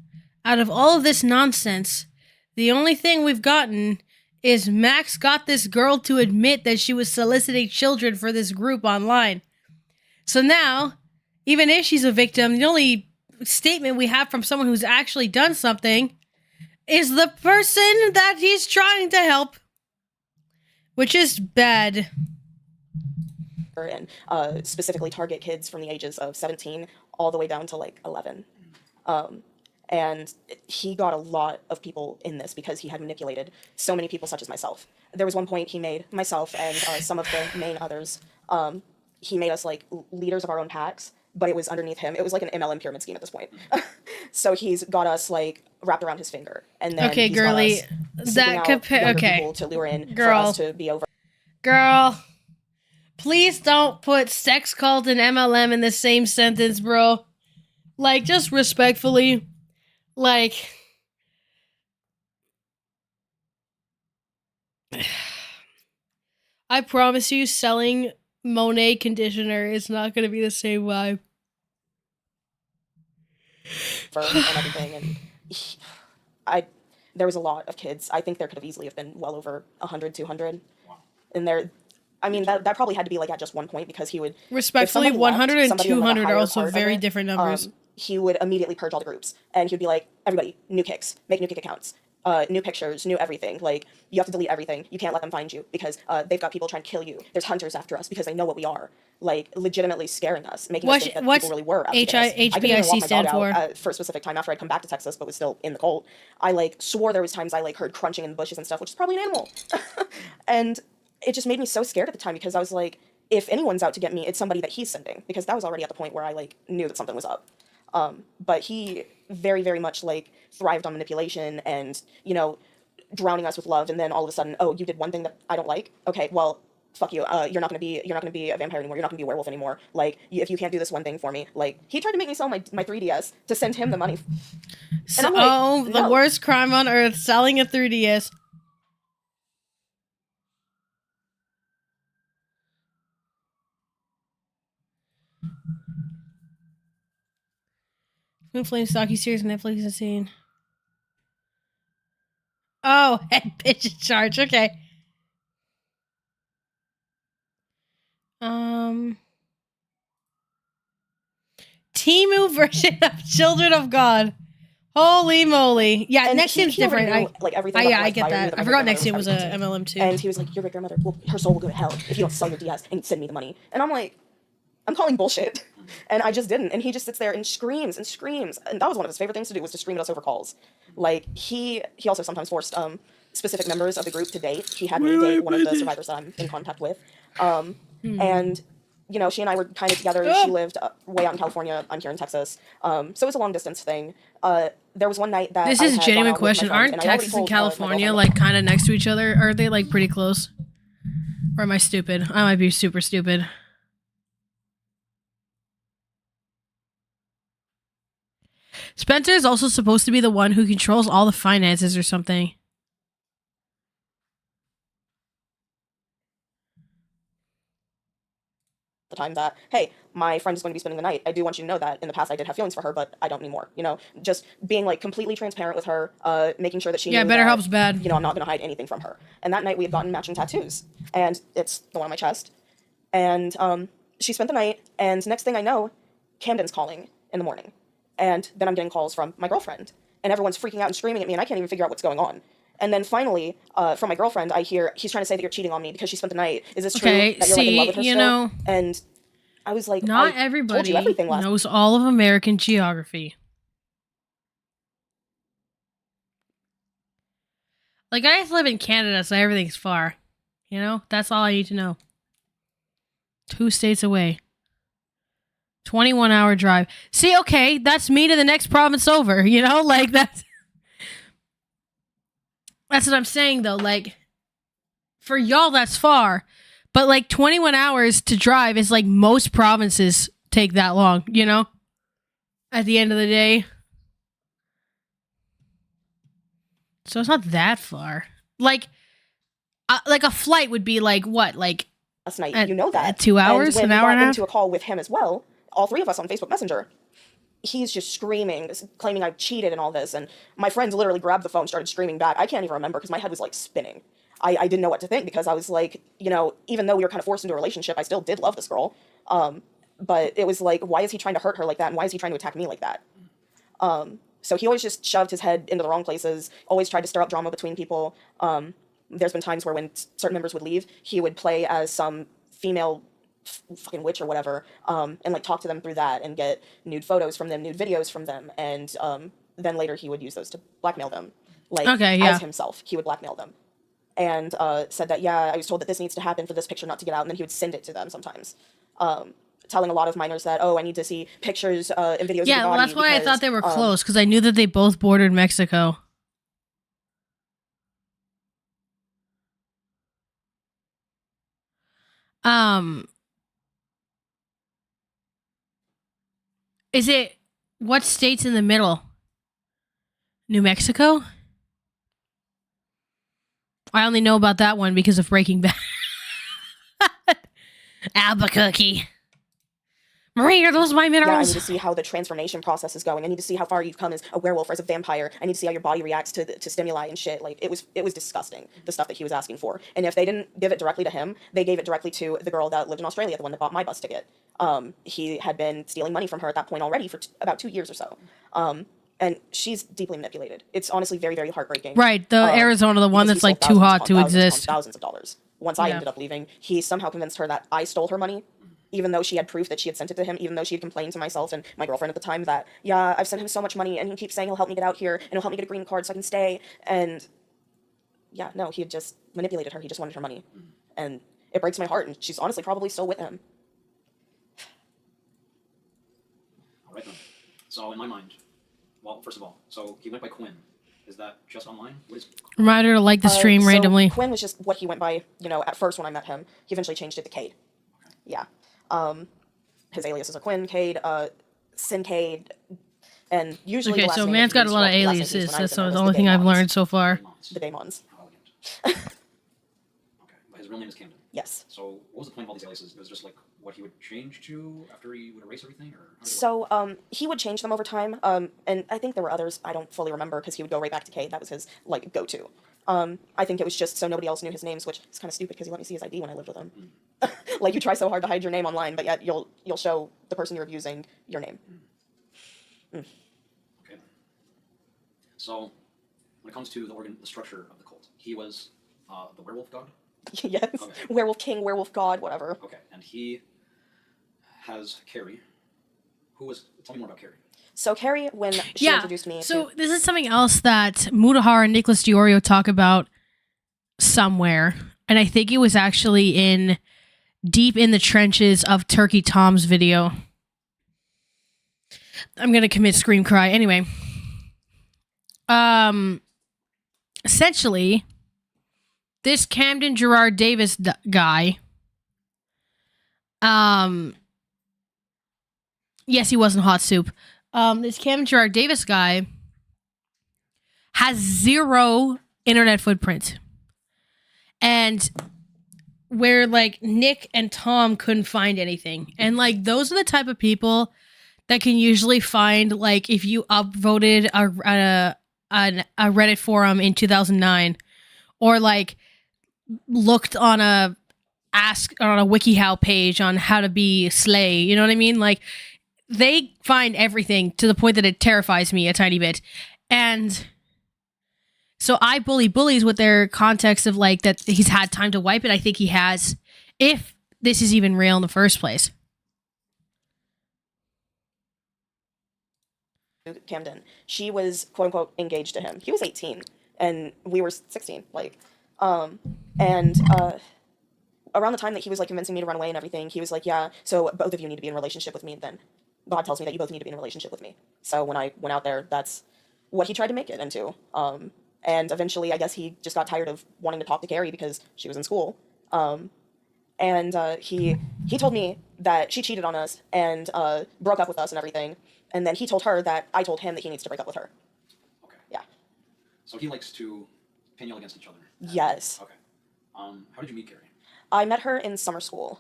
out of all of this nonsense, the only thing we've gotten is Max got this girl to admit that she was soliciting children for this group online. So now, even if she's a victim, the only statement we have from someone who's actually done something is the person that he's trying to help, which is bad. And specifically target kids from the ages of 17 all the way down to like 11. And he got a lot of people in this because he had manipulated so many people such as myself. There was one point he made myself and some of the main others, he made us like leaders of our own packs, but it was underneath him. It was like an MLM pyramid scheme at this point. So he's got us like wrapped around his finger. And then okay, he's girly, got us that okay, people to lure in girl, for us to be over. Girl, please don't put sex cult and MLM in the same sentence, bro. Like, just respectfully, like, I promise you, selling Monet conditioner is not going to be the same vibe. And everything, and there was a lot of kids. I think there could have easily have been well over 100, 200. And there, I mean, that probably had to be like at just one point because he would... Respectfully, 100 and 200 like are also very different numbers. He would immediately purge all the groups. And he would be like, everybody, new kicks. Make new kick accounts. New pictures, new everything. Like, you have to delete everything. You can't let them find you because they've got people trying to kill you. There's hunters after us because they know what we are. Like, legitimately scaring us, making us think that people really were out to get us. HPIC stand for? For a specific time after I'd come back to Texas, but was still in the cult. I, like, swore there was times I, like, heard crunching in the bushes and stuff, which is probably an animal. And it just made me so scared at the time because I was like, if anyone's out to get me, it's somebody that he's sending. Because that was already at the point where I, like, knew that something was up. But he very, very much, like, thrived on manipulation and, you know, drowning us with love, and then all of a sudden, oh, you did one thing that I don't like? Okay, well, fuck you. You're not gonna be a vampire anymore. You're not gonna be a werewolf anymore. Like, if you can't do this one thing for me, like, he tried to make me sell my 3DS to send him the money. So, like, the worst crime on earth, selling a 3DS. Twin Flame Stocky series Netflix is seen. Oh, head bitch in charge. Okay. Temu version of Children of God. Holy moly. Yeah, And Nexium's different. knew, like, everything Yeah, about I get life. I knew that. I my forgot grandmother Nexium was a was having MLM too. And he was like, your great grandmother, well, her soul will go to hell if you don't sell your DS and send me the money. And I'm like, I'm calling bullshit. And I just didn't. And he just sits there and screams and screams. And that was one of his favorite things to do, was to scream at us over calls. Like, he also sometimes forced specific members of the group to date. He had me date one of the survivors that I'm in contact with. And, you know, she and I were kind of together. She lived way out in California. I'm here in Texas. So it was a long distance thing. There was one night that This I is a had genuine gone out with my question. friend, Aren't and I already Texas and told, my California girlfriend like kind of next to each other? Are they like pretty close? Or am I stupid? I might be super stupid. Spencer is also supposed to be the one who controls all the finances or something. the time that, hey, my friend is going to be spending the night. I do want you to know that in the past I did have feelings for her, but I don't anymore. You know, just being like completely transparent with her, making sure that she knew better that, helps bad. You know, I'm not going to hide anything from her. And that night we had gotten matching tattoos, and it's the one on my chest. And she spent the night, and next thing I know, Camden's calling in the morning, and then I'm getting calls from my girlfriend, and everyone's freaking out and screaming at me, and I can't even figure out what's going on. And then finally, from my girlfriend, I hear he's trying to say that you're cheating on me because she spent the night. Is this true that you're like in love with her still? Know, and I was like, not I everybody told you everything last knows all of American geography. Like, I just live in Canada, so everything's far. You know, that's all I need to know. 2 states away. 21-hour drive. See, okay, that's me to the next province over. You know, like that's what I'm saying, though. Like, for y'all, that's far. But, like, 21 hours to drive is like most provinces take that long, you know? At the end of the day. So it's not that far. Like a flight would be like, what? Like, last night. You know that. At 2 hours? And when an hour we and a got half? into a call with him as well, all three of us on Facebook Messenger, he's just screaming, claiming I've cheated and all this. And my friends literally grabbed the phone, started screaming back. I can't even remember because my head was like spinning. I didn't know what to think because I was like, you know, even though we were kind of forced into a relationship, I still did love this girl. But it was like, why is he trying to hurt her like that? And why is he trying to attack me like that? So he always just shoved his head into the wrong places, always tried to stir up drama between people. There's been times where when certain members would leave, he would play as some female fucking witch or whatever, and like talk to them through that and get nude photos from them, nude videos from them. And then later he would use those to blackmail them. Like, as himself, he would blackmail them. And said that, I was told that this needs to happen for this picture not to get out. And then he would send it to them sometimes. Telling a lot of minors that, I need to see pictures and videos of your body. That's why I thought they were close, because I knew that they both bordered Mexico. Is it, what state's in the middle? New Mexico? I only know about that one because of Breaking Bad. Albuquerque. Marie, are those my minerals? I need to see how the transformation process is going. I need to see how far you've come as a werewolf or as a vampire. I need to see how your body reacts to stimuli and shit. Like, it was disgusting, the stuff that he was asking for. And if they didn't give it directly to him, they gave it directly to the girl that lived in Australia, the one that bought my bus ticket. He had been stealing money from her at that point already for about 2 years or so. And she's deeply manipulated. It's honestly very, very heartbreaking. Right, the Arizona, the one that's like too hot to exist. Thousands of dollars. Once I ended up leaving, he somehow convinced her that I stole her money, even though she had proof that she had sent it to him, even though she had complained to myself and my girlfriend at the time that, I've sent him so much money and he keeps saying he'll help me get out here and he'll help me get a green card so I can stay. And no, he had just manipulated her. He just wanted her money. And it breaks my heart. And she's honestly probably still with him. All right then. So in my mind, well, first of all, so he went by Quinn. Is that just online? What is Remind her to like the stream randomly. Quinn was just what he went by, at first when I met him. He eventually changed it to Cade. Okay. Yeah. His aliases are Quinn, Cade, Sincade, and usually okay, the last so name man's got a lot of aliases. That's the only thing I've learned so far. The Daemons. Okay. But his real name is Camden. Yes. So what was the point of all these aliases? It was just like what he would change to after he would erase everything? Or so he would change them over time, and I think there were others I don't fully remember because he would go right back to Cade. That was his go-to. I think it was just so nobody else knew his names, which is kind of stupid because he let me see his ID when I lived with him. Like, you try so hard to hide your name online, but yet you'll show the person you're abusing your name. Okay. So when it comes to the structure of the cult, he was the werewolf god? Yes. Okay. Werewolf king, werewolf god, whatever. Okay, and he has Carrie, Tell me more about Carrie. So Carrie, when she introduced me So to... this is something else that Mutahar and Nicholas Diorio talk about somewhere. And I think it was actually deep in the trenches of Turkey Tom's video. I'm going to commit scream cry. Anyway. Essentially, this Camden Gerard Davis guy, yes, he wasn't hot soup. This Camden Gerard Davis guy has 0 internet footprint. And where, like, Nick and Tom couldn't find anything. And, like, those are the type of people that can usually find, like, if you upvoted a Reddit forum in 2009, or, like, looked on a WikiHow page on how to be slay, you know what I mean? Like, they find everything to the point that it terrifies me a tiny bit. And so I bully bullies with their context of, like, that he's had time to wipe it. I think he has, if this is even real in the first place. Camden, she was quote unquote engaged to him. He was 18 and we were 16. Around the time that he was, like, convincing me to run away and everything, he was like, yeah, so both of you need to be in a relationship with me. Then God tells me that you both need to be in a relationship with me. So when I went out there, that's what he tried to make it into. And eventually, I guess he just got tired of wanting to talk to Carrie because she was in school. He told me that she cheated on us and broke up with us and everything. And then he told her that I told him that he needs to break up with her. Okay. Yeah. So he likes to pin you all against each other. Yes. Okay. How did you meet Carrie? I met her in summer school.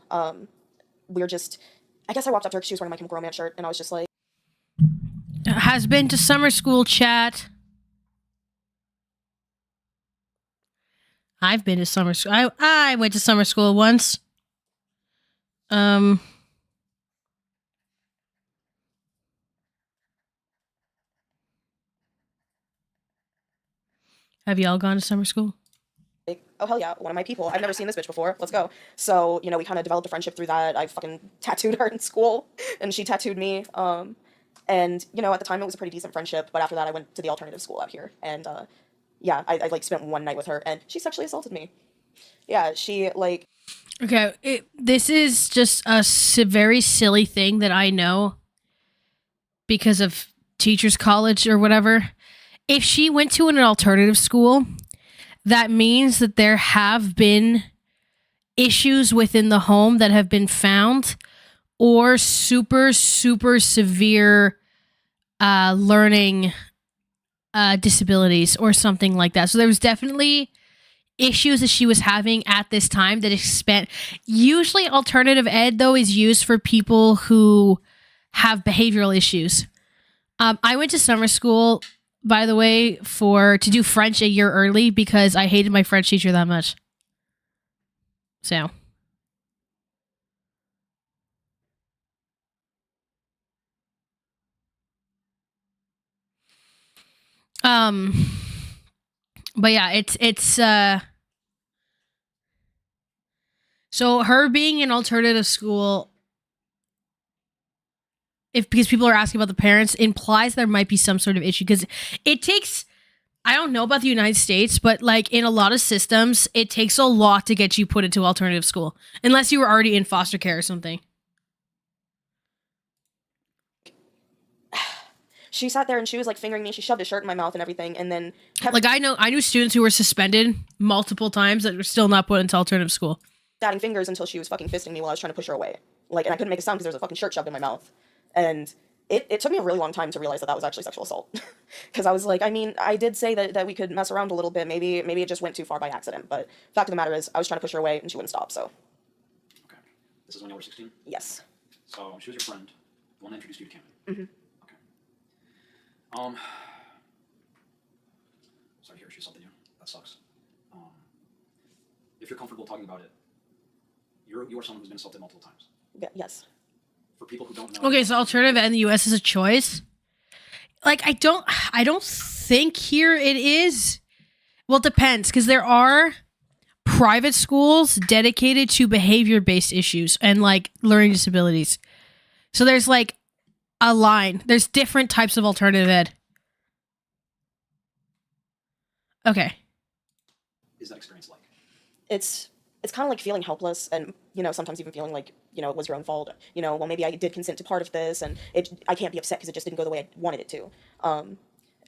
We were just, I guess I walked up to her because she was wearing my Chemical Romance shirt, and I was just like... Has been to summer school, chat. I've been to summer school. I went to summer school once. Have y'all gone to summer school? Oh, hell yeah, one of my people. I've never seen this bitch before. Let's go. So, we kind of developed a friendship through that. I fucking tattooed her in school, and she tattooed me. And, at the time, it was a pretty decent friendship. But after that, I went to the alternative school out here. And, I like, spent one night with her, and she sexually assaulted me. Yeah, she, like... Okay, this is just a very silly thing that I know because of teachers' college or whatever. If she went to an alternative school, that means that there have been issues within the home that have been found, or super, super severe learning disabilities or something like that. So there was definitely issues that she was having at this time that expand. Usually alternative ed, though, is used for people who have behavioral issues. I went to summer school, by the way, to do French a year early because I hated my French teacher that much. So. But yeah, it's so her being in alternative school, because people are asking about the parents, implies there might be some sort of issue, because it takes, I don't know about the United States, but like in a lot of systems, it takes a lot to get you put into alternative school, unless you were already in foster care or something. She sat there and she was like fingering me. She shoved a shirt in my mouth and everything, and then kept like I knew students who were suspended multiple times that were still not put into alternative school. adding fingers until she was fucking fisting me while I was trying to push her away. Like, and I couldn't make a sound because there was a fucking shirt shoved in my mouth. And it took me a really long time to realize that that was actually sexual assault. Because I was like, I mean, I did say that we could mess around a little bit. Maybe it just went too far by accident. But fact of the matter is, I was trying to push her away and she wouldn't stop, so. Okay. This is when you were 16? Yes. So she was your friend, the one that introduced you to Camden? Mm-hmm. Okay. Sorry to hear she assaulted you. That sucks. If you're comfortable talking about it, you are someone who's been assaulted multiple times. Yes. For people who don't know. Okay, so alternative ed in the US is a choice. Like, I don't think here it is. Well, it depends, because there are private schools dedicated to behavior-based issues and like learning disabilities. So there's like a line. There's different types of alternative ed. Okay. Is that experience like? It's kind of like feeling helpless, and sometimes even feeling like it was your own fault. Well, maybe I did consent to part of this, and I can't be upset because it just didn't go the way I wanted it to.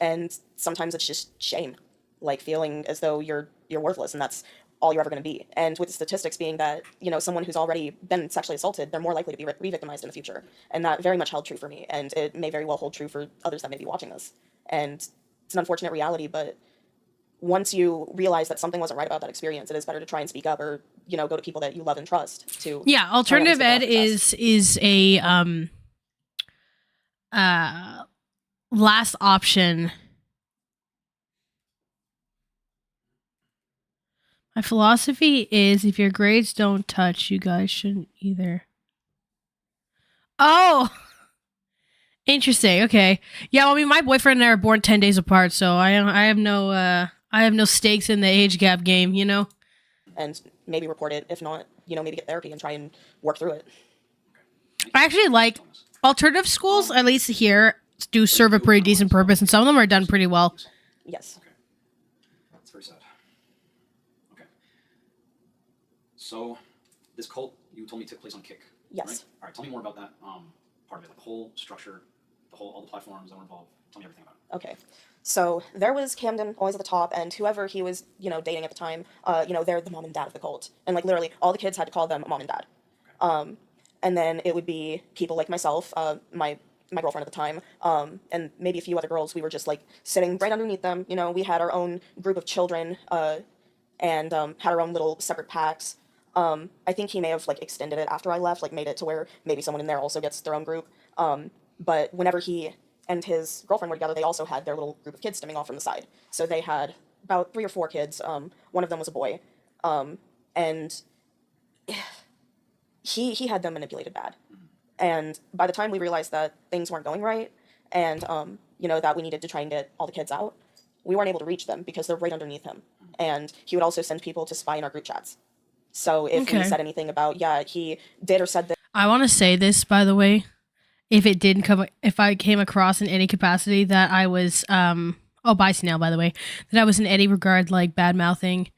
And sometimes it's just shame, like feeling as though you're worthless, and that's all you're ever going to be. And with the statistics being that someone who's already been sexually assaulted, they're more likely to be re-victimized in the future, and that very much held true for me, and it may very well hold true for others that may be watching this. And it's an unfortunate reality, but once you realize that something wasn't right about that experience, it is better to try and speak up, or go to people that you love and trust to. Yeah, alternative ed is a last option. My philosophy is if your grades don't touch, you guys shouldn't either. Oh, interesting. Okay, yeah. Well, I mean, my boyfriend and I are born 10 days apart, so I have no stakes in the age gap game, And maybe report it. If not, maybe get therapy and try and work through it. I actually like alternative schools, at least here, do serve a pretty decent purpose, and some of them are done pretty well. Yes. Okay. That's very sad. Okay. So, this cult, you told me took place on Kick. Yes. Right? All right, tell me more about that part of it, like the whole structure, all the platforms that were involved. Tell me everything about it. Okay. So there was Camden always at the top, and whoever he was, dating at the time, they're the mom and dad of the cult. And like literally all the kids had to call them mom and dad. And then it would be people like myself, my girlfriend at the time, and maybe a few other girls. We were just like sitting right underneath them. We had our own group of children, and had our own little separate packs. I think he may have like extended it after I left, like made it to where maybe someone in there also gets their own group. But whenever he and his girlfriend were together, they also had their little group of kids stemming off from the side. So they had about 3 or 4 kids. One of them was a boy. And he had them manipulated bad. And by the time we realized that things weren't going right, and that we needed to try and get all the kids out, we weren't able to reach them because they're right underneath him. And he would also send people to spy in our group chats. So if we said anything about, he did or said that. I want to say this, by the way. If I came across in any capacity that I was, bye Snail, by the way, that I was in any regard like bad mouthing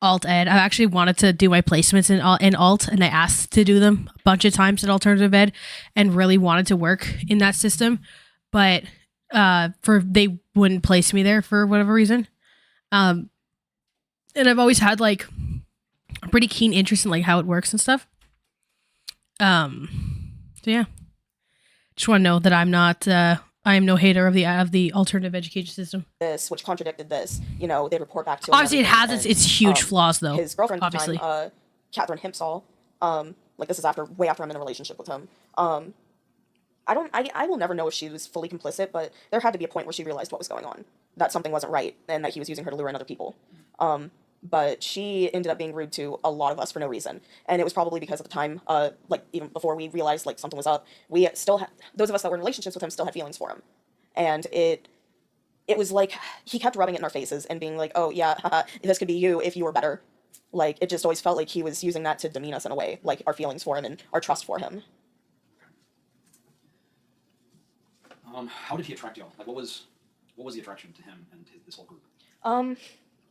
alt ed. I actually wanted to do my placements in alt, and I asked to do them a bunch of times at alternative ed, and really wanted to work in that system, but they wouldn't place me there for whatever reason. And I've always had like a pretty keen interest in like how it works and stuff. So yeah. Just want to know that I'm not. I am no hater of the alternative education system. This, which contradicted this, they'd report back to. Obviously, it has its huge flaws, though. His girlfriend obviously. at the time, Catherine Himpsall. Like this is way after I'm in a relationship with him. I will never know if she was fully complicit, but there had to be a point where she realized what was going on, that something wasn't right, and that he was using her to lure in other people. But she ended up being rude to a lot of us for no reason. And it was probably because at the time, like even before we realized like something was up, we still had, those of us that were in relationships with him still had feelings for him. And it was like, he kept rubbing it in our faces and being like, oh yeah, haha, this could be you if you were better. Like, it just always felt like he was using that to demean us in a way, like our feelings for him and our trust for him. How did he attract y'all? Like, what was the attraction to him and this whole group?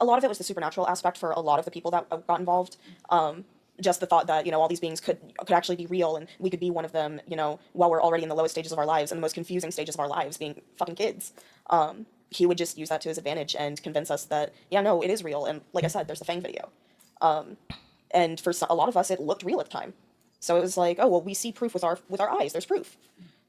A lot of it was the supernatural aspect for a lot of the people that got involved. Just the thought that, all these beings could actually be real, and we could be one of them, while we're already in the lowest stages of our lives and the most confusing stages of our lives, being fucking kids. He would just use that to his advantage and convince us that, yeah, no, it is real. And like I said, there's the Fang video. And for a lot of us, it looked real at the time. So it was like, oh, well, we see proof with our eyes. There's proof.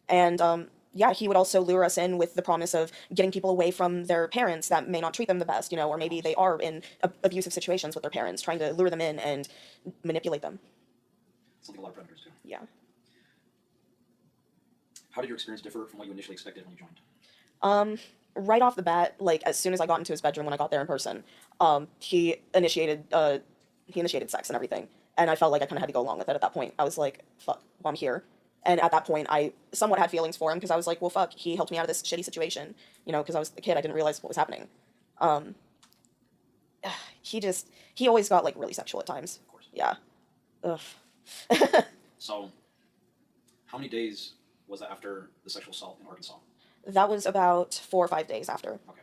And yeah, he would also lure us in with the promise of getting people away from their parents that may not treat them the best, or maybe they are in abusive situations with their parents, trying to lure them in and manipulate them. Something a lot of predators do. Yeah. How did your experience differ from what you initially expected when you joined? Right off the bat, like as soon as I got into his bedroom when I got there in person, he initiated sex and everything, and I felt like I kind of had to go along with it at that point. I was like, fuck, well, I'm here. And at that point, I somewhat had feelings for him because I was like, well, fuck, he helped me out of this shitty situation, because I was a kid, I didn't realize what was happening. He always got like really sexual at times. Of course. Yeah. Ugh. So, how many days Was that after the sexual assault in Arkansas? That was about 4 or 5 days after. Okay.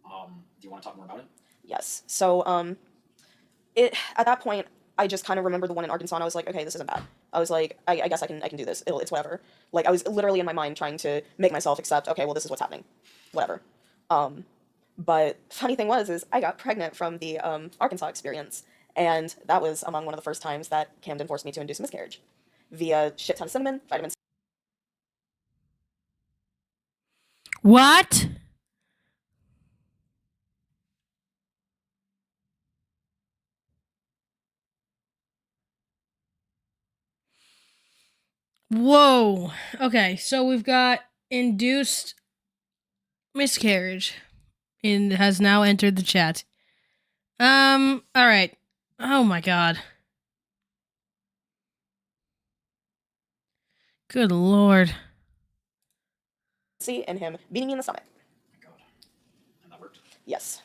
Do you want to talk more about it? Yes. So, it at that point, I just kind of remember the one in Arkansas, and I was like, okay, this isn't bad. I was like, I guess I can do this. It's whatever. Like, I was literally in my mind trying to make myself accept, okay, well, this is what's happening. Whatever. But funny thing is I got pregnant from the Arkansas experience, and that was among one of the first times that Camden forced me to induce a miscarriage via shit ton of cinnamon, vitamin C. What? Whoa. Okay, so we've got induced miscarriage and has now entered the chat. All right. Oh my god. Good lord. And him beating me in the stomach. My God. And that worked? Yes.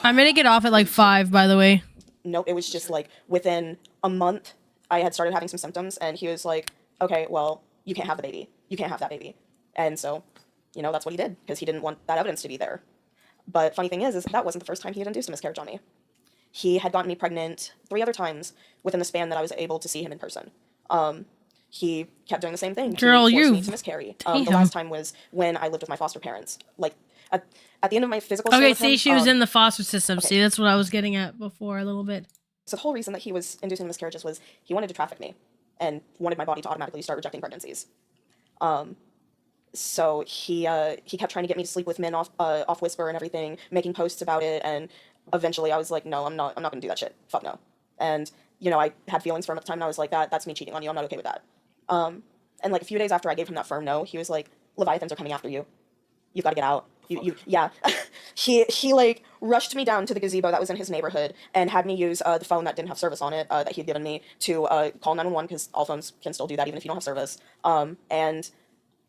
I'm gonna get off at like 5, by the way. Nope, it was just like within a month, I had started having some symptoms, and he was like, okay, well, you can't have the baby. You can't have that baby. And so, that's what he did, because he didn't want that evidence to be there. But funny thing is that wasn't the first time he had induced a miscarriage on me. He had gotten me pregnant 3 other times within the span that I was able to see him in person. He kept doing the same thing. Girl, to force you. me to miscarry. The last time was when I lived with my foster parents. Like, at the end of my physical stay Okay, with see, him, she was in the foster system. okay. See, that's what I was getting at before a little bit. So the whole reason that he was inducing miscarriages was he wanted to traffic me and wanted my body to automatically start rejecting pregnancies. So he kept trying to get me to sleep with men off Whisper and everything, making posts about it, and eventually I was like, no, I'm not gonna do that shit. Fuck no. And I had feelings for him at the time, and I was like, that's me cheating on you. I'm not okay with that. And like a few days after I gave him that firm no, he was like, Leviathans are coming after you. You've got to get out. Yeah. he like rushed me down to the gazebo that was in his neighborhood and had me use the phone that didn't have service on it that he had given me to call 911, because all phones can still do that even if you don't have service. And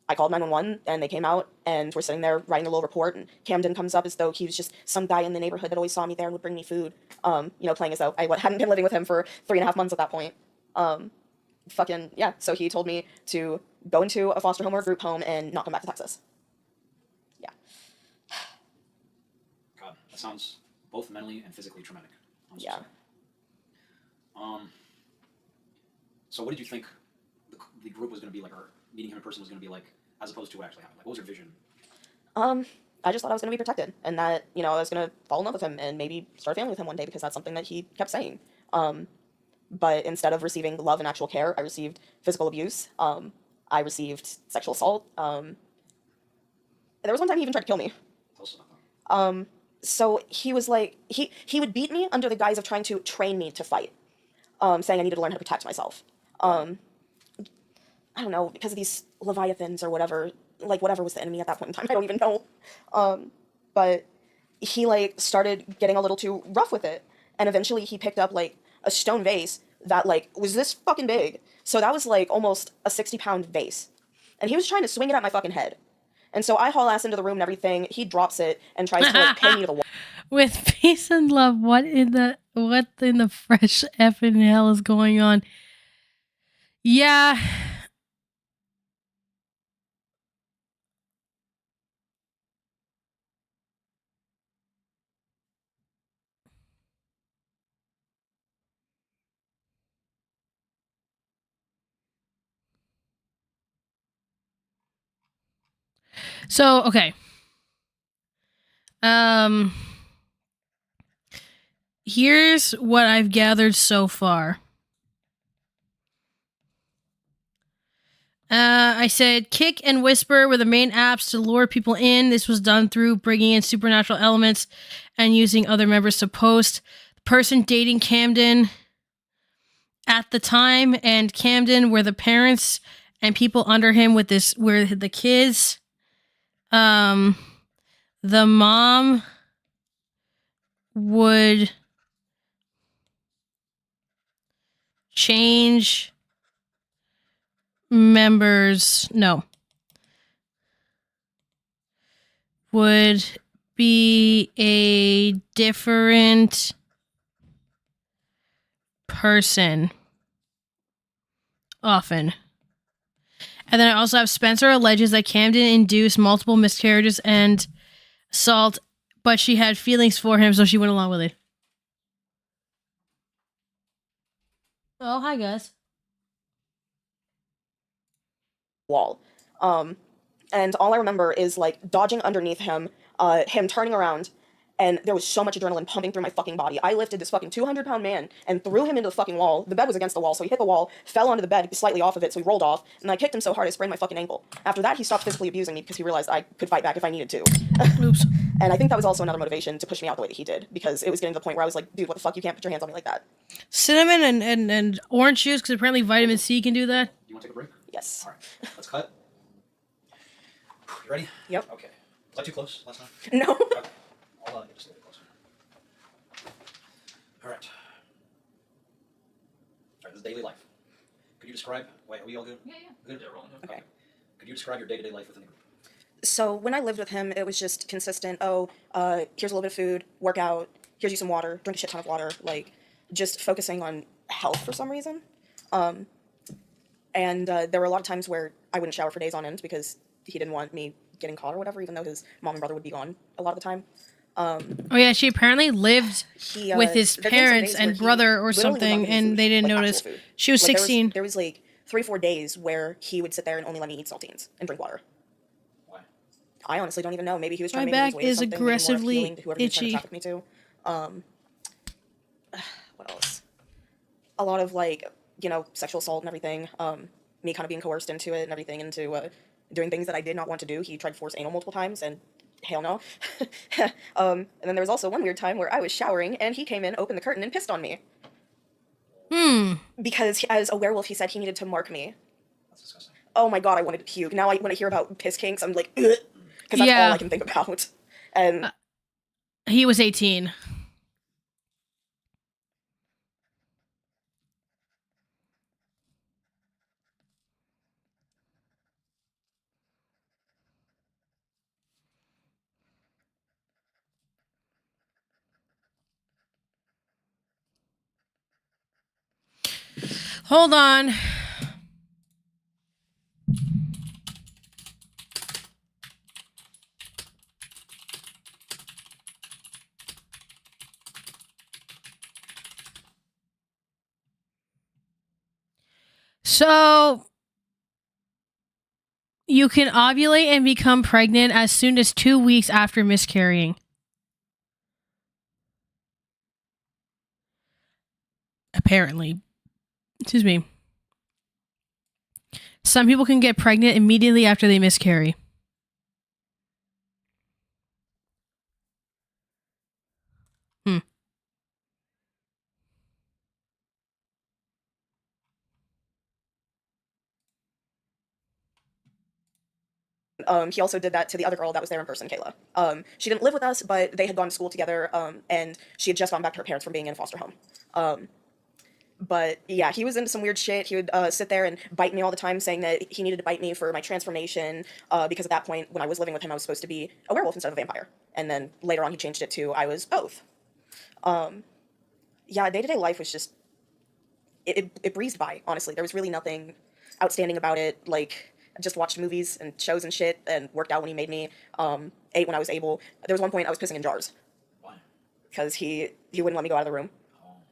I called 911, and they came out, and we're sitting there writing a little report, and Camden comes up as though he was just some guy in the neighborhood that always saw me there and would bring me food, playing as though I hadn't been living with him for 3.5 months at that point. So he told me to go into a foster home or a group home and not come back to Texas. Yeah. God, that sounds both mentally and physically traumatic. I'm so Yeah. sorry. So what did you think the group was going to be like, or meeting him in person was going to be like, as opposed to what actually happened? Like, what was your vision? I just thought I was going to be protected, and that, I was going to fall in love with him and maybe start a family with him one day, because that's something that he kept saying. But instead of receiving love and actual care, I received physical abuse. I received sexual assault. There was one time he even tried to kill me. Tell us about that. So he was like, he would beat me under the guise of trying to train me to fight, saying I needed to learn how to protect myself. I don't know, because of these Leviathans or whatever, like whatever was the enemy at that point in time, I don't even know. But he like started getting a little too rough with it, and eventually he picked up like a stone vase that like was this fucking big. So that was like almost a 60-pound vase, and he was trying to swing it at my fucking head. And so I haul ass into the room and everything. He drops it and tries to like pin me to the wall. With peace and love, what in the fresh effing hell is going on? Yeah. So, okay. Here's what I've gathered so far. I said Kick and Whisper were the main apps to lure people in. This was done through bringing in supernatural elements and using other members to post. The person dating Camden at the time and Camden were the parents and people under him with this were the kids. The mom would change members. No. Would be a different person often. And then I also have Spencer alleges that Camden induced multiple miscarriages and assault, but she had feelings for him, so she went along with it. Oh, hi, guys. Wall. And all I remember is like dodging underneath him, him turning around, and there was so much adrenaline pumping through my fucking body. I lifted this fucking 200-pound man and threw him into the fucking wall. The bed was against the wall, so he hit the wall, fell onto the bed slightly off of it, so he rolled off, and I kicked him so hard I sprained my fucking ankle. After that, he stopped physically abusing me because he realized I could fight back if I needed to. Oops. And I think that was also another motivation to push me out the way that he did, because it was getting to the point where I was like, dude, what the fuck, you can't put your hands on me like that. Cinnamon and orange juice, because apparently vitamin C can do that. You want to take a break? Yes. All right, let's cut. You ready? Yep. Okay. Was I too close last time? No. Okay. I'll get just a little bit closer. All right. All right, this is daily life. Could you describe, wait, are we all good? Yeah. Good? Yeah, rolling. Okay. Could you describe your day-to-day life within the group? So when I lived with him, it was just consistent. Oh, here's a little bit of food, work out, here's you some water, drink a shit ton of water, like just focusing on health for some reason. And there were a lot of times where I wouldn't shower for days on end because he didn't want me getting caught or whatever, even though his mom and brother would be gone a lot of the time. Oh yeah, she apparently lived with his there have been some parents days where and he brother or literally would not something, give me and food, they didn't like notice. actual food. She was Like, 16. There was like 3-4 days where he would sit there and only let me eat saltines and drink water. Why? I honestly don't even know. Maybe he was trying My to make back me lose weight or is something, make me more aggressively appealing to whoever he was trying to itchy. traffic me to. What else? A lot of like, sexual assault and everything. Me kind of being coerced into it and everything, into doing things that I did not want to do. He tried to force anal multiple times, and hell no. And then there was also one weird time where I was showering and he came in, opened the curtain, and pissed on me. Because as a werewolf, he said he needed to mark me. That's disgusting. Oh my god, I wanted to puke. Now when I hear about piss kinks, I'm like, ugh, because that's Yeah. all I can think about. And He was 18. Hold on. So you can ovulate and become pregnant as soon as 2 weeks after miscarrying. Apparently. Excuse me. Some people can get pregnant immediately after they miscarry. he also did that to the other girl that was there in person, Kayla. She didn't live with us, but they had gone to school together, and she had just gone back to her parents from being in a foster home. But yeah, he was into some weird shit. He would sit there and bite me all the time, saying that he needed to bite me for my transformation, because at that point, when I was living with him, I was supposed to be a werewolf instead of a vampire. And then later on, he changed it to I was both. Yeah, day-to-day life was just, it breezed by, honestly. There was really nothing outstanding about it. Like, I just watched movies and shows and shit and worked out when he made me, ate when I was able. There was one point I was pissing in jars. Why? Because he wouldn't let me go out of the room.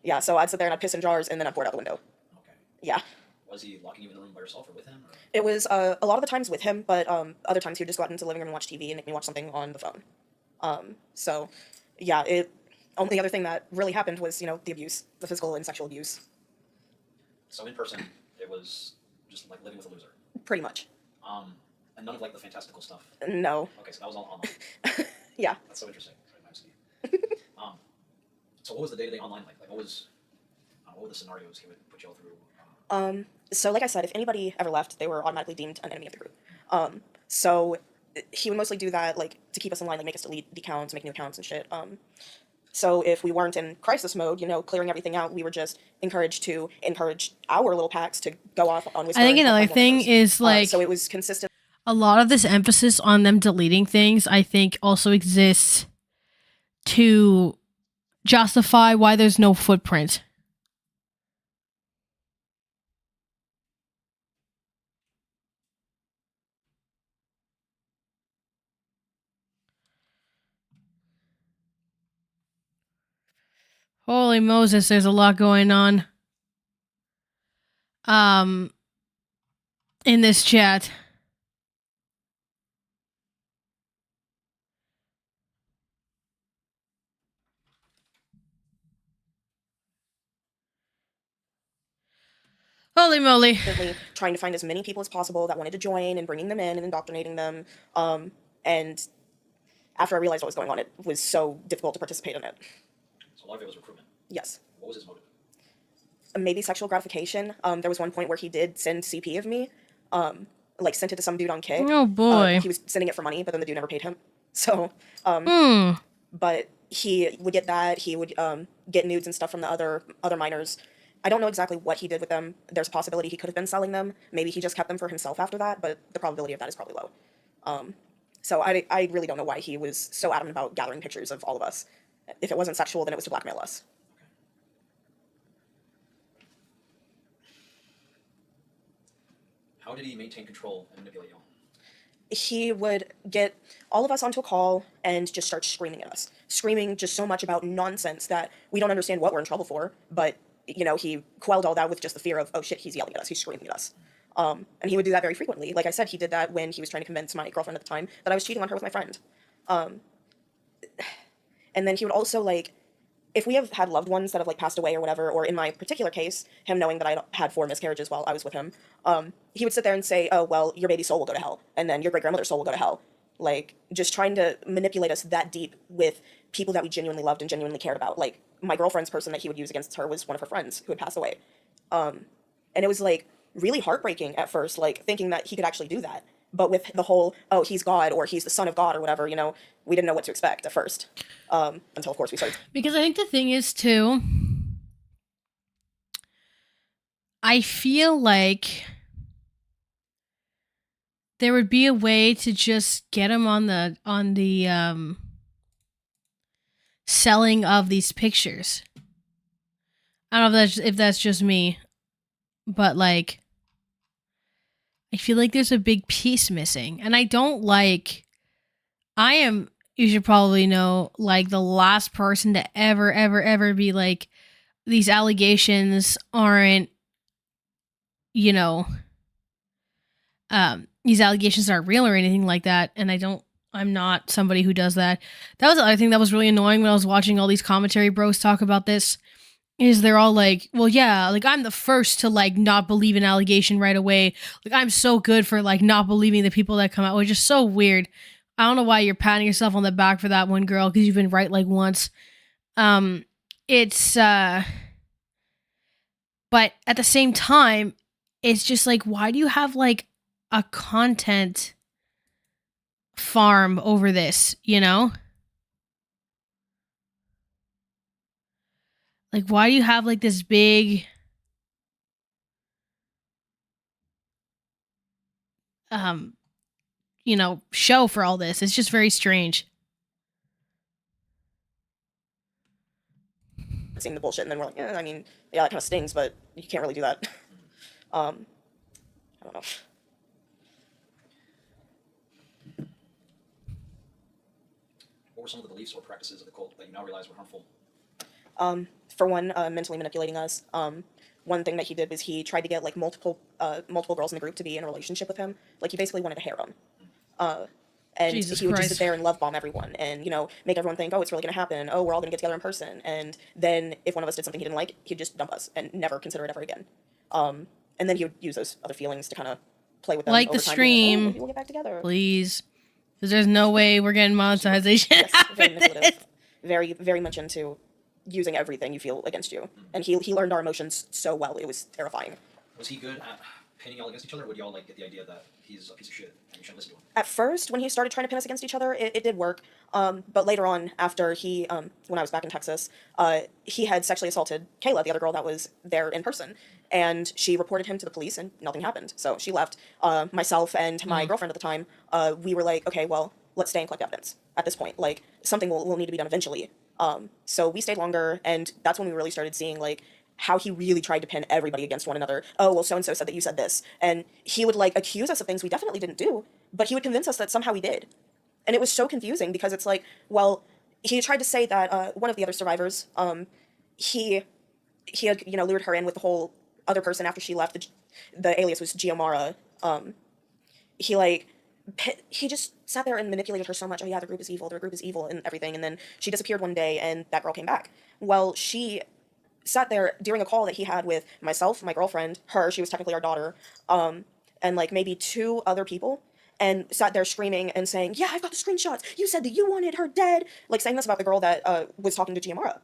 Yeah, so I'd sit there and I'd piss in jars and then I'd pour it out the window. Okay. Yeah. Was he locking you in the room by yourself or with him? Or? It was a lot of the times with him, but other times he would just go out into the living room and watch TV and make me watch something on the phone. So, yeah, only other thing that really happened was, the abuse, the physical and sexual abuse. So in person, it was just like living with a loser. Pretty much. And none of like the fantastical stuff. No. Okay, so that was all online. Yeah. That's so interesting. So what was the day-to-day online like? Like what were the scenarios he would put you all through? So like I said, if anybody ever left, they were automatically deemed an enemy of the group. So he would mostly do that, like, to keep us in line, like, make us delete the accounts, make new accounts and shit. So if we weren't in crisis mode, clearing everything out, we were just encouraged to encourage our little packs to go off on Whisper. I think another thing is, like, so it was consistent. A lot of this emphasis on them deleting things, I think, also exists to justify why there's no footprint. Holy Moses, there's a lot going on. In this chat. Holy moly. Trying to find as many people as possible that wanted to join and bringing them in and indoctrinating them. And after I realized what was going on, it was so difficult to participate in it. So a lot of it was recruitment. Yes. What was his motive? Maybe sexual gratification. There was one point where he did send CP of me, like sent it to some dude on Kick. Oh boy. He was sending it for money, but then the dude never paid him. So, but he would get that. He would get nudes and stuff from the other minors. I don't know exactly what he did with them. There's a possibility he could have been selling them. Maybe he just kept them for himself after that, but the probability of that is probably low. So I really don't know why he was so adamant about gathering pictures of all of us. If it wasn't sexual, then it was to blackmail us. How did he maintain control and manipulate you all? He would get all of us onto a call and just start screaming at us. Screaming just so much about nonsense that we don't understand what we're in trouble for, but, you know, he quelled all that with just the fear of, oh shit, he's yelling at us, he's screaming at us. And he would do that very frequently. Like I said, he did that when he was trying to convince my girlfriend at the time that I was cheating on her with my friend. And then he would also, like, if we have had loved ones that have, like, passed away or whatever, or in my particular case, him knowing that I had 4 miscarriages while I was with him, he would sit there and say, oh, well, your baby's soul will go to hell, and then your great-grandmother's soul will go to hell. Like, just trying to manipulate us that deep with people that we genuinely loved and genuinely cared about. Like, my girlfriend's person that he would use against her was one of her friends who had passed away. And it was, like, really heartbreaking at first, like, thinking that he could actually do that. But with the whole, oh, he's God, or he's the son of God, or whatever, you know, we didn't know what to expect at first. Until, of course, we started. Because I think the thing is, too, I feel like there would be a way to just get him on the selling of these pictures. I don't know if that's just me, but, like, I feel like there's a big piece missing. And I am, you should probably know, like, the last person to ever be like, these allegations aren't, you know, these allegations aren't real or anything like that. And I'm not somebody who does that. That was the other thing that was really annoying when I was watching all these commentary bros talk about this. Is they're all like, well, yeah, like, I'm the first to, like, not believe an allegation right away. Like, I'm so good for, like, not believing the people that come out, which is so weird. I don't know why you're patting yourself on the back for that one, girl, because you've been right, like, once. But at the same time, it's just, like, why do you have, like, a content farm over this, you know? Like, why do you have, like, this big, you know, show for all this? It's just very strange. Seeing the bullshit, and then we're like, I mean, yeah, that kind of stings, but you can't really do that. I don't know. What were some of the beliefs or practices of the cult that you now realize were harmful? For one, mentally manipulating us. One thing that he did was he tried to get, like, multiple girls in the group to be in a relationship with him. Like, he basically wanted a harem. And Jesus he would Christ. just sit there and love bomb everyone and, you know, make everyone think, oh, it's really going to happen. Oh, we're all going to get together in person. And then if one of us did something he didn't like, he'd just dump us and never consider it ever again. And then he would use those other feelings to kind of play with them. Like over the time, stream. Like, oh, maybe we'll get back together. Please. Because there's no way we're getting monetization. Yes, very after manipulative. this. Very, very much into using everything you feel against you. And he learned our emotions so well, it was terrifying. Was he good at pinning y'all against each other, or would y'all, like, get the idea that he's a piece of shit and you shouldn't listen to him? At first, when he started trying to pin us against each other, it did work. But later on, after he, when I was back in Texas, he had sexually assaulted Kayla, the other girl that was there in person. And she reported him to the police and nothing happened. So she left. Myself and my girlfriend at the time, we were like, okay, well, let's stay and collect evidence at this point. Like, something will need to be done eventually. So we stayed longer, and that's when we really started seeing, like, how he really tried to pin everybody against one another. Oh, well, so-and-so said that you said this. And he would, like, accuse us of things we definitely didn't do, but he would convince us that somehow we did. And it was so confusing because it's like, well, he tried to say that one of the other survivors, he had, you know, lured her in with the whole other person after she left. The alias was Giomara. He like he just sat there and manipulated her so much. Oh yeah, the group is evil and everything. And then she disappeared one day and that girl came back. Well, she sat there during a call that he had with myself, my girlfriend, her, she was technically our daughter, and like maybe 2 other people, and sat there screaming and saying, yeah, I've got the screenshots. You said that you wanted her dead. Like saying this about the girl that was talking to Giamara.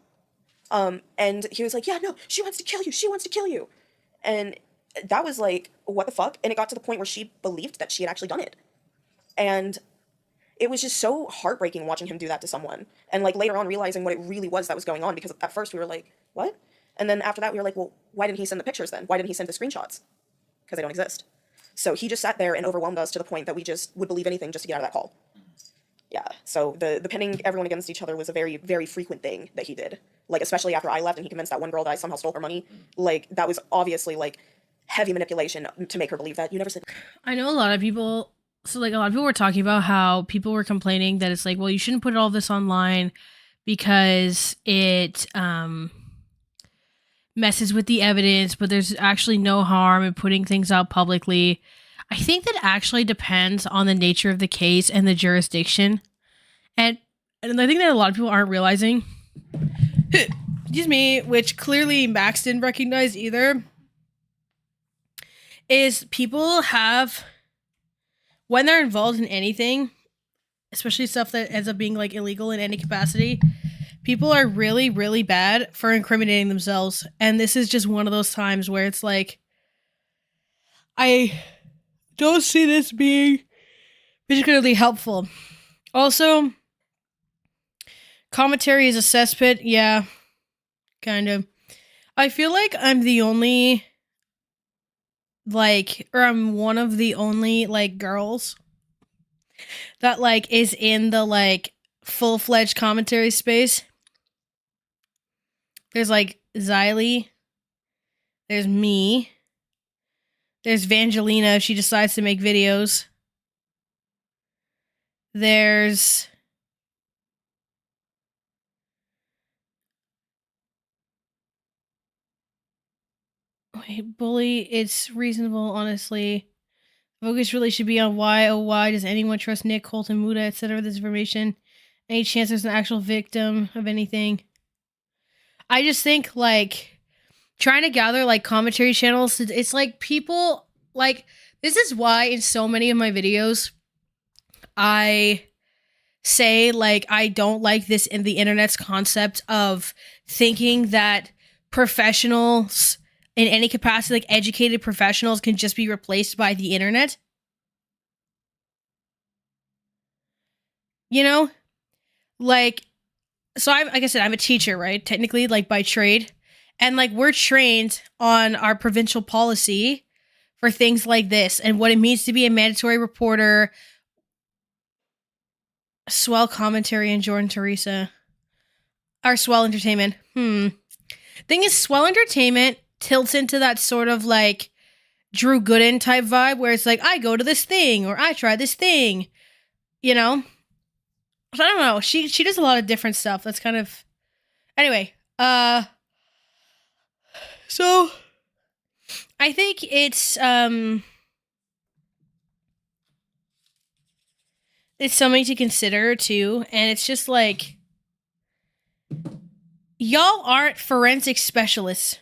And he was like, yeah, no, she wants to kill you. She wants to kill you. And that was like, what the fuck? And it got to the point where she believed that she had actually done it. And it was just so heartbreaking watching him do that to someone. And like later on realizing what it really was that was going on, because at first we were like, what? And then after that we were like, well, why didn't he send the pictures then? Why didn't he send the screenshots? Because they don't exist. So he just sat there and overwhelmed us to the point that we just would believe anything just to get out of that call. Yeah, so the pinning everyone against each other was a very, very frequent thing that he did. Like, especially after I left and he convinced that one girl that I somehow stole her money. Like, that was obviously, like, heavy manipulation to make her believe that. You never said... I know a lot of people... So, like, a lot of people were talking about how people were complaining that it's like, well, you shouldn't put all this online because it messes with the evidence, but there's actually no harm in putting things out publicly. I think that actually depends on the nature of the case and the jurisdiction. And I think that a lot of people aren't realizing, excuse me, which clearly Max didn't recognize either, is people have, when they're involved in anything, especially stuff that ends up being like illegal in any capacity, people are really, really bad for incriminating themselves. And this is just one of those times where it's like, I don't see this being particularly helpful. Also, commentary is a cesspit. Yeah, kind of. I feel like I'm the only, like, or I'm one of the only, like, girls that, like, is in the, like, full-fledged commentary space. There's, like, Xylee. There's me. There's Vangelina if she decides to make videos. There's... Wait, Bully, it's reasonable, honestly. Focus really should be on why, oh why does anyone trust Nick, Colton, Muda, etc. with this information? Any chance there's an actual victim of anything? I just think, like, trying to gather, like, commentary channels, it's like people, like, this is why in so many of my videos, I say, like, I don't like this in the internet's concept of thinking that professionals in any capacity, like educated professionals, can just be replaced by the internet. You know? Like, so like I said, I'm a teacher, right? Technically, like, by trade. And, like, we're trained on our provincial policy for things like this and what it means to be a mandatory reporter. Swell commentary and Jordan Teresa. Or Swell Entertainment. Thing is, Swell Entertainment tilts into that sort of, like, Drew Gooden type vibe where it's like, I go to this thing or I try this thing. You know? So I don't know. She does a lot of different stuff. That's kind of... Anyway, so I think it's something to consider too, and it's just like, y'all aren't forensic specialists.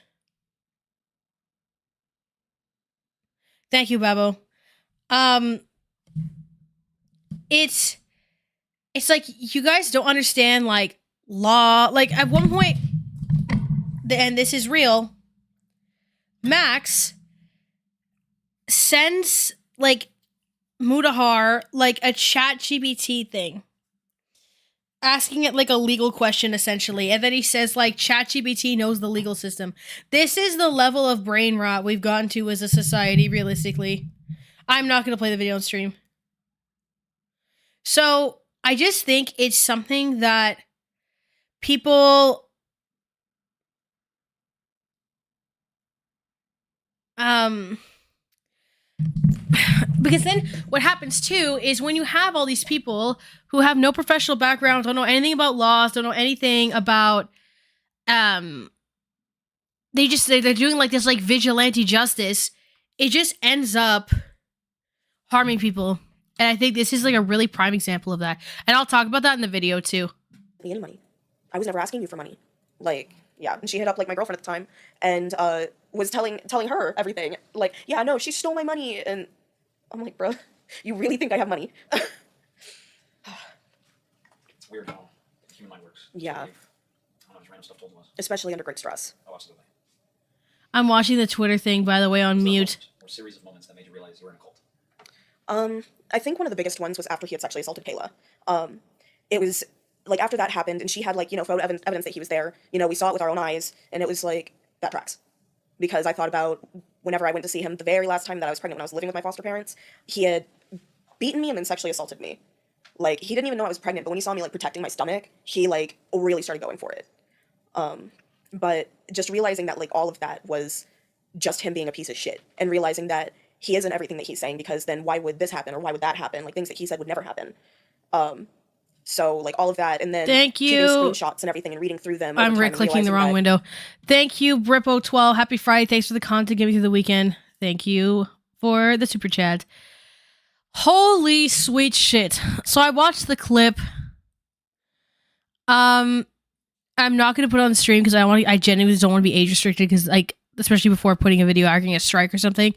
Thank you, Babo. It's like you guys don't understand, like, law. Like, at one point, and this is real, Max sends, like, Mudahar, like, a ChatGPT thing, asking it, like, a legal question, essentially, and then he says, like, ChatGPT knows the legal system. This is the level of brain rot we've gotten to as a society, realistically. I'm not gonna play the video on stream. So, I just think it's something that people... because then what happens too is when you have all these people who have no professional background, don't know anything about laws, don't know anything about they're doing like this like vigilante justice. It just ends up harming people. And I think this is like a really prime example of that. And I'll talk about that in the video too. Any money. I was never asking you for money. Like, yeah. And she hit up like my girlfriend at the time and was telling her everything. Like, yeah, no, she stole my money. And I'm like, bro, you really think I have money? It's weird how the human mind works. Yeah. I don't know, there's random stuff told to us. Especially under great stress. Oh, absolutely. I'm watching the Twitter thing, by the way, on mute. Or series of moments that made you realize you were in a cult. I think one of the biggest ones was after he had sexually assaulted Kayla. It was like after that happened and she had like, you know, photo evidence that he was there. You know, we saw it with our own eyes and it was like, that tracks. Because I thought about whenever I went to see him the very last time that I was pregnant when I was living with my foster parents, he had beaten me and then sexually assaulted me. Like, he didn't even know I was pregnant, but when he saw me like protecting my stomach, he like really started going for it. But just realizing that like all of that was just him being a piece of shit and realizing that he isn't everything that he's saying, because then why would this happen or why would that happen? Like things that he said would never happen. So like all of that, and then thank you taking screenshots and everything and reading through them. I'm clicking the wrong window. Thank you, Brippo12. Happy Friday. Thanks for the content. Give me through the weekend. Thank you for the super chat. Holy sweet shit. So I watched the clip. I'm not gonna put it on the stream because I genuinely don't want to be age restricted, because like especially before putting a video out, getting a strike or something.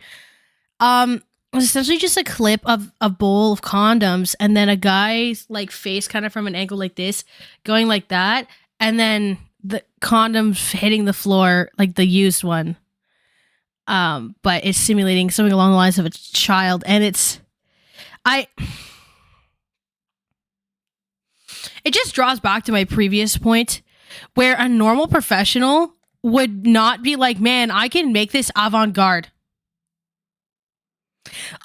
It was essentially just a clip of a bowl of condoms and then a guy's like face kind of from an angle like this going like that, and then the condoms hitting the floor, like the used one. But it's simulating something along the lines of a child, and it just draws back to my previous point where a normal professional would not be like, man, I can make this avant-garde.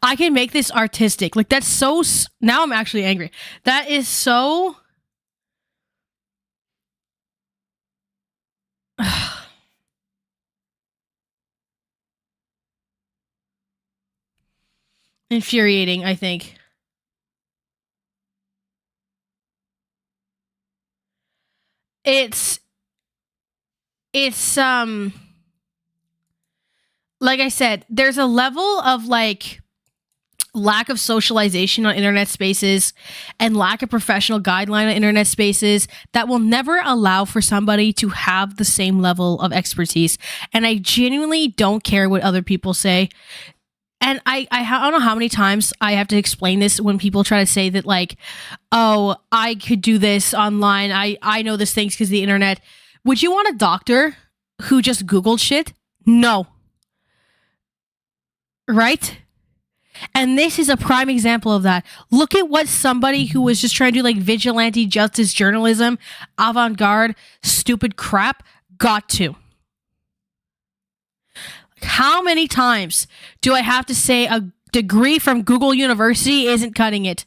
I can make this artistic. Like, that's so... Now I'm actually angry. That is so... infuriating, I think. It's like I said, there's a level of like lack of socialization on internet spaces and lack of professional guideline on internet spaces that will never allow for somebody to have the same level of expertise. And I genuinely don't care what other people say. And I don't know how many times I have to explain this when people try to say that like, oh, I could do this online. I know this things because the internet. Would you want a doctor who just Googled shit? No. Right? And this is a prime example of that. Look at what somebody who was just trying to do like vigilante justice journalism, avant-garde, stupid crap got to. How many times do I have to say a degree from Google University isn't cutting it?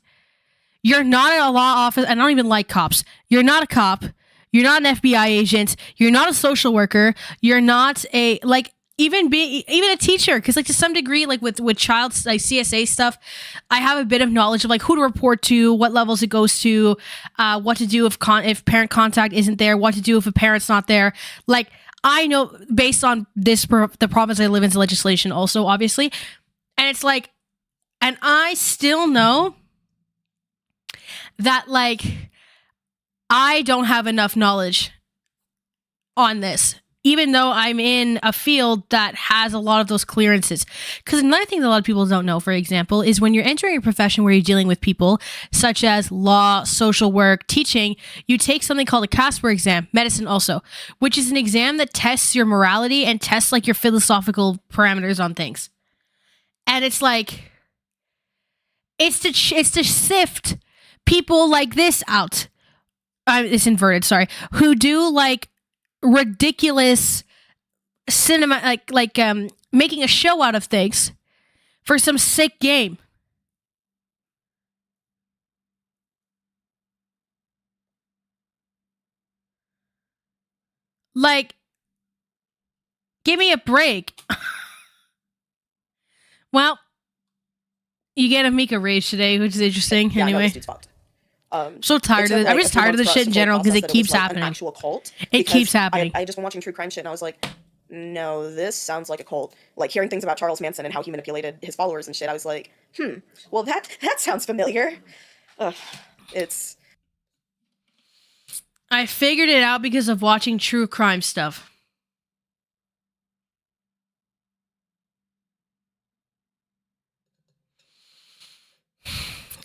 You're not in a law office. I don't even like cops. You're not a cop. You're not an FBI agent. You're not a social worker. You're not a, like, even a teacher. Because, like, to some degree, like, with child, like, CSA stuff, I have a bit of knowledge of, like, who to report to, what levels it goes to, what to do if parent contact isn't there, what to do if a parent's not there. Like, I know based on the province I live in's legislation also, obviously. And it's like, and I still know that, like, I don't have enough knowledge on this, even though I'm in a field that has a lot of those clearances. Because another thing that a lot of people don't know, for example, is when you're entering a profession where you're dealing with people, such as law, social work, teaching, you take something called a Casper exam, medicine also, which is an exam that tests your morality and tests like your philosophical parameters on things. And it's like, it's to sift people like this out. It's inverted, sorry. Who do like ridiculous cinema, like making a show out of things for some sick game. Like, give me a break. Well, you get a Mika rage today, which is interesting. Yeah, anyway. I'm so tired of it. I'm just tired of this shit in general because it keeps happening. An actual cult. It keeps happening. I just been watching true crime shit and I was like, no, this sounds like a cult. Like hearing things about Charles Manson and how he manipulated his followers and shit, I was like, well that sounds familiar. Ugh, it's I figured it out because of watching true crime stuff.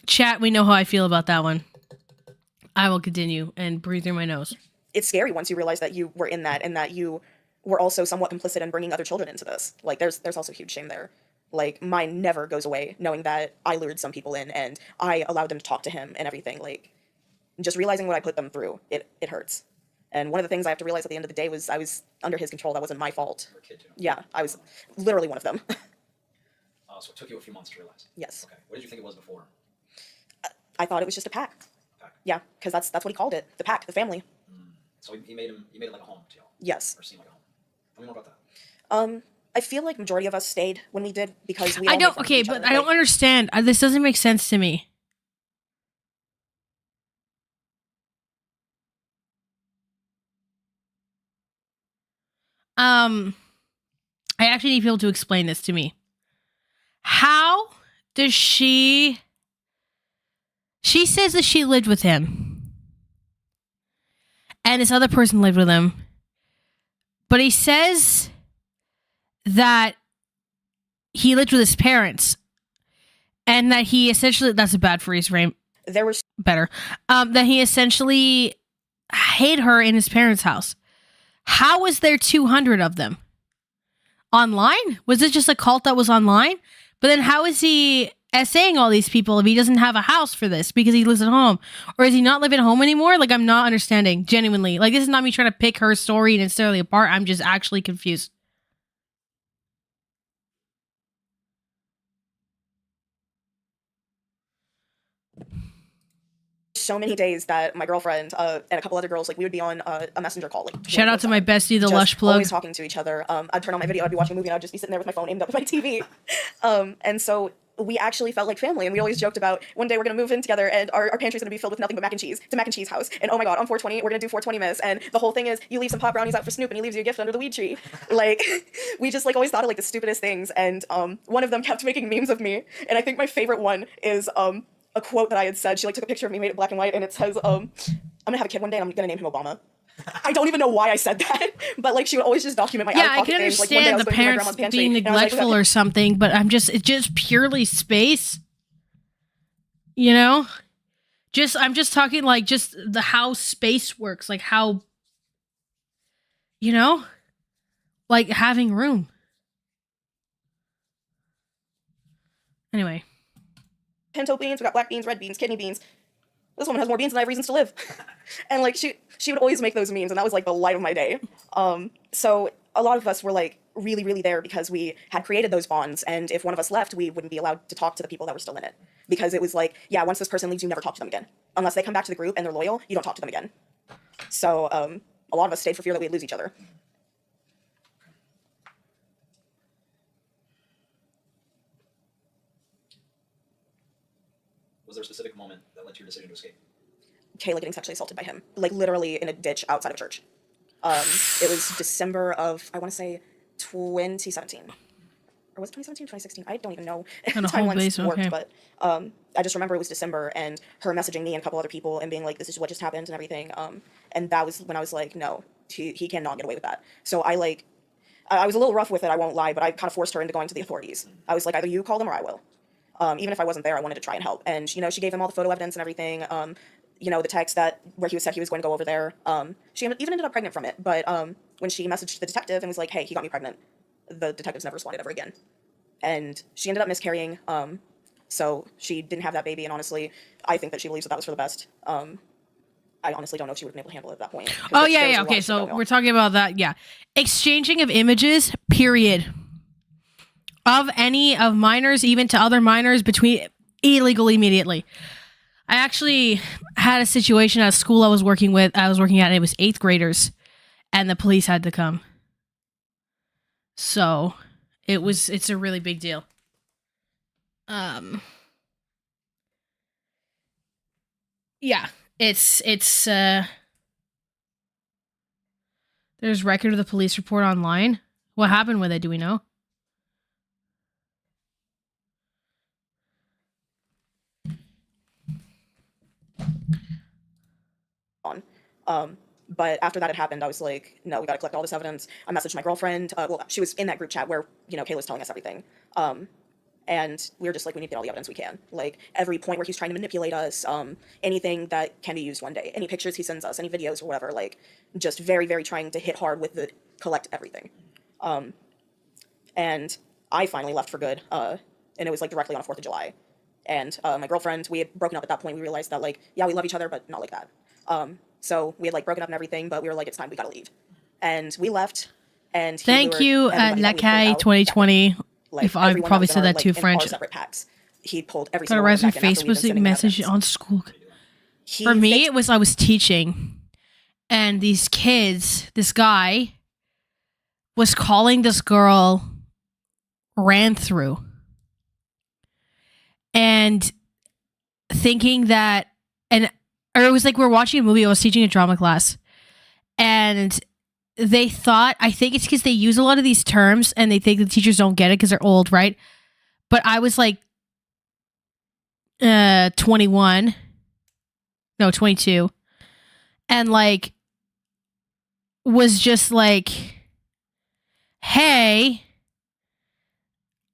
Chat, we know how I feel about that one. I will continue and breathe through my nose. it's scary once you realize that you were in that and that you were also somewhat complicit in bringing other children into this. Like there's also huge shame there. Like mine never goes away knowing that I lured some people in and I allowed them to talk to him and everything. Like just realizing what I put them through, it hurts. And one of the things I have to realize at the end of the day was I was under his control. That wasn't my fault. You were a kid too. Yeah, I was literally one of them. So it took you a few months to realize. Yes. Okay. What did you think it was before? I thought it was just a pack. Pack. Yeah, because that's what he called it. The pack, the family. So you made it like a home to y'all. Yes. Or seemed like a home. Tell me more about that. I feel like majority of us stayed when we did because we. I all don't. made friends with Okay, each but other. I don't Like, understand. This doesn't make sense to me. I actually need people to explain this to me. How does she? She says that she lived with him, and this other person lived with him, but he says that he lived with his parents, and that he essentially—that's a bad freeze frame. There was Better. That he essentially hid her in his parents' house. How was there 200 of them? Online? Was it just a cult that was online? But then how is he essaying all these people if he doesn't have a house for this because he lives at home? Or is he not living at home anymore? Like, I'm not understanding, genuinely. Like, this is not me trying to pick her story necessarily apart. I'm just actually confused. so many days that my girlfriend and a couple other girls, like we would be on a messenger call. Like Shout out to my bestie, the just Lush plug. always talking to each other. I'd turn on my video, I'd be watching a movie, and I'd just be sitting there with my phone aimed up at my TV. And so we actually felt like family, and we always joked about one day we're gonna move in together, and our pantry's gonna be filled with nothing but mac and cheese. It's a mac and cheese house, and oh my god, on 420 we're gonna do 420 miss, and the whole thing is you leave some pot brownies out for Snoop, and he leaves you a gift under the weed tree. Like we just like always thought of like the stupidest things, and one of them kept making memes of me, and I think my favorite one is a quote that I had said. She like took a picture of me, made it black and white, and it says, I'm gonna have a kid one day and I'm gonna name him Obama. I don't even know why I said that, but like she would always just document my Yeah, I out-of-pocket can things. Like one day I understand was the going through my parents grandma's pantry, being and I was like, neglectful or something, but it's just purely space. You know? I'm just talking like just the how space works, like how, you know? Like having room. Anyway. pinto beans, we got black beans, red beans, kidney beans. This woman has more beans than I have reasons to live. And like she would always make those memes, and that was like the light of my day. So a lot of us were like really, really there because we had created those bonds, and if one of us left, we wouldn't be allowed to talk to the people that were still in it. Because it was like, yeah, once this person leaves, you never talk to them again. Unless they come back to the group and they're loyal, you don't talk to them again. So a lot of us stayed for fear that we'd lose each other. Was there a specific moment that led to your decision to escape? Kayla getting sexually assaulted by him, like literally in a ditch outside of church. It was December of, I want to say, 2017. Or was it 2017 or 2016? I don't even know. On a whole base, Timelines worked, okay. but I just remember it was December, and her messaging me and a couple other people and being like, this is what just happened and everything. And that was when I was like, no, he cannot get away with that. So I was a little rough with it, I won't lie, but I kind of forced her into going to the authorities. I was like, either you call them or I will. Even if I wasn't there, I wanted to try and help. And, she gave them all the photo evidence and everything. The text where he said he was going to go over there. She even ended up pregnant from it. But when she messaged the detective and was like, hey, he got me pregnant, the detectives never responded ever again. And she ended up miscarrying. So she didn't have that baby. And honestly, I think that she believes that was for the best. I honestly don't know if she would have been able to handle it at that point. Oh, yeah. Okay, so we're talking about that. Yeah. Exchanging of images, period. Of any of minors, even to other minors, between illegal immediately. I actually had a situation at a school I was working at, and it was 8th graders, and the police had to come. So it's a really big deal. Yeah, there's record of the police report online. What happened with it? Do we know? But after that had happened, I was like, no, we got to collect all this evidence. I messaged my girlfriend. Well, she was in that group chat where, Kayla's telling us everything. And we were just like, we need to get all the evidence we can. Like, every point where he's trying to manipulate us, anything that can be used one day, any pictures he sends us, any videos or whatever, like, just very, very trying to hit hard with the collect everything. And I finally left for good, and it was, like, directly on 4th of July. And my girlfriend, we had broken up at that point. We realized that, like, yeah, we love each other, but not like that. So we had, like, broken up and everything, but we were like, it's time, we gotta leave. And we left, and he Thank lured you, everybody that we had pulled Lakai out 2020. like, If I everyone probably that was said in our, that too like, in French. our separate packs. He pulled every Got a single one resume back in after we'd been Facebook sitting in message events. on school. He For me, faked- it was I was teaching, and these kids, this guy, was calling this girl ran through, and thinking that, or it was like we're watching a movie. I was teaching a drama class, and they thought, I think it's because they use a lot of these terms, and they think the teachers don't get it because they're old, right? But I was like 21. No, 22. And like was just like, hey,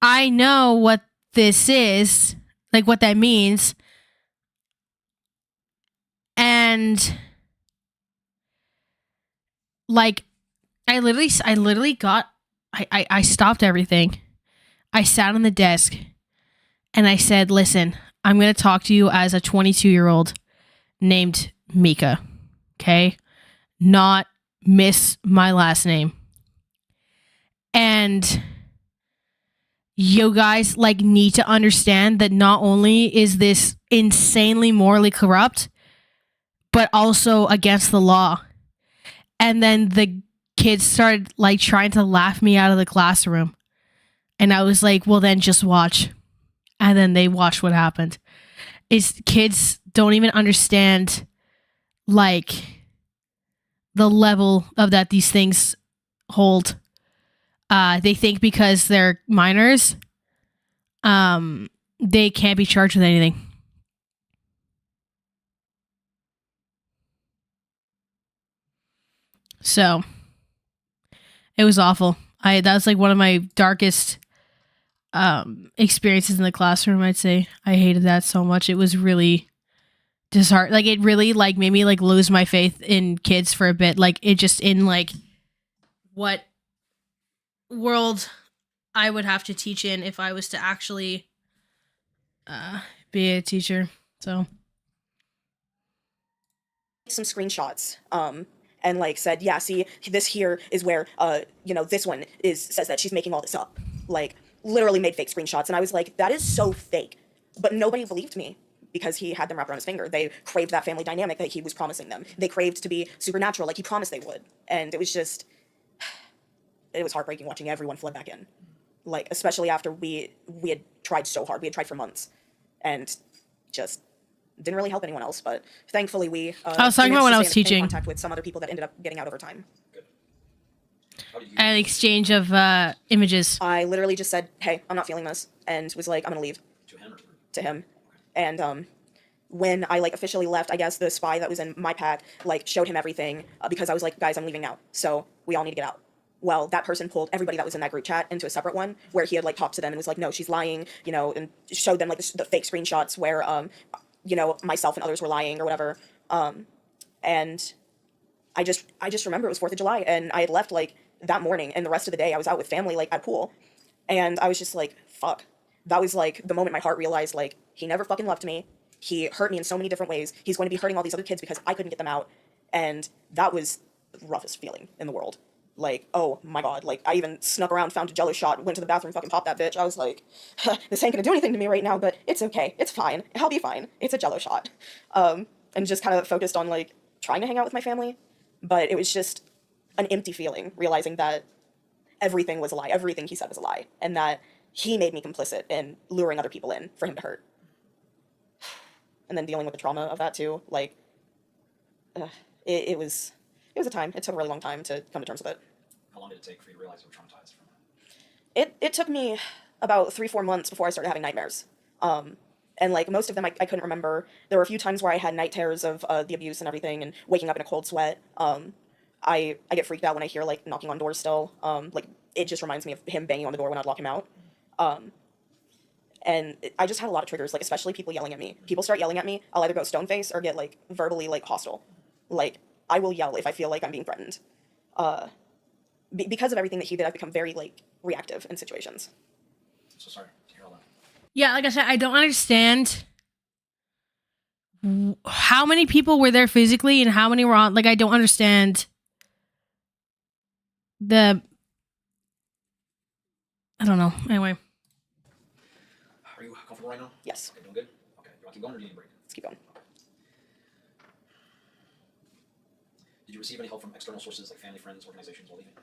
I know what this is, like what that means. And like I literally got I stopped everything. I sat on the desk and I said, listen, I'm going to talk to you as a 22-year-old named Mika. Okay? Not miss my last name. And you guys like need to understand that not only is this insanely morally corrupt, but also against the law. And then the kids started like trying to laugh me out of the classroom. And I was like, well, then just watch. And then they watched what happened. Is kids don't even understand like the level of that these things hold. They think because they're minors, they can't be charged with anything. So it was awful. That was like one of my darkest experiences in the classroom, I'd say. I hated that so much. It was really disheartening. Like it really like made me like lose my faith in kids for a bit. Like it just in like what world I would have to teach in if I was to actually be a teacher. So some screenshots and like said, yeah, see, this here is where this one says that she's making all this up. Like literally made fake screenshots, and I was like, that is so fake. But nobody believed me because he had them wrapped around his finger. They craved that family dynamic that he was promising them. They craved to be supernatural like he promised they would. And it was just it was heartbreaking watching everyone flood back in. Like especially after we had tried so hard. We had tried for months and just didn't really help anyone else, but thankfully we I was talking about when I was teaching. Contact with some other people that ended up getting out over time. An exchange of images. I literally just said, hey, I'm not feeling this, and was like, I'm gonna leave. To him. And when I like officially left, I guess the spy that was in my pack like showed him everything because I was like, guys, I'm leaving now, so we all need to get out. Well, that person pulled everybody that was in that group chat into a separate one where he had like talked to them and was like, no, she's lying, and showed them like the fake screenshots where myself and others were lying or whatever. And I just remember it was 4th of July and I had left like that morning, and the rest of the day I was out with family like at pool, and I was just like, fuck. That was like the moment my heart realized like he never fucking loved me. He hurt me in so many different ways. He's going to be hurting all these other kids because I couldn't get them out, and that was the roughest feeling in the world. Like, oh my god, like I even snuck around, found a Jello shot, went to the bathroom, fucking popped that bitch. I was like, this ain't gonna do anything to me right now, but it's okay, it's fine, I'll be fine. It's a Jello shot. And just kind of focused on like trying to hang out with my family, but it was just an empty feeling, realizing that everything was a lie, everything he said was a lie, and that he made me complicit in luring other people in for him to hurt. And then dealing with the trauma of that too, like, it was a time. It took a really long time to come to terms with it. long did it take for you to realize you were traumatized from that? It took me about 3-4 months before I started having nightmares. And like most of them, I couldn't remember. There were a few times where I had night terrors of the abuse and everything, and waking up in a cold sweat. I get freaked out when I hear like knocking on doors still. Like it just reminds me of him banging on the door when I'd lock him out. I just had a lot of triggers, like especially people yelling at me. People start yelling at me, I'll either go stone face or get like verbally like hostile. Like I will yell if I feel like I'm being threatened. Because of everything that he did, I've become very like reactive in situations. So sorry to hear all that. Yeah, like I said, I don't understand how many people were there physically and how many were on. Like, I don't understand I don't know. Anyway. Are you comfortable right now? Yes. Okay, doing good? Okay, you want to keep going or do you need a break? Let's keep going. Okay. Did you receive any help from external sources like family, friends, organizations while leaving?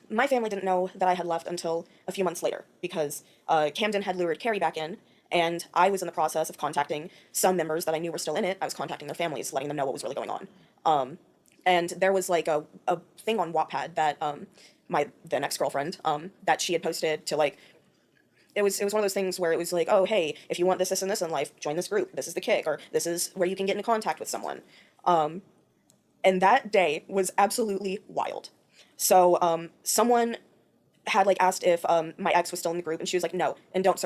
My family didn't know that I had left until a few months later because Camden had lured Carrie back in, and I was in the process of contacting some members that I knew were still in it. I was contacting their families, letting them know what was really going on. And there was like a thing on Wattpad that my then ex-girlfriend that she had posted to like. It was one of those things where it was like, oh hey, if you want this, this, and this in life, join this group. This is the kick, or this is where you can get into contact with someone. And that day was absolutely wild. So someone had like asked if my ex was still in the group, and she was like, no, and don't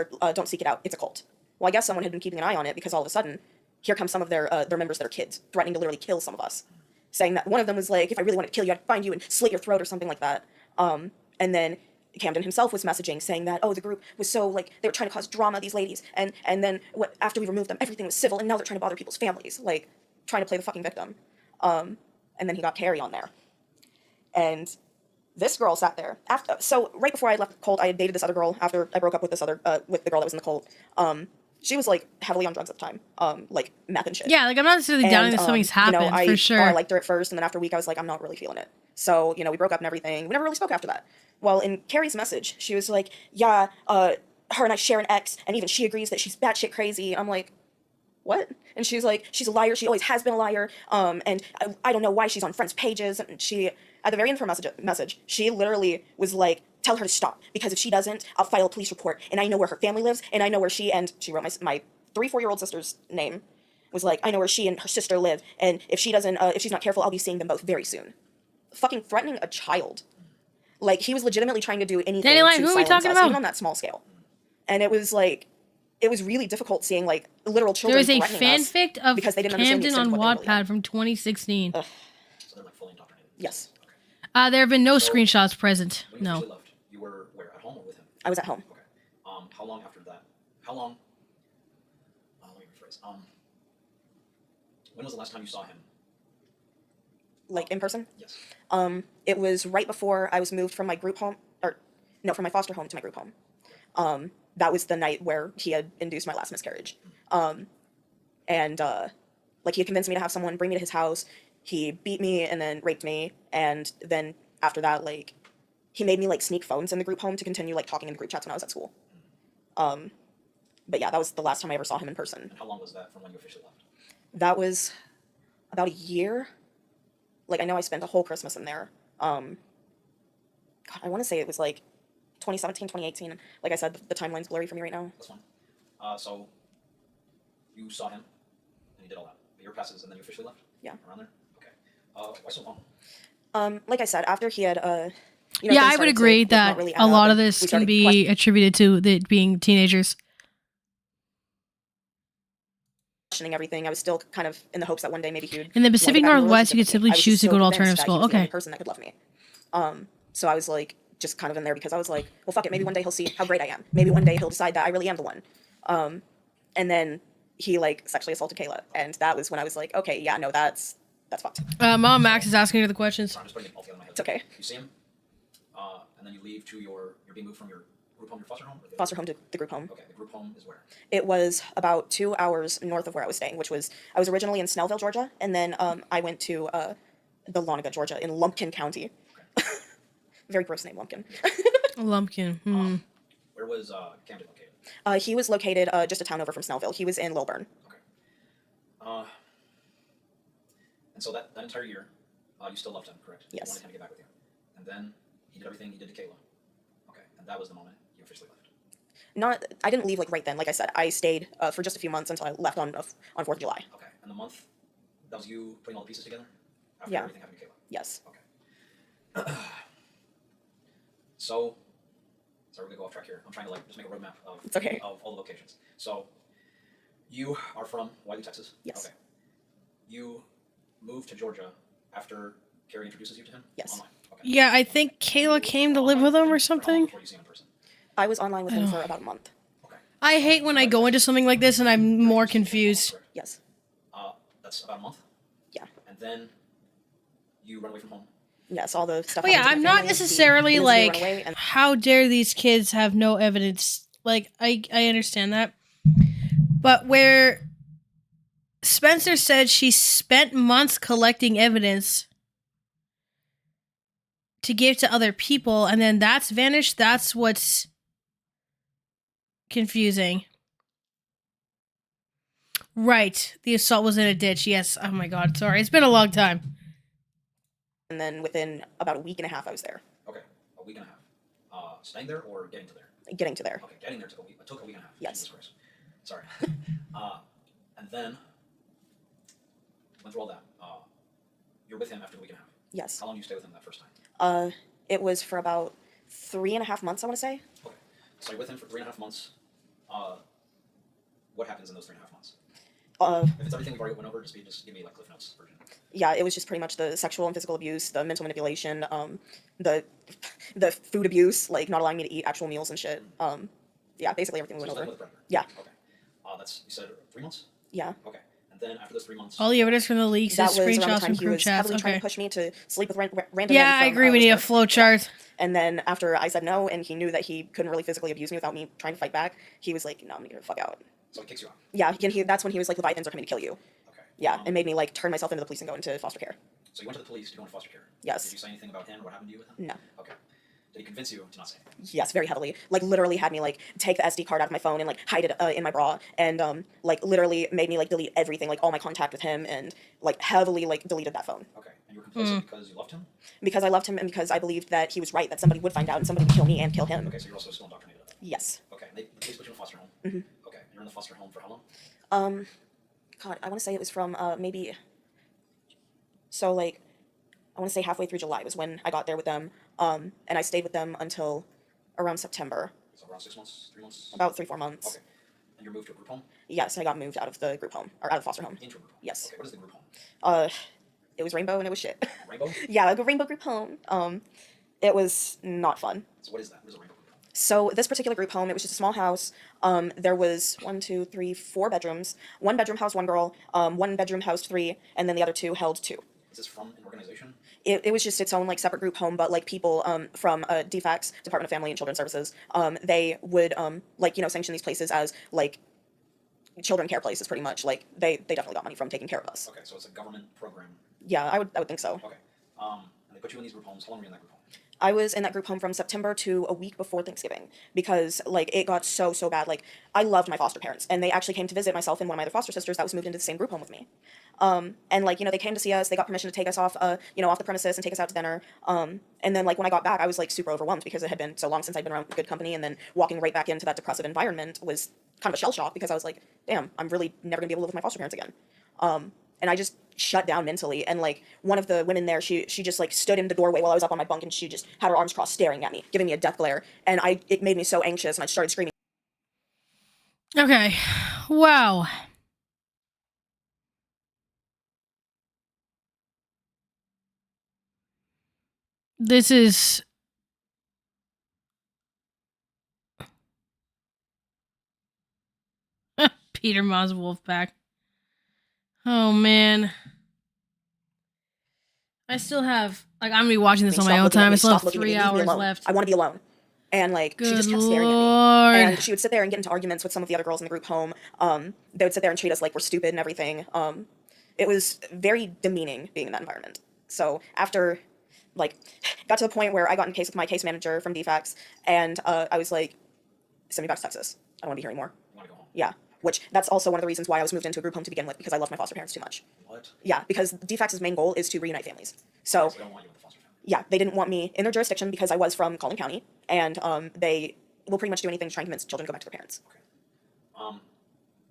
seek it out. It's a cult. Well, I guess someone had been keeping an eye on it because all of a sudden, here come some of their members that are kids, threatening to literally kill some of us, saying that one of them was like, if I really wanted to kill you, I'd find you and slit your throat or something like that. And then Camden himself was messaging saying that, oh, the group was so like they were trying to cause drama, these ladies, and then after we removed them, everything was civil, and now they're trying to bother people's families, like trying to play the fucking victim. And then he got Carrie on there. And this girl sat there after. So right before I left the cult, I had dated this other girl after I broke up with this other with the girl that was in the cult. She was like heavily on drugs at the time, like meth and shit. Yeah, like I'm not necessarily doubting that something's happened for sure. I liked her at first, and then after a week, I was like, I'm not really feeling it. So we broke up and everything. We never really spoke after that. Well, in Carrie's message, she was like, yeah, her and I share an ex, and even she agrees that she's batshit crazy. I'm like, what? And she's like, she's a liar. She always has been a liar. And I don't know why she's on friends' pages. And she, at the very end of her message, she literally was like, tell her to stop. Because if she doesn't, I'll file a police report. And I know where her family lives. And I know where she wrote my 3-4-year-old sister's name. Was like, I know where she and her sister live. And if she doesn't, if she's not careful, I'll be seeing them both very soon. Fucking threatening a child. Like, he was legitimately trying to do anything Danny, like, to who are we silence talking us, about? even on that small scale. And it was like, it was really difficult seeing like literal children. There is a threatening us fanfic of because they didn't understand the Camden extent on of what they were Wattpad from 2016. So they're like fully indoctrinated. Yes. There have been no So, screenshots present. When you No. officially left, you were where? At home or with him? I was at home. Okay. How long after that? How long? Let me rephrase. When was the last time you saw him? Like in person? Yes. It was right before I was moved from my group home, from my foster home to my group home. That was the night where he had induced my last miscarriage. Like he had convinced me to have someone bring me to his house. He beat me and then raped me. And then after that, like, he made me like sneak phones in the group home to continue like talking in the group chats when I was at school. But yeah, that was the last time I ever saw him in person. And how long was that from when you officially left? That was about a year. Like, I know I spent a whole Christmas in there. God, I want to say it was like 2017, 2018. Like I said, the timeline's blurry for me right now. That's fine. So you saw him, and you did all that. A year passes, and then you officially left? Yeah. Around there? Okay. Why so long? Like I said, after he had, Yeah, things I would started to, agree like, that not really add a up, lot of and this we can started be attributed to it being teenagers. questioning everything. I was still kind of in the hopes that one day maybe he would. In the Pacific want to get back in a Northwest, you could relationship with me. simply I was choose just to so go to convinced alternative that school. he was the only Okay. person that could love me. So I was like, just kind of in there because I was like, well, fuck it. Maybe one day he'll see how great I am. Maybe one day he'll decide that I really am the one. And then he like sexually assaulted Kayla, and that was when I was like, okay, yeah, no, that's fucked. Mamamax is asking you the questions. I'm just putting it all together in my head. It's okay. You see him, and then you leave to you're being moved from your group home, your foster home? Or Foster home to the group home. Okay, the group home is where? It was about 2 hours north of where I was staying, which was, I was originally in Snellville, Georgia, and then I went to the Lonaga, Georgia, in Lumpkin County. Very gross name, Lumpkin. Lumpkin. Where was Camden located? He was located just a town over from Snellville. He was in Lilburn. Okay. And so that entire year, you still loved him, correct? Yes. You wanted him to get back with you. And then He did everything he did to Kayla. Okay, and that was the moment you officially left. I didn't leave like right then. Like I said, I stayed for just a few months until I left on 4th of July. Okay, and the month, that was you putting all the pieces together? After Yeah. everything happened to Kayla? Yes. Okay. So, sorry, we're gonna go off track here. I'm trying to like just make a roadmap of, It's okay. of all the locations. So, you are from Wiley, Texas? Yes. Okay. You moved to Georgia after Carrie introduces you to him? Yes. Online? Okay. Yeah, I think Kayla came to live with him or For how long something. before you see him in person? I was online with him for about a month. Okay. I hate when I go into something like this and I'm more confused. Yes. That's about a month? Yeah. And then you run away from home? Yes, all the stuff. But yeah, happened to I'm my not family, necessarily he convinced me to like, run away, and how dare these kids have no evidence? Like, I understand that. But where Spencer said she spent months collecting evidence to give to other people, and then that's vanished, that's what's confusing. Right. The assault was in a ditch. Yes. Oh my god, sorry. It's been a long time. and then within about a week and a half, I was there, Okay, a week and a half. Staying there or getting to there? getting to there. Okay, getting there took a week and a half. Yes. Jesus Christ. Sorry. And then went through all that. You're with him after the week and a half. Yes. How long did you stay with him that first time? It was for about 3.5 months, I want to say. Okay, so you're with him for 3.5 months. What happens in those 3.5 months? If it's everything we've already went over, just give me like Cliff Notes version. Yeah, it was just pretty much the sexual and physical abuse, the mental manipulation, the food abuse, like not allowing me to eat actual meals and shit. Yeah, basically everything we So went you over. slept with a predator? Yeah, Okay. That's, you said 3 months? yeah. Okay. And then after those 3 months. All the evidence from the leaks That is was around the screenshots time from he group was chats. heavily trying Okay. to push me to sleep with random Yeah, men I from, agree. We need a Lisbon. flow chart. And then after I said no, and he knew that he couldn't really physically abuse me without me trying to fight back, he was like, "No, I'm gonna get the fuck out." So he kicks you out. Yeah, that's when he was like, "Leviathans are coming to kill you." Okay. Yeah, and made me like turn myself into the police and go into foster care. So you went to the police to go into foster care. Yes. Did you say anything about him? What happened to you with him? No. Okay. Did he convince you to not say anything? Yes, very heavily. Like literally had me like take the SD card out of my phone and like hide it in my bra, and like literally made me like delete everything, like all my contact with him, and like heavily like deleted that phone Okay. And you were complacent because you loved him? because I loved him and because I believed that he was right, that somebody would find out and somebody would kill me and kill him. Okay, so you're also still indoctrinated about that. Yes. Okay. And the police put you in a foster home. Okay. You're in the foster home for how long? God, I want to say it was from maybe. So like, I want to say halfway through July was when I got there with them, and I stayed with them until around September, So around 6 months, 3 months? about 3-4 months. Okay. And you're moved to a group home? Yes, I got moved out of the group home or out of the foster home. Into a group home? Yes. Okay. What is the group home? It was rainbow and it was shit. Rainbow? Yeah, like a rainbow group home. It was not fun. So what is that? What is a rainbow group home? So this particular group home, it was just a small house. There was 4 bedrooms. 1 bedroom housed 1 girl. 1 bedroom housed 3, and then the other 2 held 2. Is this from an organization? It was just its own like separate group home, but like people from DFACS, Department of Family and Children's Services, they would like sanction these places as like children care places, pretty much. Like they definitely got money from taking care of us. Okay, so it's a government program. Yeah, I would think so. Okay. And they put you in these group homes. How long were you in that group home? I was in that group home from September to a week before Thanksgiving because like it got so bad. Like I loved my foster parents, and they actually came to visit myself and one of my other foster sisters that was moved into the same group home with me. And like they came to see us. They got permission to take us off off the premises and take us out to dinner. And then like when I got back, I was like super overwhelmed because it had been so long since I'd been around good company, and then walking right back into that depressive environment was kind of a shell shock because I was like, damn, I'm really never gonna be able to live with my foster parents again. And I just shut down mentally. And like one of the women there, she just like stood in the doorway while I was up on my bunk, and she just had her arms crossed, staring at me, giving me a death glare. And it made me so anxious, and I started screaming. Okay. Wow. This is Peter Ma's Wolfpack. Oh man. I still have I'm gonna be watching this on my own time. I still have 3 hours left. I want to be alone. And like she Good just kept staring Lord. at me. And she would sit there and get into arguments with some of the other girls in the group home. They would sit there and treat us like we're stupid and everything. It was very demeaning being in that environment. So after got to the point where I got in case with my case manager from DFACS, and I was like, send me back to Texas. I don't want to be here anymore. You want to go home? Yeah. Which that's also one of the reasons why I was moved into a group home to begin with, because I love my foster parents too much. What? Yeah, because DFACS's main goal is to reunite families. So They don't want you with the foster family. yeah, they didn't want me in their jurisdiction because I was from Collin County, and they will pretty much do anything to try and convince children to go back to their parents.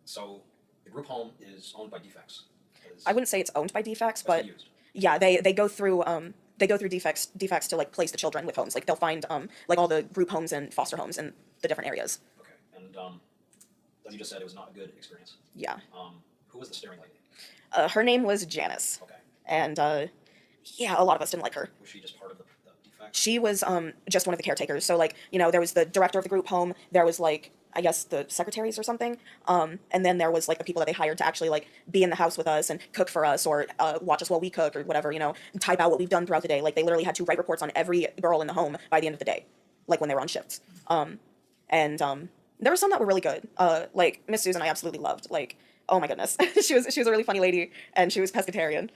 So the group home is owned by defects. I wouldn't say it's owned by defects, but yeah, they go through defects to like place the children with homes. Like they'll find like all the group homes and foster homes in the different areas. Okay, and as you just said, it was not a good experience. Yeah. Who was the steering lady? Her name was Janice. Okay. And yeah, a lot of us didn't like her. Was she just part of the defect? She was just one of the caretakers. So like, you know, there was the director of the group home, there was like, I guess the secretaries or something, and then there was like the people that they hired to actually like be in the house with us and cook for us or watch us while we cook or whatever, you know, and type out what we've done throughout the day. Like they literally had to write reports on every girl in the home by the end of the day, like when they were on shifts. And there were some that were really good. Like Miss Susan, I absolutely loved. Like, oh my goodness, she was a really funny lady, and she was pescatarian.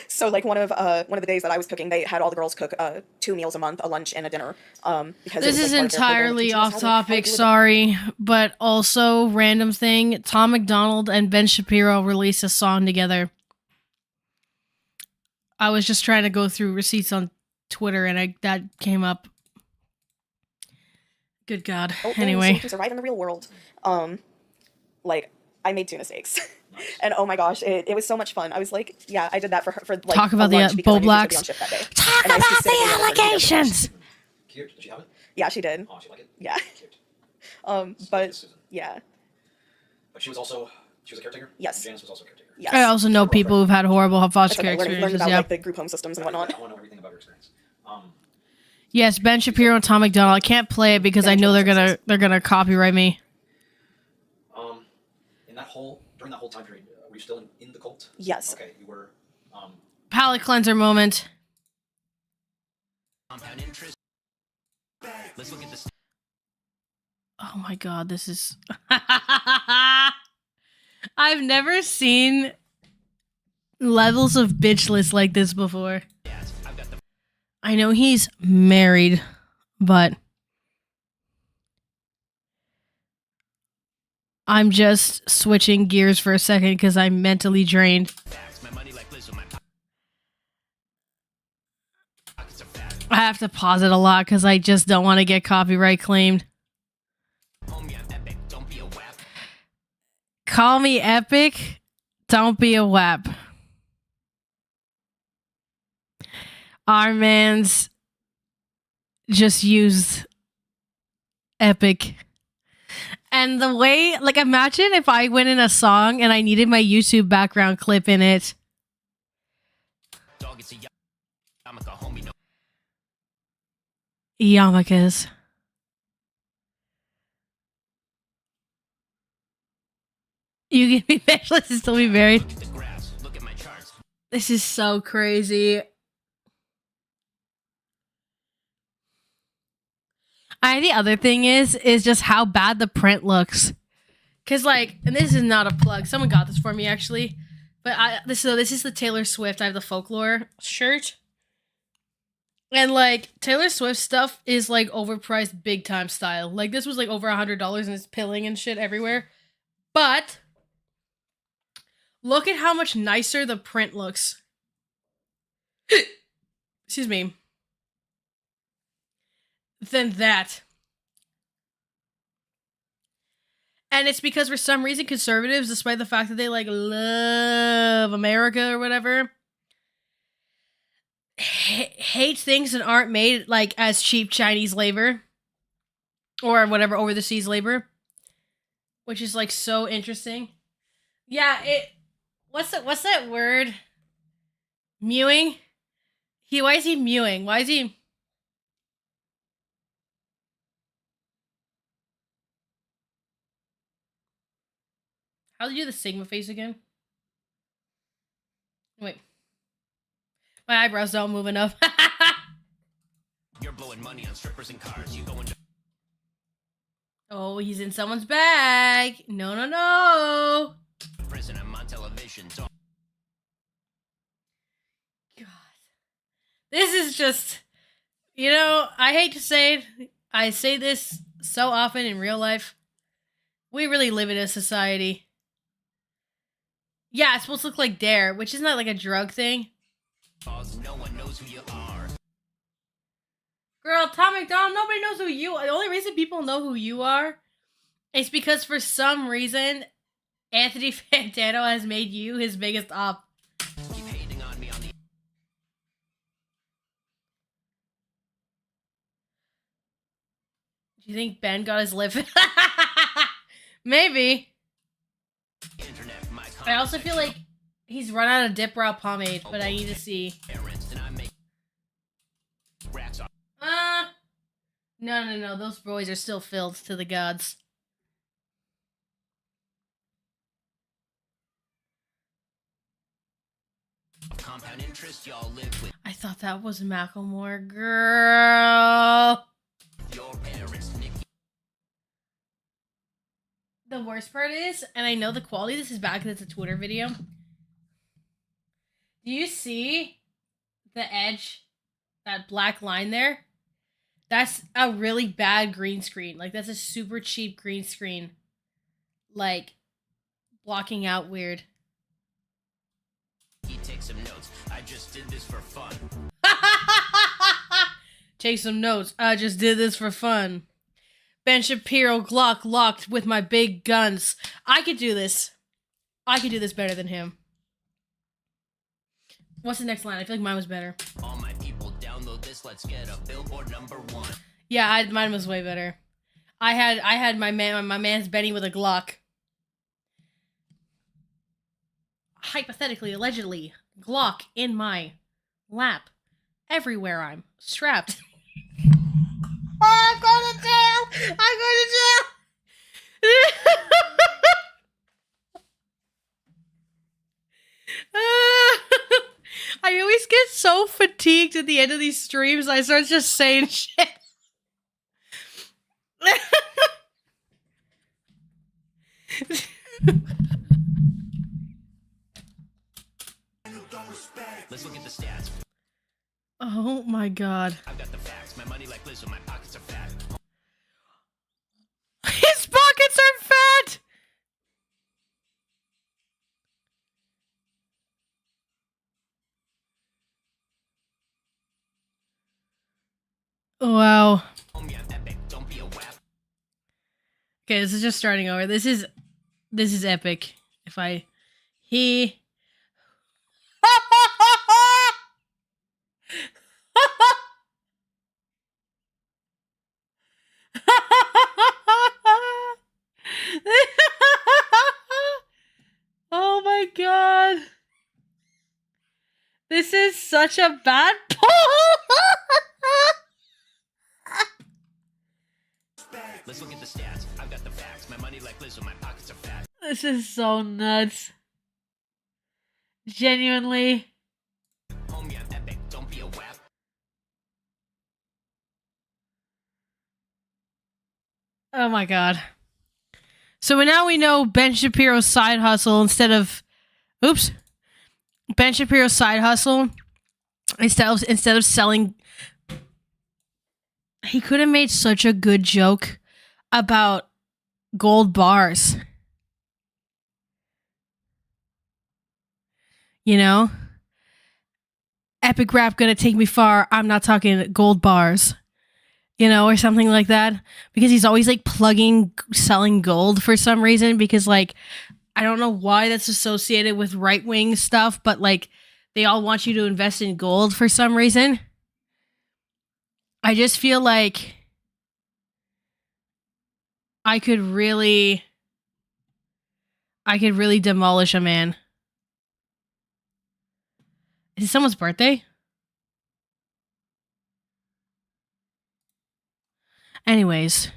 So like one of the days that I was cooking, they had all the girls cook 2 meals a month, a lunch and a dinner. Because this is entirely off topic, sorry, but also random thing. Tom McDonald and Ben Shapiro released a song together. I was just trying to go through receipts on Twitter, and that came up. Good God. Anyway, you can survive in the real world. Like I made tuna steaks. And oh my gosh, it was so much fun. I was like, yeah, I did that for like talk about the Bo Blacks. Talk about the allegations. Cute. Did she have it? Yeah, she did. Oh, she liked it? Yeah. But yeah. But she was a caretaker? Yes. Janice was also a caretaker. Yes. I also know people who've had horrible foster care experiences. Learned about yeah. like the group home systems and whatnot. I want to know everything about her experience. Yes, Ben Shapiro and Tom McDonald. I can't play it because I know they're gonna copyright me. During that whole time period, were you still in the cult? Yes. Okay, you were. Palate cleanser moment. Let's look at this. Oh my God, this is. I've never seen levels of bitchless like this before. I know he's married, but I'm just switching gears for a second because I'm mentally drained. I have to pause it a lot because I just don't want to get copyright claimed. Call me epic, don't be a wap. Our man's just used epic. And the way, like, imagine if I went in a song and I needed my YouTube background clip in it. Yarmulkes. You can be bitchless and still be married. This is so crazy. The other thing is just how bad the print looks. Cause like, and this is not a plug. Someone got this for me actually. But this is the Taylor Swift. I have the folklore shirt. And like Taylor Swift stuff is like overpriced big time style. Like this was like over $100 and it's pilling and shit everywhere. But look at how much nicer the print looks. Excuse me. Than that. And it's because for some reason conservatives, despite the fact that they like love America or whatever, hate things that aren't made like as cheap Chinese labor or whatever over the seas labor, which is like so interesting. Yeah, what's that word? Mewing? Why is he mewing? Why is he? How do you do the Sigma face again? Wait. My eyebrows don't move enough. You're blowing money on strippers and cars. You going to Oh, he's in someone's bag. No. prison. I'm on television. God. This is just, you know, I hate to say it. I say this so often in real life. We really live in a society. Yeah, it's supposed to look like Dare, which isn't that like a drug thing? No one knows who you are. Girl, Tom McDonald, nobody knows who you are. The only reason people know who you are is because for some reason, Anthony Fantano has made you his biggest op. Keep hating on me on the Do you think Ben got his lip? Maybe. internet. My I also feel like he's run out of Dip Brow pomade, but I need to see. parents and I make racks off. No. Those boys are still filled to the gods. Compound interest, y'all live with I thought that was Macklemore, girl. your parents, Nick. The worst part is, and I know the quality, this is bad because it's a Twitter video. Do you see the edge, that black line there? That's a really bad green screen. Like, that's a super cheap green screen. Like, blocking out weird. He takes some notes. I just did this for fun. Take some notes. I just did this for fun. Ben Shapiro Glock locked with my big guns. I could do this. I could do this better than him. What's the next line? I feel like mine was better. All my people download this. Let's get a Billboard #1. Yeah, mine was way better. I had my man's Benny with a Glock. Hypothetically, allegedly, Glock in my lap. Everywhere I'm strapped. Oh, I'm going to jail! I'm going to jail! I always get so fatigued at the end of these streams, I start just saying shit. Let's look at the stats. Oh my god. I've got the facts. My money like Lizzo. My pockets are fat. His pockets are fat! Wow. Homie, I'm epic. Don't be a wap. Okay, this is just starting over. This is epic. He Oh my god. This is such a bad pull. Let's look at the stats. I've got the facts. My money like Lizzo. My pockets are fat. This is so nuts. Genuinely. Homie, I'm epic. Don't be a wap. Oh my god. So now we know Ben Shapiro's side hustle instead of Ben Shapiro's side hustle instead of selling, he could have made such a good joke about gold bars. You know? Epic rap gonna take me far. I'm not talking gold bars. You know, or something like that. Because he's always like selling gold for some reason. Because like, I don't know why that's associated with right-wing stuff, but like, they all want you to invest in gold for some reason. I just feel like I could really demolish a man. Is it someone's birthday? Anyways,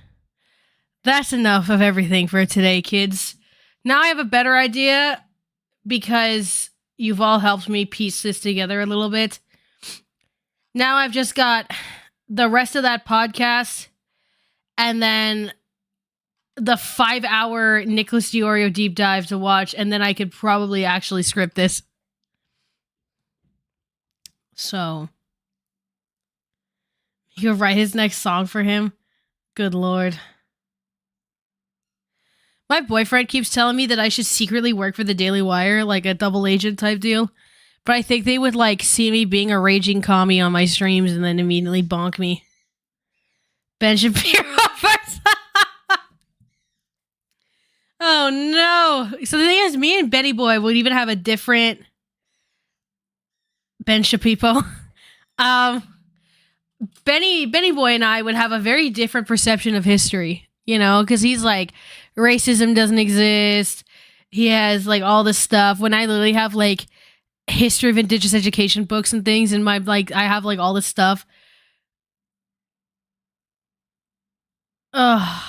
that's enough of everything for today, kids. Now I have a better idea because you've all helped me piece this together a little bit. Now I've just got the rest of that podcast and then the 5-hour Nicholas Diorio deep dive to watch, and then I could probably actually script this. So, you could write his next song for him. Good lord. My boyfriend keeps telling me that I should secretly work for the Daily Wire, like a double agent type deal. But I think they would like see me being a raging commie on my streams and then immediately bonk me. Ben Shapiro first. Oh no. So the thing is, me and Benny Boy would even have a different Ben Shapiro. Benny Boy and I would have a very different perception of history, you know, because he's like, racism doesn't exist. He has like all this stuff. When I literally have like history of indigenous education books and things, and my like, I have like all this stuff. Ugh.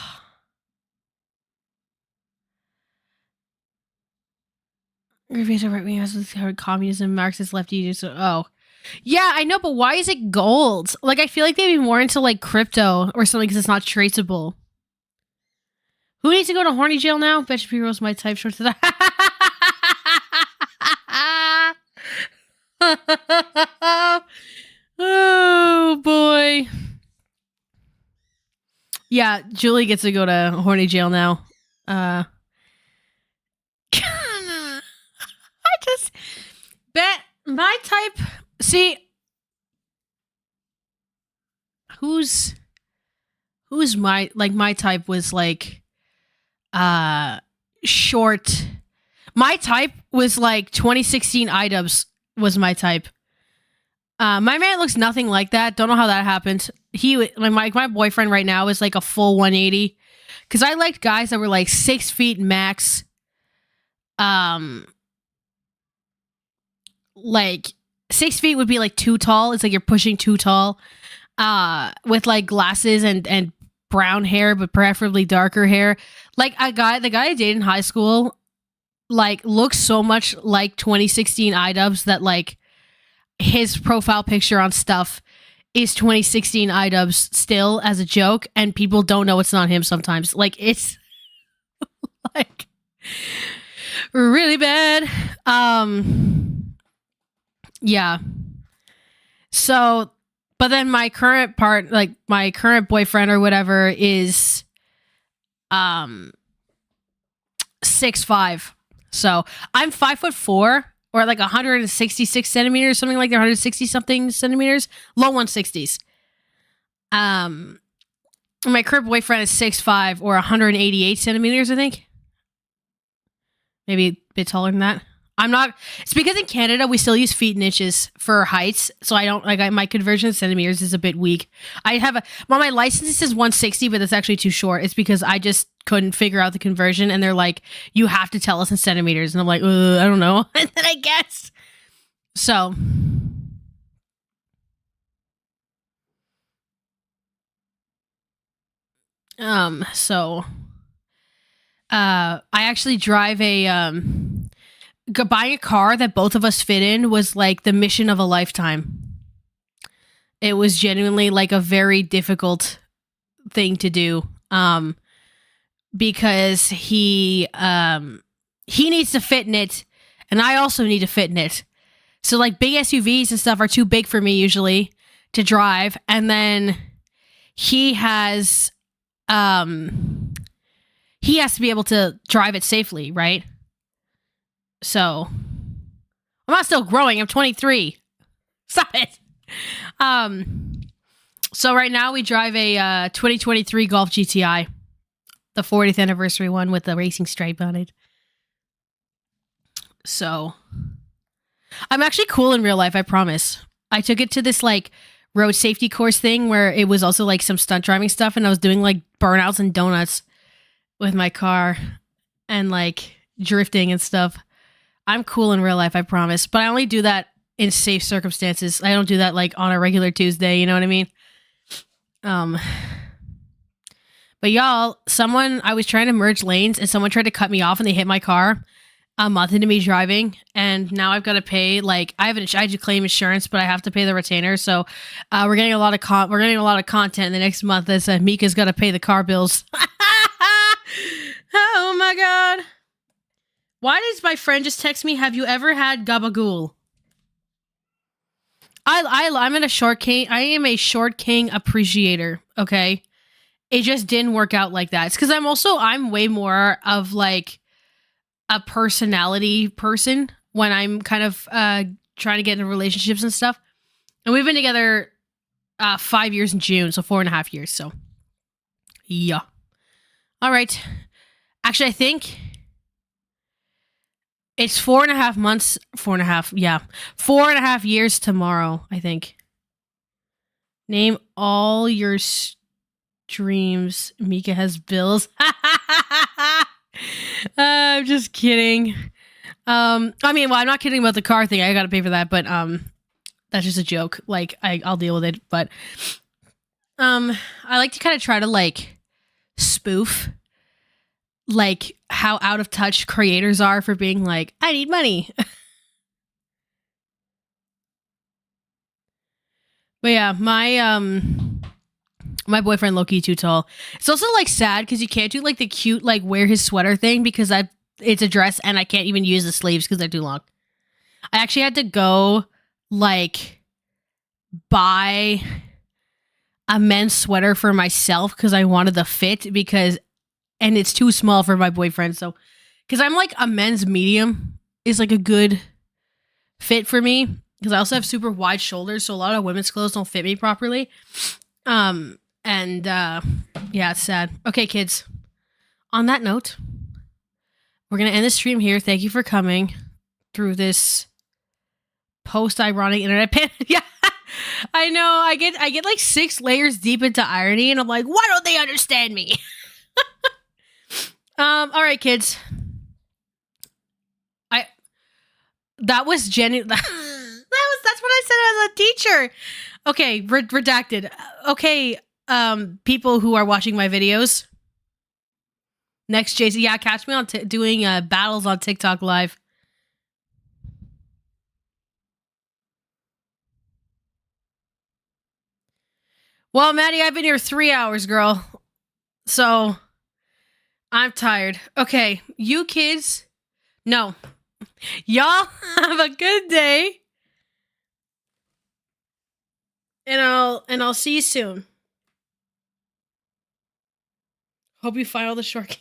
Communism, Marxist, lefty. Oh, yeah, I know, but why is it gold? Like, I feel like they'd be more into like crypto or something because it's not traceable. Who needs to go to horny jail now? Bet Shapiro's my type short to that. Oh boy. Yeah, Julie gets to go to horny jail now. I just bet my type. See, who's my type was like short. My type was like 2016 iDubbbz was my type. My man looks nothing like that. Don't know how that happened. My boyfriend right now is like a full 180. Because I liked guys that were like 6 feet max. Like 6 feet would be like too tall. It's like you're pushing too tall. With like glasses and brown hair, but preferably darker hair. Like the guy I dated in high school, like looks so much like 2016 iDubbbz that like his profile picture on stuff is 2016 iDubbbz still as a joke, and people don't know it's not him sometimes. Like it's like really bad. Yeah. So, but then my current boyfriend or whatever is 6'5". So I'm 5'4", or like 166 centimeters, something like that, 160 something centimeters, low 160s. My current boyfriend is 6'5", or 188 centimeters, I think. Maybe a bit taller than that. I'm not. It's because in Canada we still use feet and inches for heights, so I don't like. My conversion of centimeters is a bit weak. My license says 160, but that's actually too short. It's because I just couldn't figure out the conversion, and they're like, you have to tell us in centimeters, and I'm like, I don't know. And then I guess so. I actually drive buying a car that both of us fit in was like the mission of a lifetime. It was genuinely like a very difficult thing to do. Because he needs to fit in it, and I also need to fit in it. So like big SUVs and stuff are too big for me usually to drive, and then he has to be able to drive it safely, right? So I'm not still growing. I'm 23. Stop it. So right now we drive a 2023 Golf GTI, the 40th anniversary one with the racing stripe on it. So I'm actually cool in real life, I promise. I took it to this like road safety course thing where it was also like some stunt driving stuff, and I was doing like burnouts and donuts with my car and like drifting and stuff. I'm cool in real life, I promise. But I only do that in safe circumstances. I don't do that like on a regular Tuesday, you know what I mean? But y'all, I was trying to merge lanes and someone tried to cut me off and they hit my car a month into me driving, and now I've got to pay like I had to claim insurance, but I have to pay the retainer. So we're getting a lot of content in the next month that says Mika's got to pay the car bills. Oh my god. Why does my friend just text me, have you ever had gabagool? I'm in a short king. I am a short king appreciator. Okay. It just didn't work out like that. It's because I'm way more of like a personality person when I'm kind of trying to get into relationships and stuff. And we've been together 5 years in June, so 4.5 years. So Yeah. All right. Actually, I think it's 4.5 months. 4.5. Yeah. 4.5 years tomorrow, I think. Name all your streams. Mika has bills. I'm just kidding. I mean, well, I'm not kidding about the car thing. I gotta pay for that, but that's just a joke. Like, I'll deal with it. But I like to kind of try to like spoof like how out of touch creators are for being like, I need money. But yeah, my boyfriend Loki too tall. It's also like sad because you can't do like the cute like wear his sweater thing because it's a dress and I can't even use the sleeves because they're too long. I actually had to go like buy a men's sweater for myself because I wanted the fit and it's too small for my boyfriend. So because I'm like a men's medium is like a good fit for me because I also have super wide shoulders, so a lot of women's clothes don't fit me properly. Yeah, it's sad. Okay, kids. On that note, we're gonna end the stream here. Thank you for coming through this post-ironic internet pan. Yeah, I know. I get like 6 layers deep into irony, and I'm like, why don't they understand me? All right, kids. That was genuine. That's what I said as a teacher. Okay, redacted. Okay, people who are watching my videos. Next, Jason. Yeah, catch me on doing battles on TikTok live. Well, Maddie, I've been here 3 hours, girl. So, I'm tired. Okay, you kids. No. Y'all have a good day. And I'll see you soon. Hope you find all the short